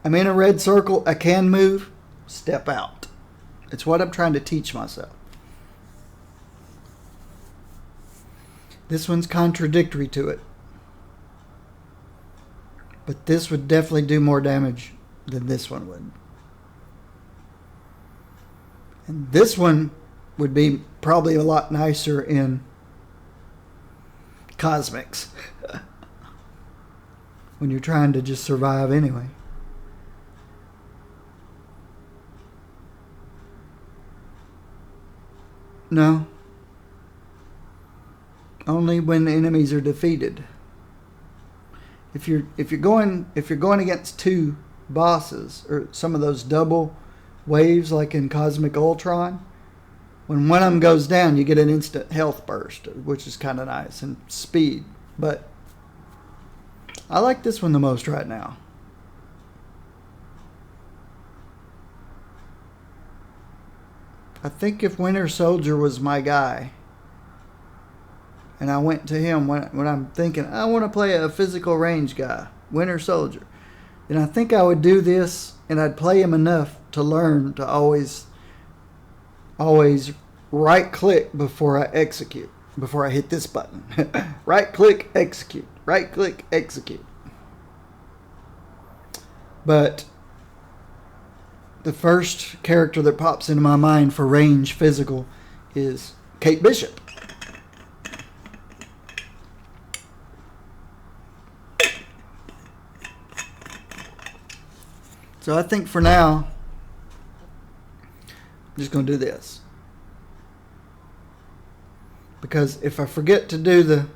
I'm in a red circle, I can move, step out. It's what I'm trying to teach myself. This one's contradictory to it. But this would definitely do more damage than this one would. And this one would be probably a lot nicer in Cosmics. When you're trying to just survive anyway. No. Only when enemies are defeated. If you're going against two bosses or some of those double waves like in Cosmic Ultron, when one of them goes down, you get an instant health burst, which is kind of nice, and speed. But I like this one the most right now. I think if Winter Soldier was my guy, and I went to him when I'm thinking, I want to play a physical range guy, Winter Soldier, then I think I would do this, and I'd play him enough to learn to always right click before I execute, before I hit this button. Right click, execute. Right click, execute. But the first character that pops into my mind for range physical is Kate Bishop. So I think for now, I'm just going to do this. Because if I forget to do the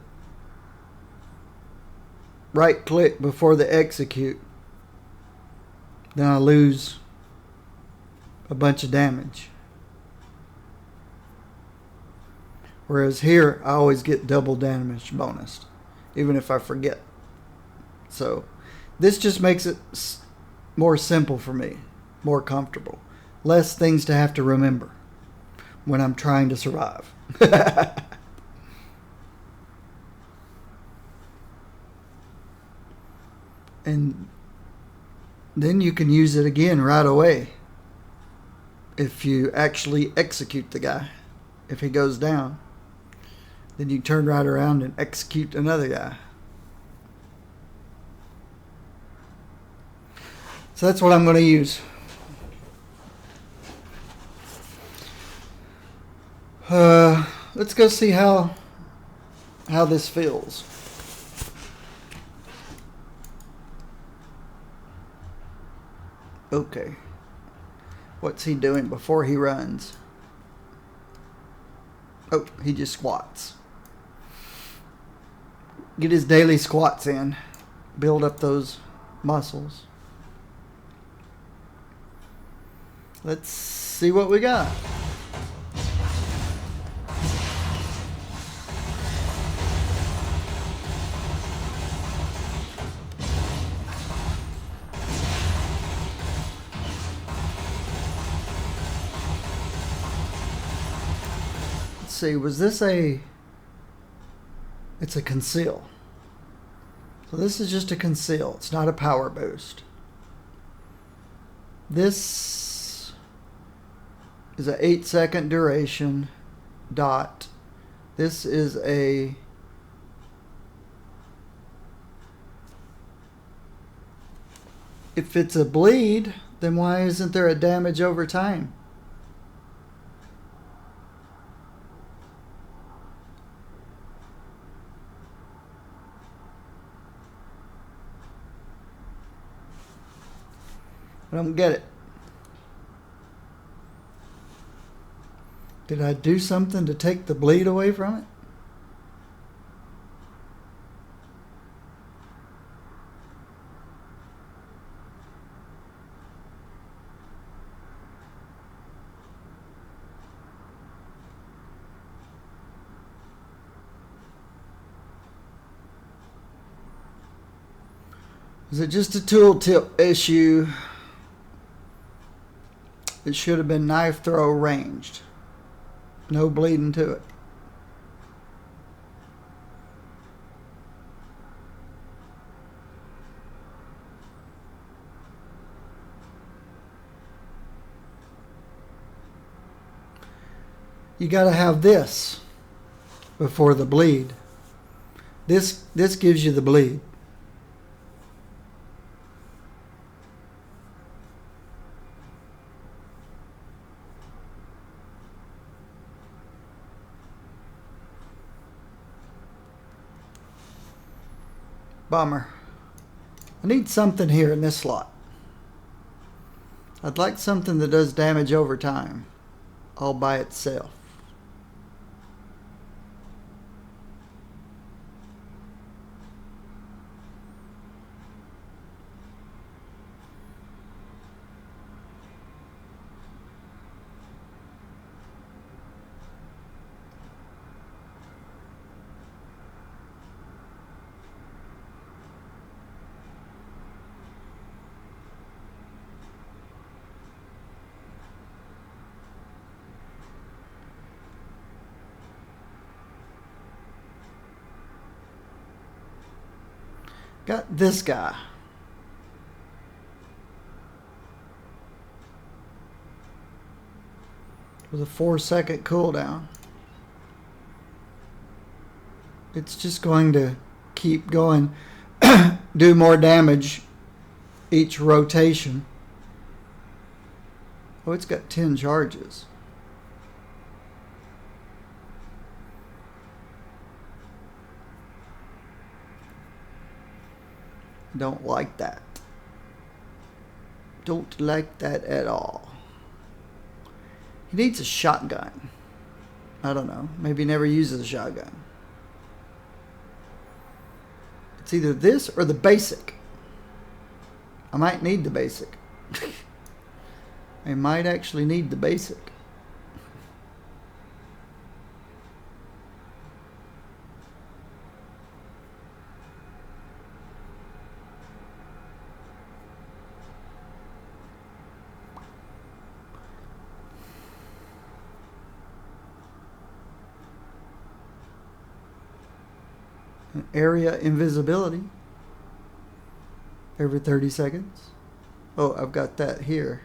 right click before the execute, then I lose a bunch of damage. Whereas here, I always get double damage bonus, even if I forget. So this just makes it more simple for me, more comfortable. Less things to have to remember when I'm trying to survive. And then you can use it again right away if you actually execute the guy. If he goes down, then you turn right around and execute another guy. So that's what I'm going to use. Let's go see how this feels. Okay. What's he doing before he runs? Oh, he just squats. Get his daily squats in. Build up those muscles. Let's see what we got. Let's see, was this it's a conceal. So this is just a conceal. It's not a power boost. This is a 8-second duration dot. This is a if it's a bleed, then why isn't there a damage over time? I don't get it. Did I do something to take the bleed away from it? Is it just a tooltip issue? It should have been knife throw ranged. No bleeding to it. You got to have this before the bleed. This gives you the bleed. Bummer. I need something here in this slot. I'd like something that does damage over time, all by itself. Got this guy. With a 4-second cooldown. It's just going to keep going, do more damage each rotation. Oh, it's got 10 charges. Don't like that. Don't like that at all. He needs a shotgun. I don't know. Maybe he never uses a shotgun. It's either this or the basic. I might need the basic. I might actually need the basic. Area invisibility every 30 seconds. Oh, I've got that here.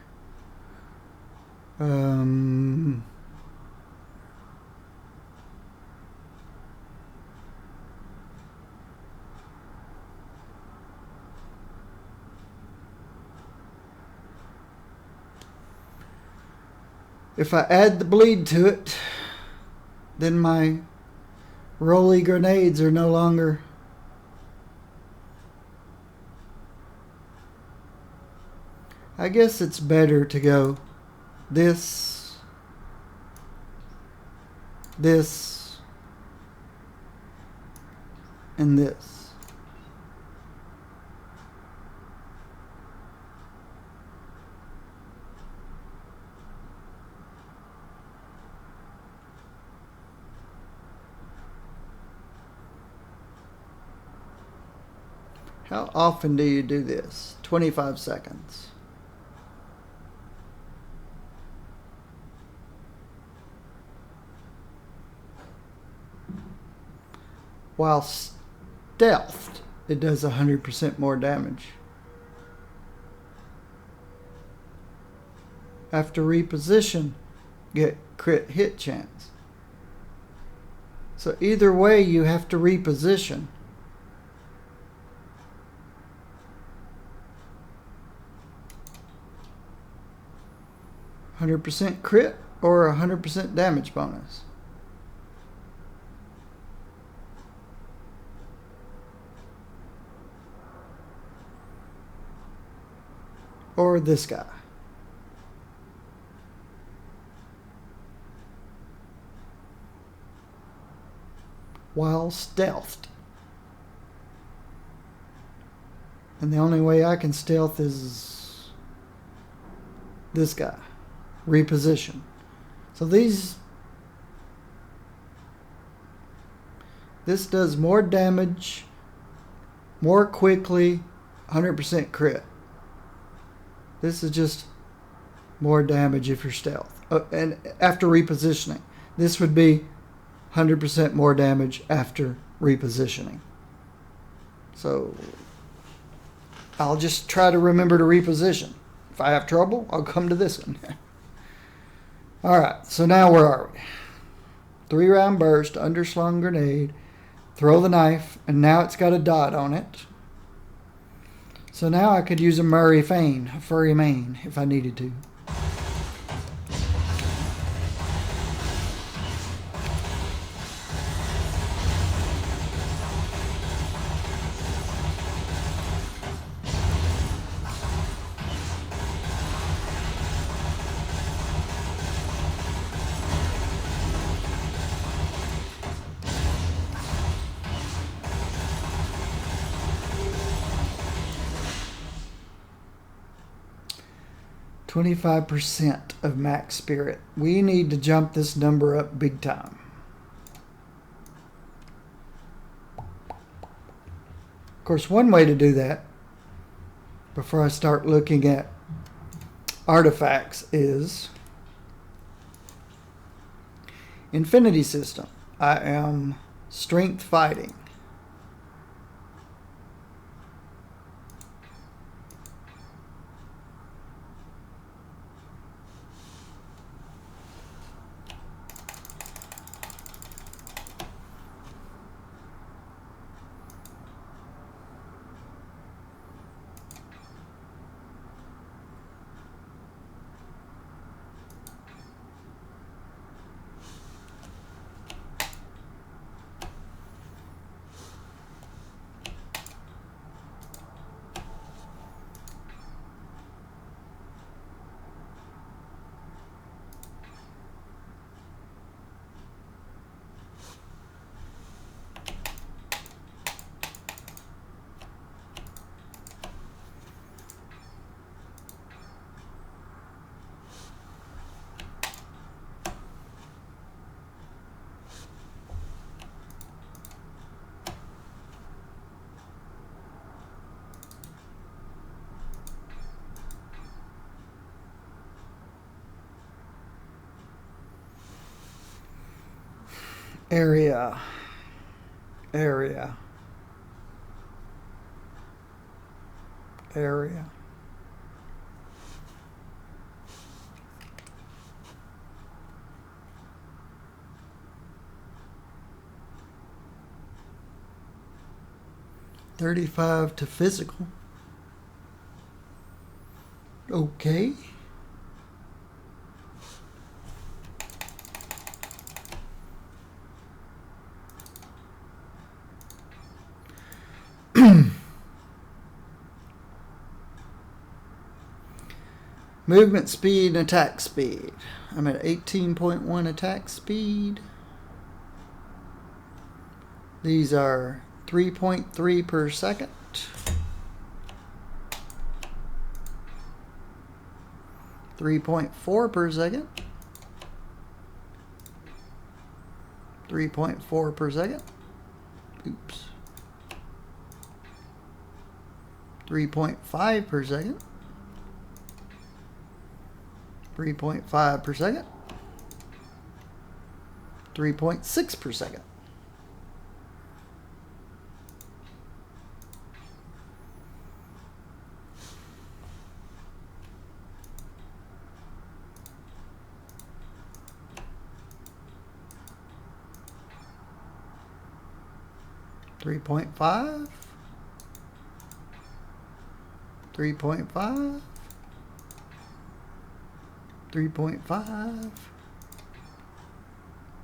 If I add the bleed to it, then my rolly grenades are no longer I guess it's better to go this, and this. How often do you do this? 25 seconds. While stealthed, it does 100% more damage. After reposition, get crit hit chance. So either way, you have to reposition. %, crit or 100% damage bonus. Or this guy. While stealthed. And the only way I can stealth is this guy. Reposition. So this does more damage, more quickly, 100% crit. This is just more damage if you're stealth. And after repositioning, this would be 100% more damage after repositioning. So I'll just try to remember to reposition. If I have trouble, I'll come to this one. Alright, so now where are we? 3-round burst, underslung grenade, throw the knife, and now it's got a dot on it. So now I could use a Murray Fane, a furry mane, if I needed to. %, of max spirit. We need to jump this number up big time. Of course, one way to do that, before I start looking at artifacts, is Infinity System. I am strength fighting. area. Area. Area. $35 to physical. Okay. Movement speed and attack speed. I'm at 18.1 attack speed. These are 3.3 per second. 3.4 per second. 3.4 per second. Oops. 3.5 per second. 3.5 per second. 3.6 per second. Three point five. 3.5. 3.5.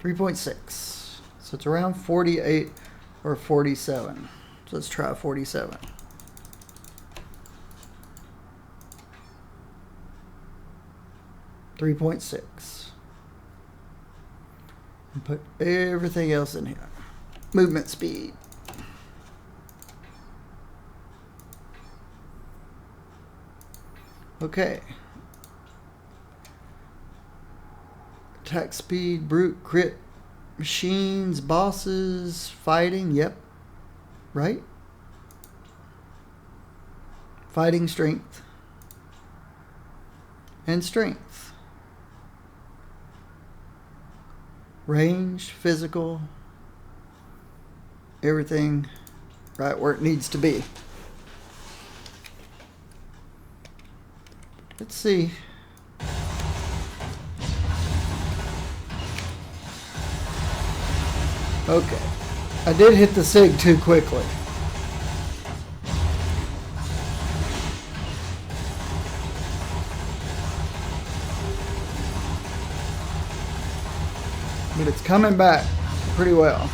3.6. So it's around 48 or 47. So let's try 47. .6. And put everything else in here. Movement speed. Okay. Attack speed, brute, crit, machines, bosses, fighting. Yep. Right? Fighting, strength. And strength. Range, physical. Everything right where it needs to be. Let's see. Okay. I did hit the SIG too quickly. But it's coming back pretty well.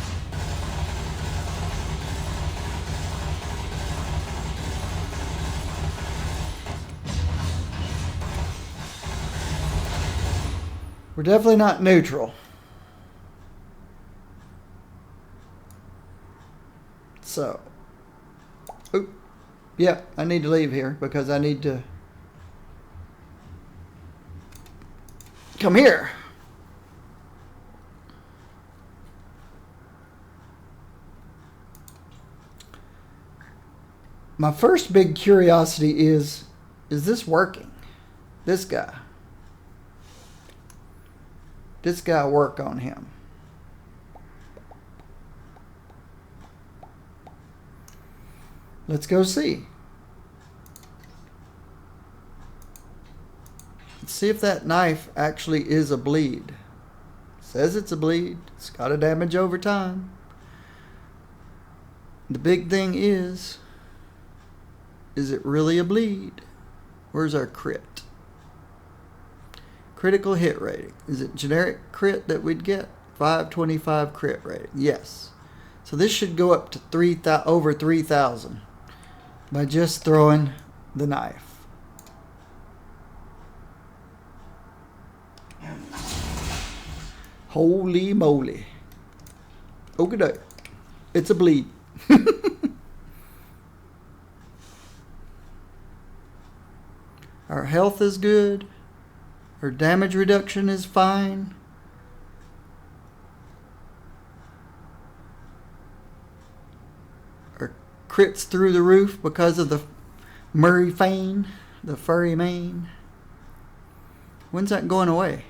We're definitely not neutral. So, yeah, I need to leave here because I need to come here. My first big curiosity is this working? This guy. This guy work on him. Let's go see. Let's see if that knife actually is a bleed. Says it's a bleed. It's got a damage over time. The big thing is it really a bleed? Where's our crit? Critical hit rating. Is it generic crit that we'd get? 525 crit rating. Yes. So this should go up to over 3,000 by just throwing the knife. Holy moly. Okay, it's a bleed. Our health is good. Our damage reduction is fine. Our crits through the roof because of the Murray Fane, the furry mane. When's that going away?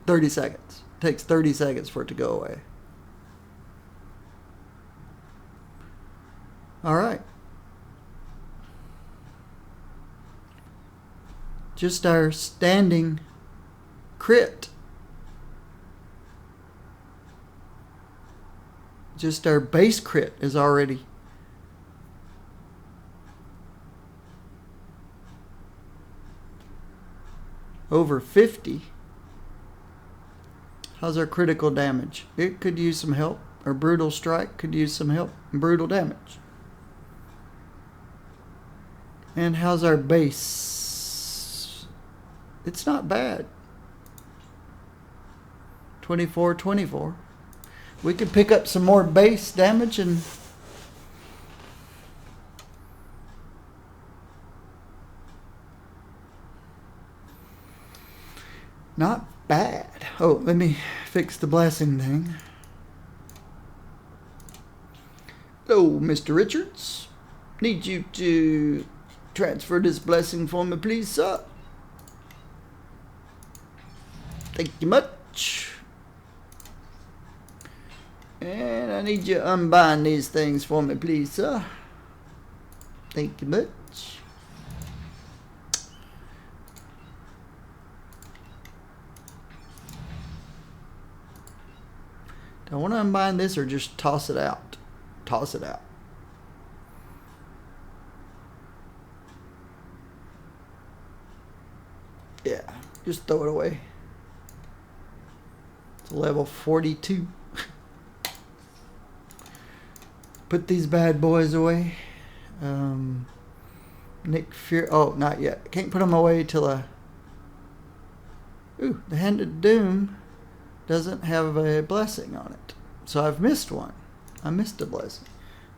30 seconds. It takes 30 seconds for it to go away. Alright. Just our standing crit. Just our base crit is already over 50. How's our critical damage? It could use some help. Our brutal strike could use some help. Brutal damage. And how's our base? It's not bad. 24, 24. We could pick up some more base damage and not bad. Oh, let me fix the blessing thing. Hello, Mr. Richards. Need you to transfer this blessing for me, please, sir. Thank you much. And I need you to unbind these things for me, please, sir. Thank you much. Do I want to unbind this or just toss it out? Toss it out. Yeah, just throw it away. It's level 42. Put these bad boys away. Nick Fury. Oh, not yet. Can't put them away till I. Ooh, the Hand of Doom doesn't have a blessing on it. So I've missed one. I missed a blessing.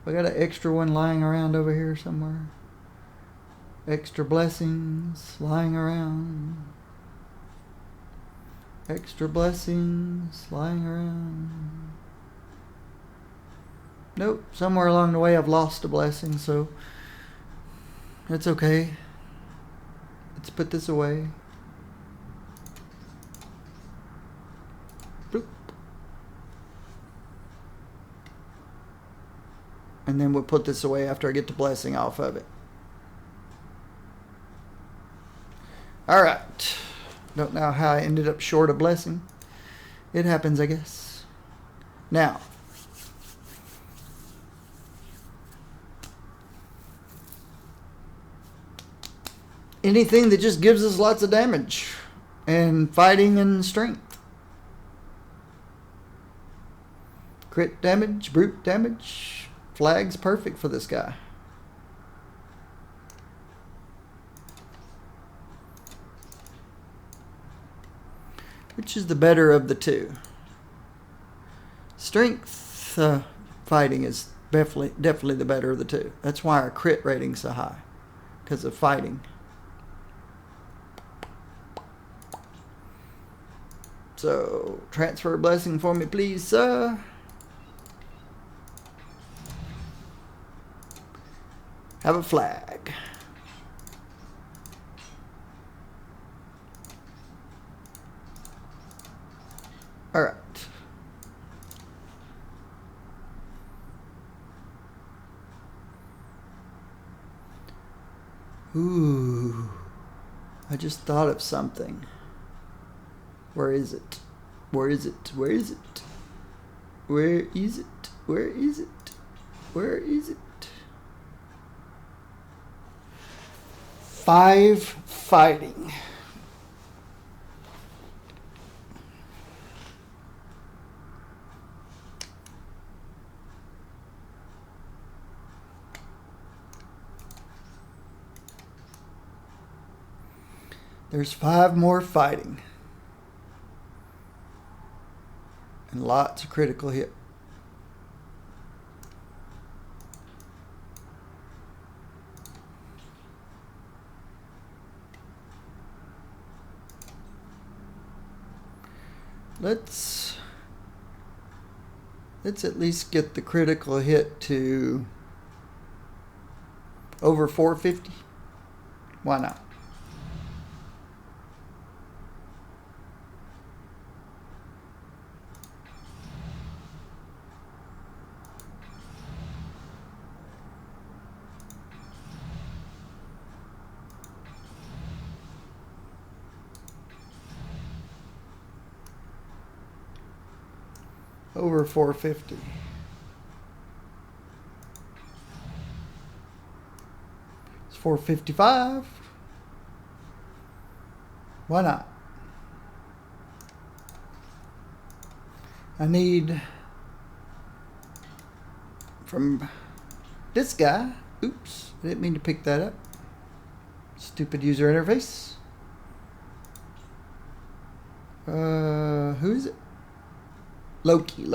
We got an extra one lying around over here somewhere. Extra blessings lying around. Extra blessings lying around. Nope, somewhere along the way I've lost a blessing, so it's okay. Let's put this away. Bloop. And then we'll put this away after I get the blessing off of it. Alright. Don't know how I ended up short a blessing. It happens, I guess. Now. Anything that just gives us lots of damage. And fighting and strength. Crit damage, brute damage. Flag's perfect for this guy. Which is the better of the two? Strength fighting is definitely the better of the two. That's why our crit rating's so high. Because of fighting. So, transfer a blessing for me, please, sir. Have a flag. All right. Ooh. I just thought of something. Where is it? Where is it? Where is it? Where is it? Where is it? Where is it? 5 fighting. There's 5 more fighting. And lots of critical hit. Let's at least get the critical hit to over 450. Why not? Over 450. It's 455. Why not? I need from this guy. Oops, I didn't mean to pick that up. Stupid user interface. Who is it? Loki.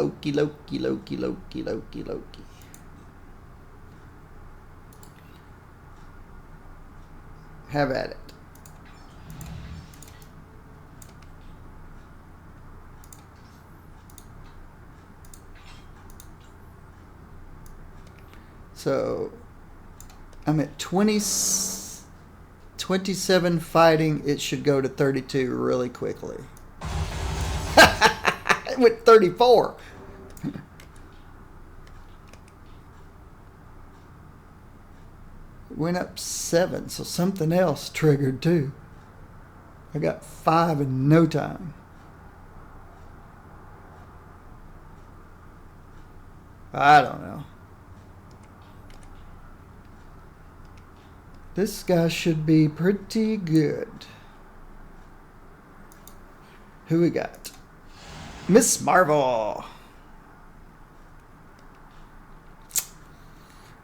Have at it. So I'm at 27 fighting. It should go to 32 really quickly. It went 34. It went up 7, so something else triggered too. I got 5 in no time. I don't know. This guy should be pretty good. Who we got? Miss Marvel.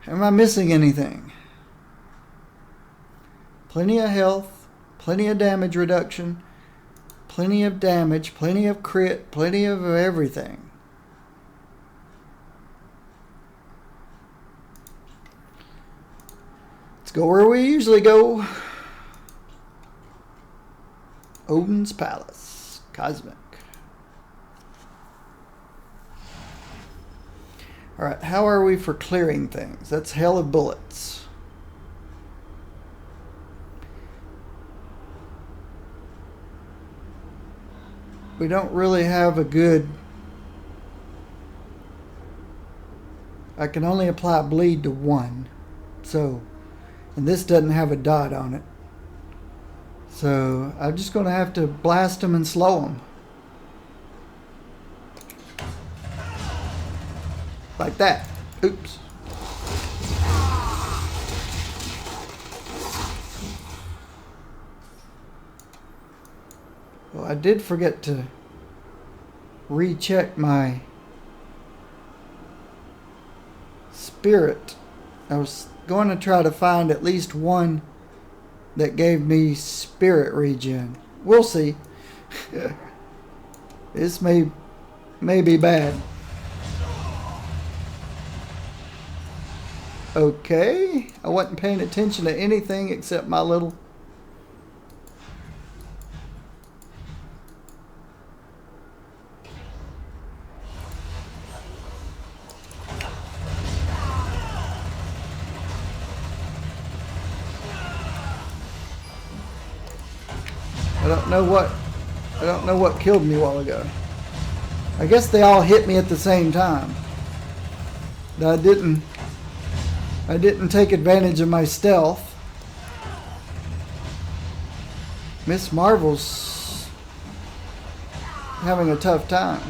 Am I missing anything? Plenty of health, plenty of damage reduction, plenty of damage, plenty of crit, plenty of everything. Let's go where we usually go. Odin's Palace. Cosmic. Alright, how are we for clearing things? That's hell of bullets. We don't really have a good... I can only apply bleed to 1. So, and this doesn't have a dot on it. So, I'm just going to have to blast them and slow them. Like that. Oops. Well, I did forget to recheck my spirit. I was going to try to find at least one that gave me spirit regen. We'll see. This may be bad. Okay, I wasn't paying attention to anything except my little... I don't know what killed me a while ago. I guess they all hit me at the same time. I didn't take advantage of my stealth. Miss Marvel's having a tough time.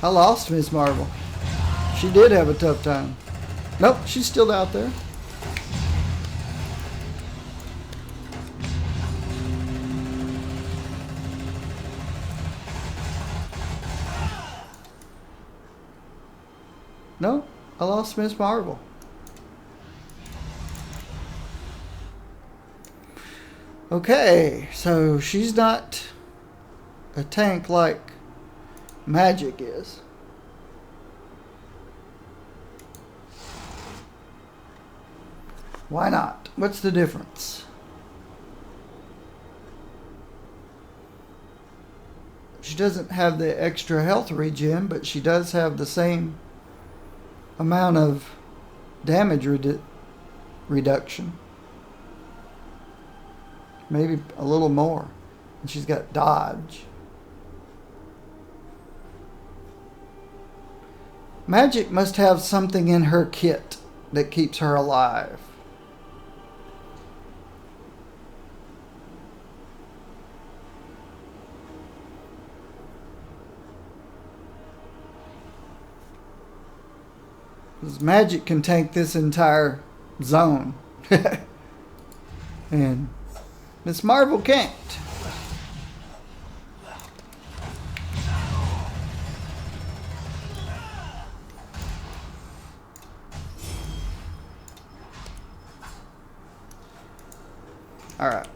I lost Miss Marvel. She did have a tough time. Nope, she's still out there. No, I lost Miss Marvel. Okay, so she's not a tank like Magic is. Why not? What's the difference? She doesn't have the extra health regen, but she does have the same amount of damage reduction. Maybe a little more. And she's got dodge. Magic must have something in her kit that keeps her alive. His magic can take this entire zone. And Miss Marvel can't. Alright.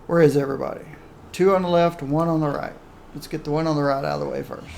Where is everybody? 2 on the left, 1 on the right. Let's get the one on the right out of the way first.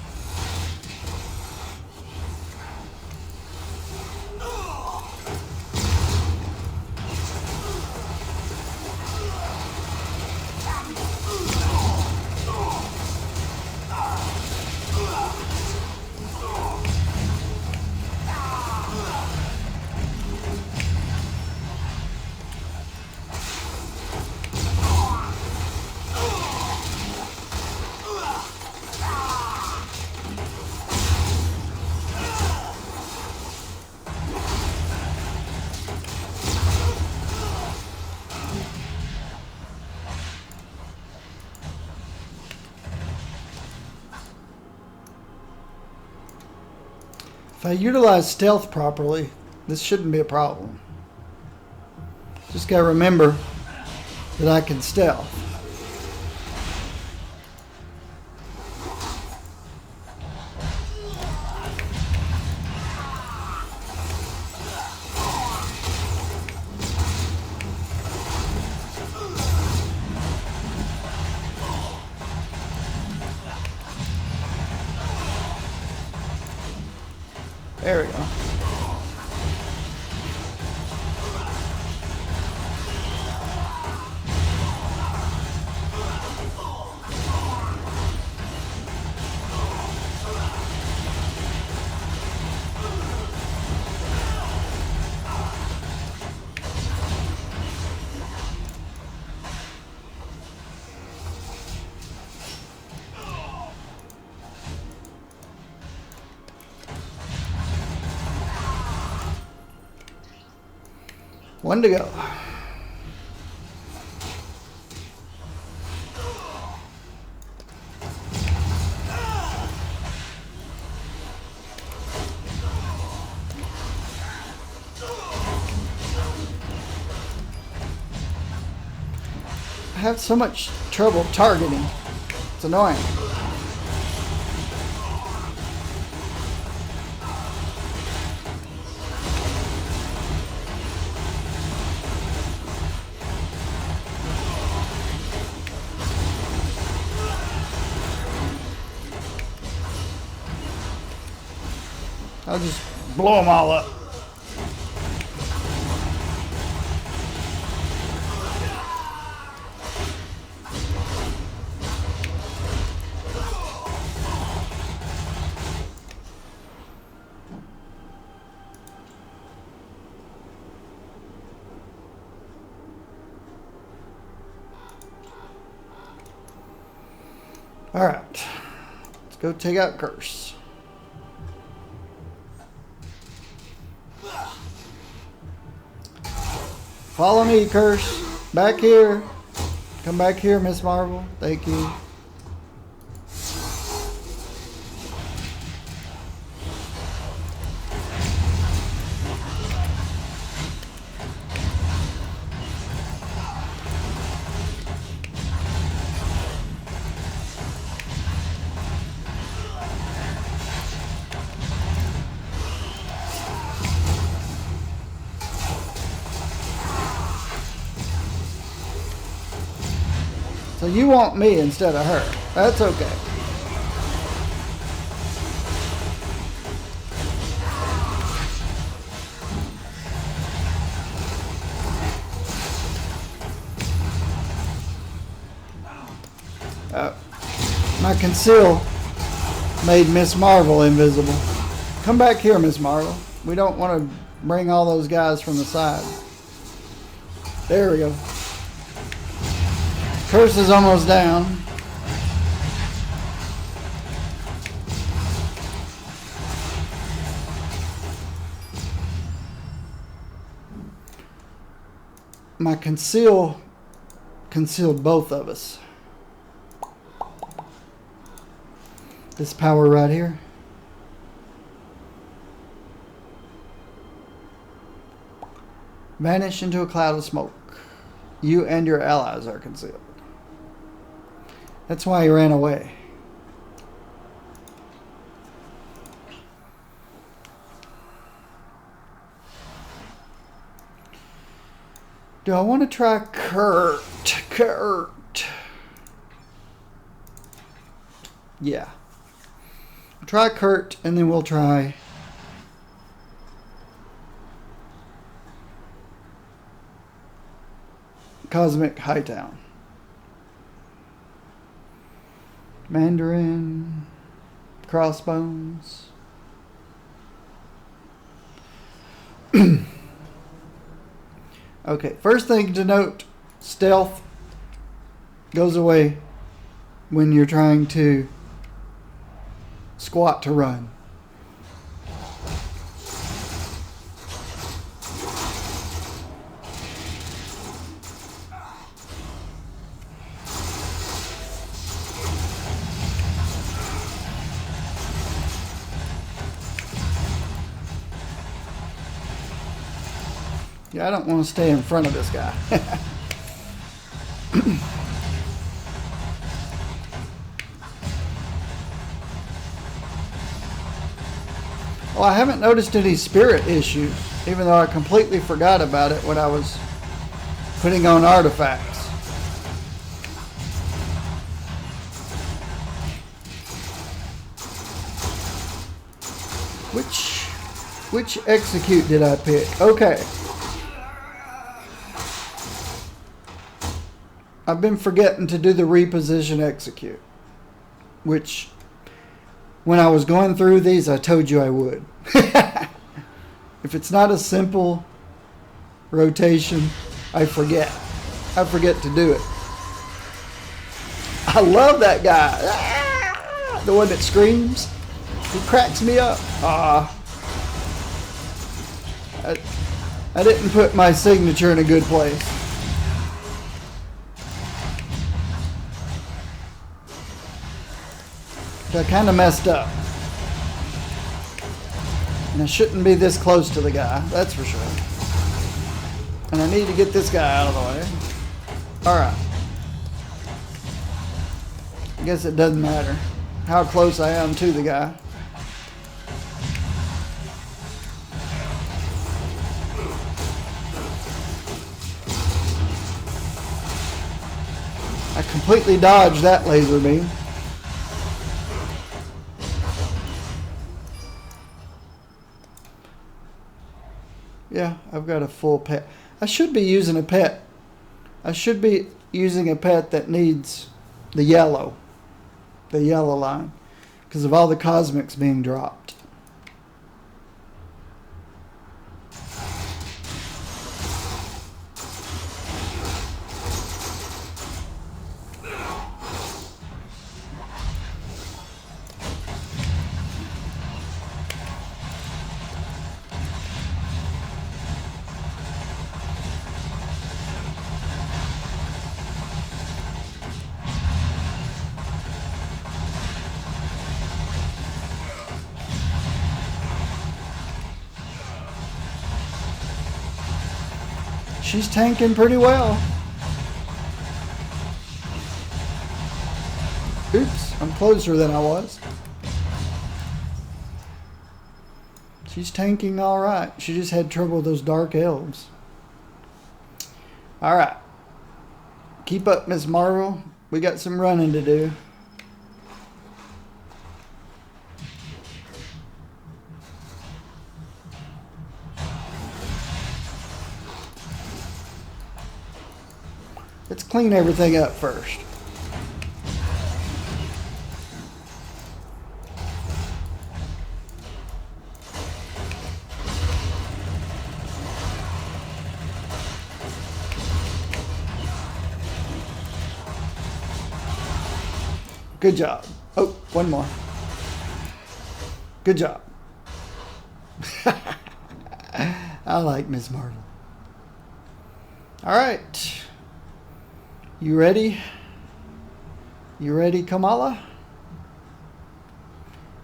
If I utilize stealth properly, this shouldn't be a problem. Just gotta remember that I can stealth. There we go. One to go. I have so much trouble targeting. It's annoying. I'll just blow them all up. All right, let's go take out Curse. Follow me, Curse. Back here. Come back here, Miss Marvel. Thank you. So you want me instead of her. That's okay. My conceal made Miss Marvel invisible. Come back here, Miss Marvel. We don't want to bring all those guys from the side. There we go. Curse is almost down. My conceal concealed both of us. This power right here. Vanish into a cloud of smoke. You and your allies are concealed. That's why he ran away. Do I want to try Kurt? Kurt. Yeah. Try Kurt, and then we'll try Cosmic Hightown. Mandarin. Crossbones. Okay, first thing to note, stealth goes away when you're trying to squat to run. Yeah, I don't want to stay in front of this guy. Well, I haven't noticed any spirit issues, even though I completely forgot about it when I was putting on artifacts. Which execute did I pick? Okay. I've been forgetting to do the reposition execute, which when I was going through these, I told you I would. If it's not a simple rotation, I forget. I forget to do it. I love that guy. The one that screams. He cracks me up. I didn't put my signature in a good place. I kind of messed up. And I shouldn't be this close to the guy, that's for sure. And I need to get this guy out of the way. Alright. I guess it doesn't matter how close I am to the guy. I completely dodged that laser beam. Yeah, I've got a full pet. I should be using a pet. I should be using a pet that needs the yellow line, because of all the cosmics being dropped. She's tanking pretty well. Oops, I'm closer than I was. She's tanking all right. She just had trouble with those dark elves. All right. Keep up, Miss Marvel. We got some running to do. Let's clean everything up first. Good job. Oh, one more. Good job. I like Ms. Marvel. All right. You ready? You ready, Kamala?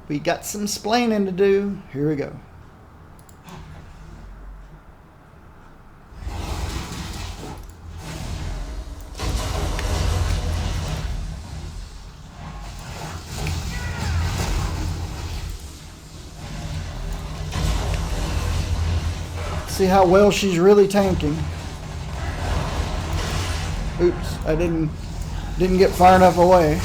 We got some splaining to do. Here we go. See how well she's really tanking. Oops, I didn't get far enough away.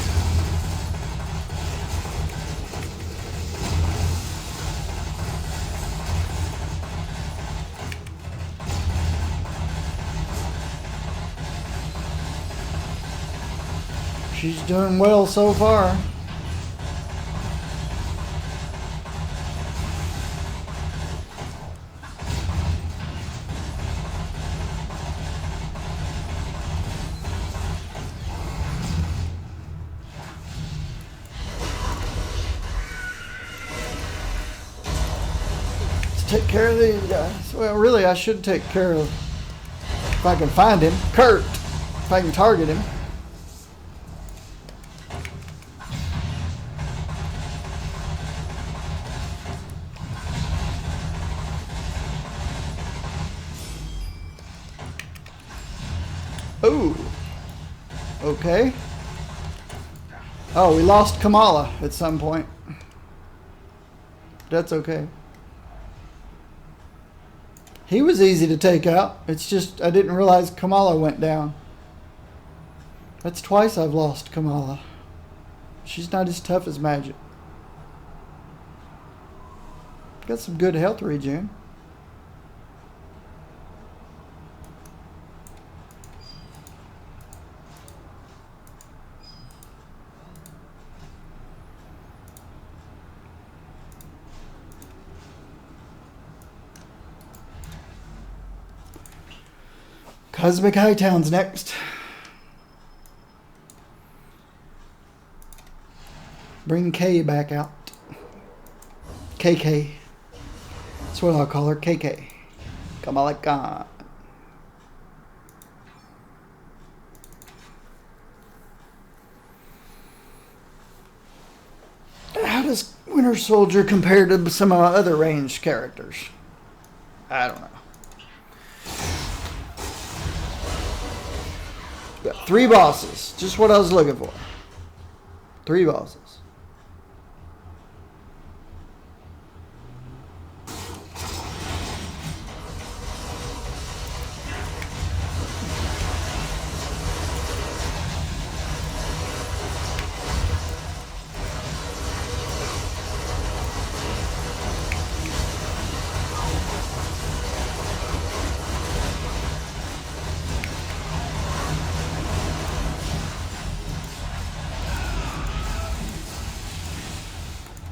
She's doing well so far. Let's take care of these guys. Well, really, I should take care of, if I can find him, Kurt. If I can target him. Ooh. Okay. Oh, we lost Kamala at some point. That's okay. He was easy to take out. It's just I didn't realize Kamala went down. That's twice I've lost Kamala. She's not as tough as Magic. Got some good health regen. Cosmic Hightown's next. Bring Kay back out. KK. That's what I'll call her, KK. Kamala Khan. How does Winter Soldier compare to some of my other ranged characters? I don't know. Got 3 bosses. Just what I was looking for. 3 bosses.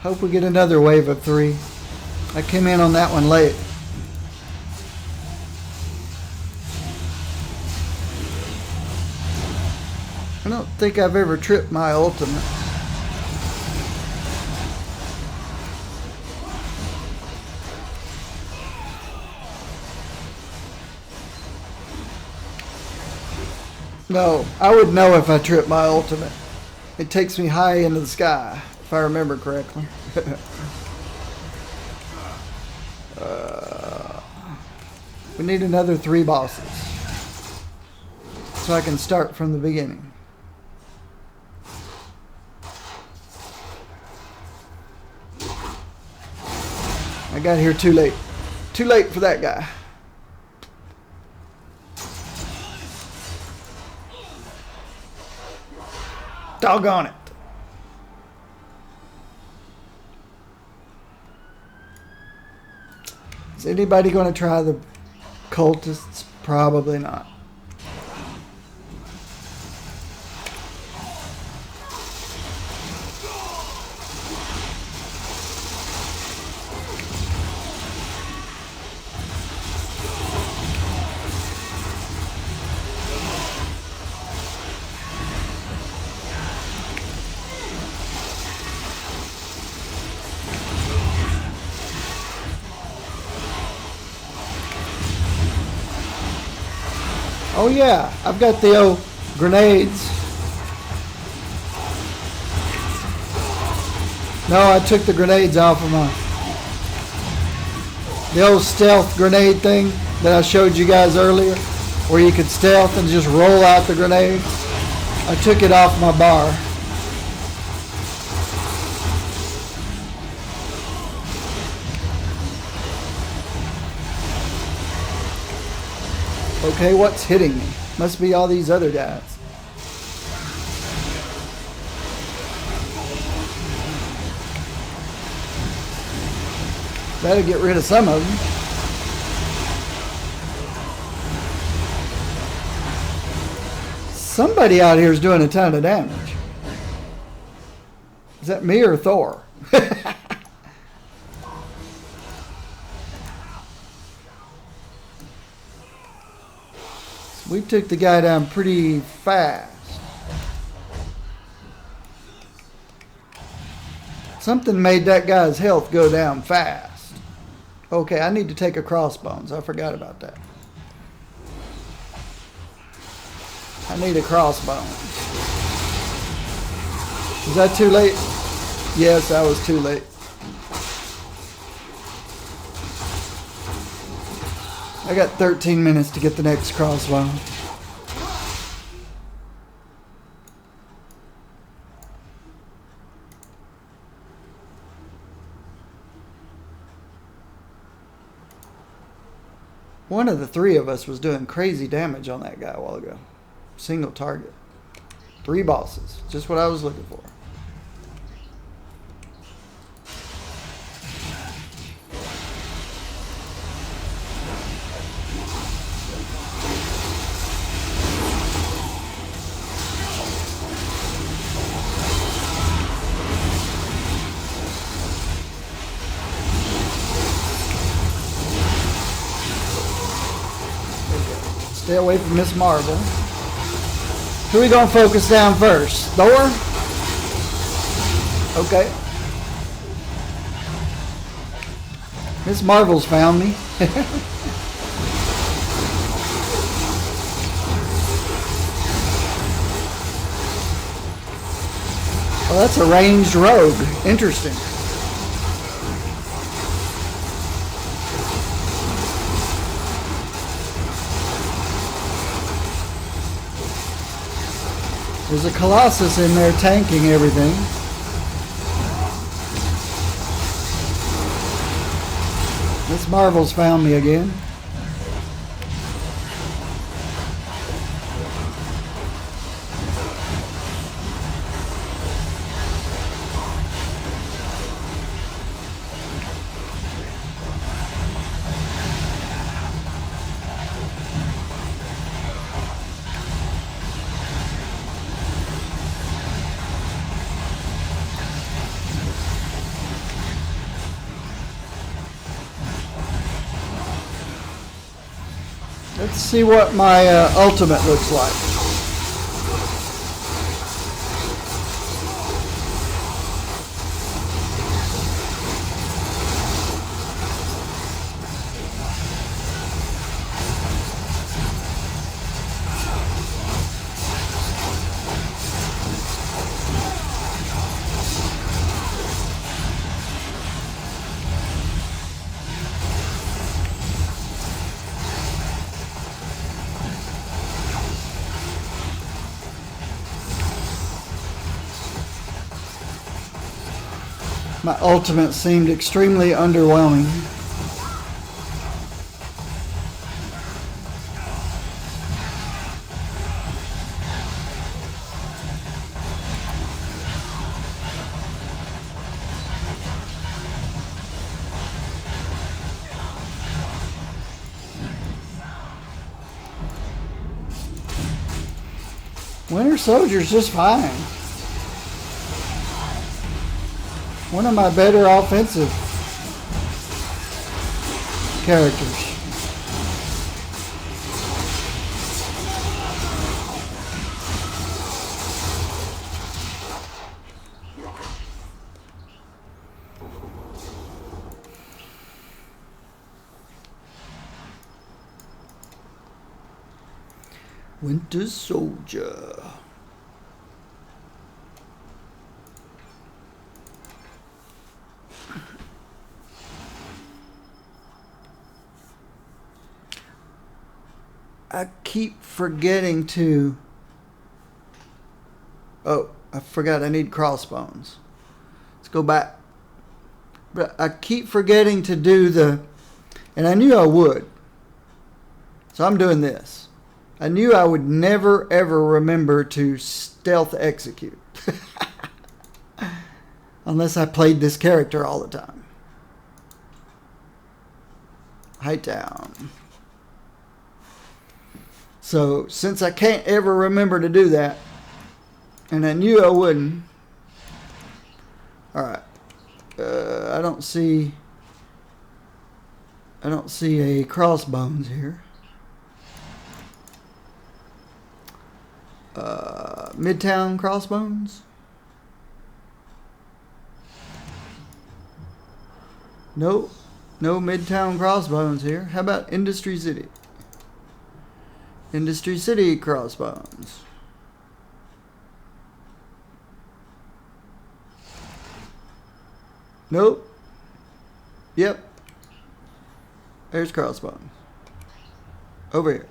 Hope we get another wave of 3. I came in on that one late. I don't think I've ever tripped my ultimate. No, I would know if I tripped my ultimate. It takes me high into the sky, if I remember correctly. We need another 3 bosses, so I can start from the beginning. I got here too late. Too late for that guy. Doggone it. Is anybody going to try the cultists? Probably not. Oh yeah, I've got the old grenades. No, I took the grenades off of the old stealth grenade thing that I showed you guys earlier, where you could stealth and just roll out the grenades. I took it off my bar. Okay, what's hitting me? Must be all these other guys. Better get rid of some of them. Somebody out here is doing a ton of damage. Is that me or Thor? We took the guy down pretty fast. Something made that guy's health go down fast. Okay, I need to take a crossbones. I forgot about that. I need a crossbones. Is that too late? Yes, I was too late. I got 13 minutes to get the next crossbone. One of the three of us was doing crazy damage on that guy a while ago. Single target. 3 bosses. Just what I was looking for. Stay away from Miss Marvel. Who we gonna focus down first? Thor? Okay. Miss Marvel's found me. Well, that's a ranged rogue. Interesting. There's a Colossus in there tanking everything. Miss Marvel's found me again. Let's see what my ultimate looks like. My ultimate seemed extremely underwhelming. Winter Soldier's just fine. One of my better offensive characters. Winter Soldier. I keep forgetting to... Oh, I forgot I need crossbones. Let's go back. But I keep forgetting to do the... And I knew I would. So I'm doing this. I knew I would never ever remember to stealth execute. Unless I played this character all the time. Hightown. So since I can't ever remember to do that, and I knew I wouldn't. Alright. I don't see a crossbones here. Midtown Crossbones? Nope. No Midtown Crossbones here. How about Industry City? Industry City Crossbones. Nope. Yep. There's Crossbones. Over here.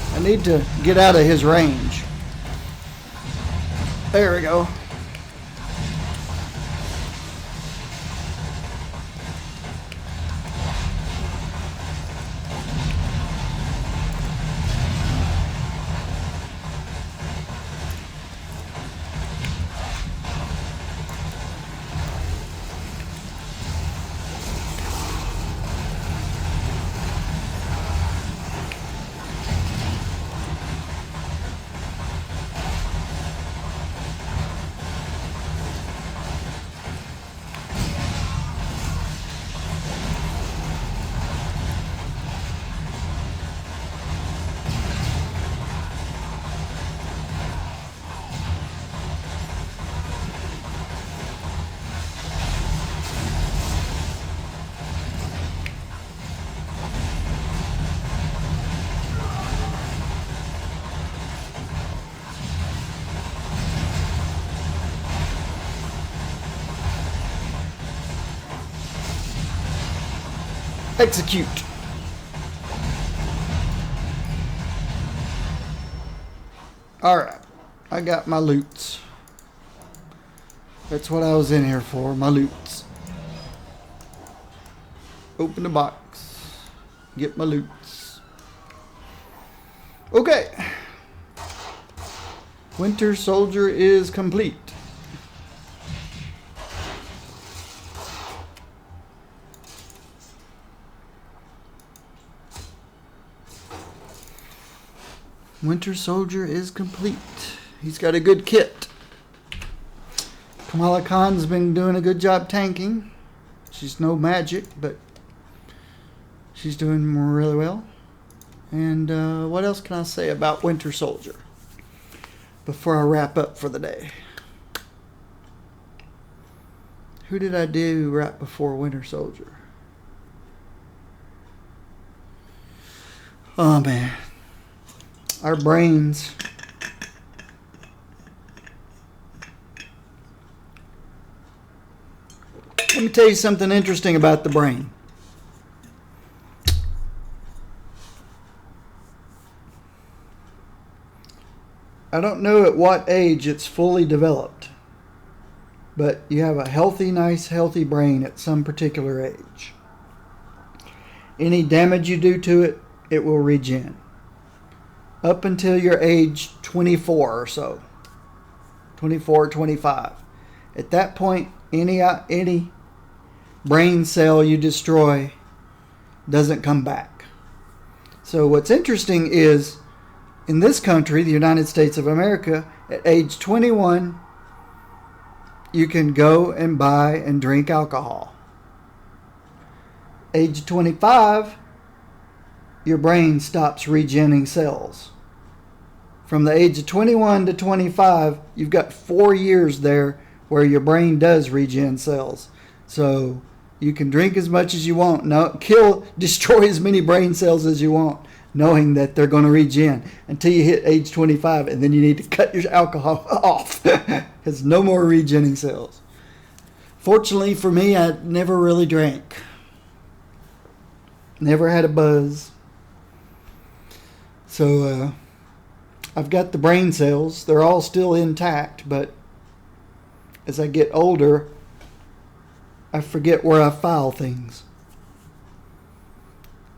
I need to get out of his range. There we go. Execute. Alright. I got my loots. That's what I was in here for. My loots. Open the box. Get my loots. Okay. Winter Soldier is complete. Winter Soldier is complete. He's got a good kit. Kamala Khan's been doing a good job tanking. She's no magic, but she's doing really well. And what else can I say about Winter Soldier before I wrap up for the day? Who did I do right before Winter Soldier? Oh man. Our brains. Let me tell you something interesting about the brain. I don't know at what age it's fully developed, but you have a healthy, nice, healthy brain at some particular age. Any damage you do to it, it will regen. Up until your age 24 or so. 24, 25. At that point, any brain cell you destroy doesn't come back. So what's interesting is, in this country, the United States of America, at age 21, you can go and buy and drink alcohol. Age 25, your brain stops regenerating cells. From the age of 21 to 25, you've got 4 years there where your brain does regen cells. So you can drink as much as you want, destroy as many brain cells as you want, knowing that they're going to regen until you hit age 25, and then you need to cut your alcohol off because no more regenerating cells. Fortunately for me, I never really drank. Never had a buzz. So I've got the brain cells. They're all still intact, but as I get older, I forget where I file things.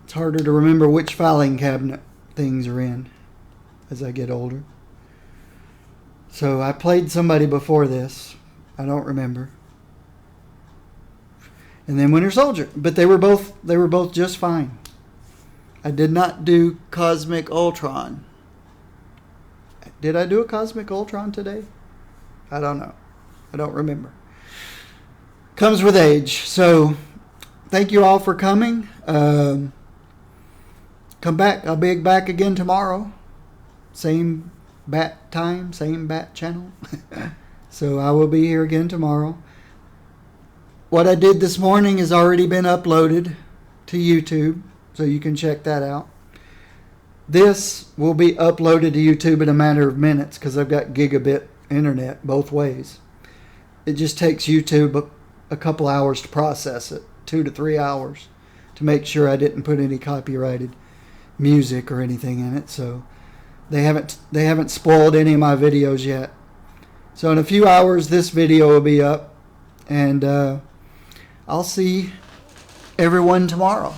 It's harder to remember which filing cabinet things are in as I get older. So I played somebody before this. I don't remember. And then Winter Soldier, but they were both just fine. I did not do Cosmic Ultron. Did I do a Cosmic Ultron today? I don't know. I don't remember. Comes with age. So thank you all for coming. Come back. I'll be back again tomorrow. Same bat time, same bat channel. So I will be here again tomorrow. What I did this morning has already been uploaded to YouTube, so you can check that out. This will be uploaded to YouTube in a matter of minutes because I've got gigabit internet both ways. It just takes YouTube a couple hours to process it, 2 to 3 hours, to make sure I didn't put any copyrighted music or anything in it. So they haven't spoiled any of my videos yet. So in a few hours, this video will be up, and I'll see everyone tomorrow.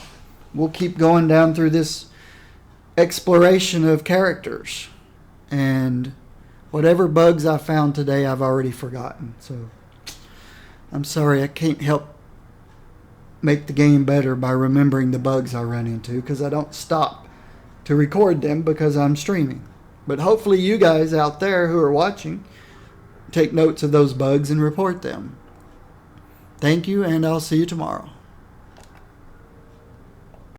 We'll keep going down through this exploration of characters, and whatever bugs I found today, I've already forgotten. So I'm sorry, I can't help make the game better by remembering the bugs I run into, because I don't stop to record them because I'm streaming. But hopefully you guys out there who are watching take notes of those bugs and report them. Thank you, and I'll see you tomorrow.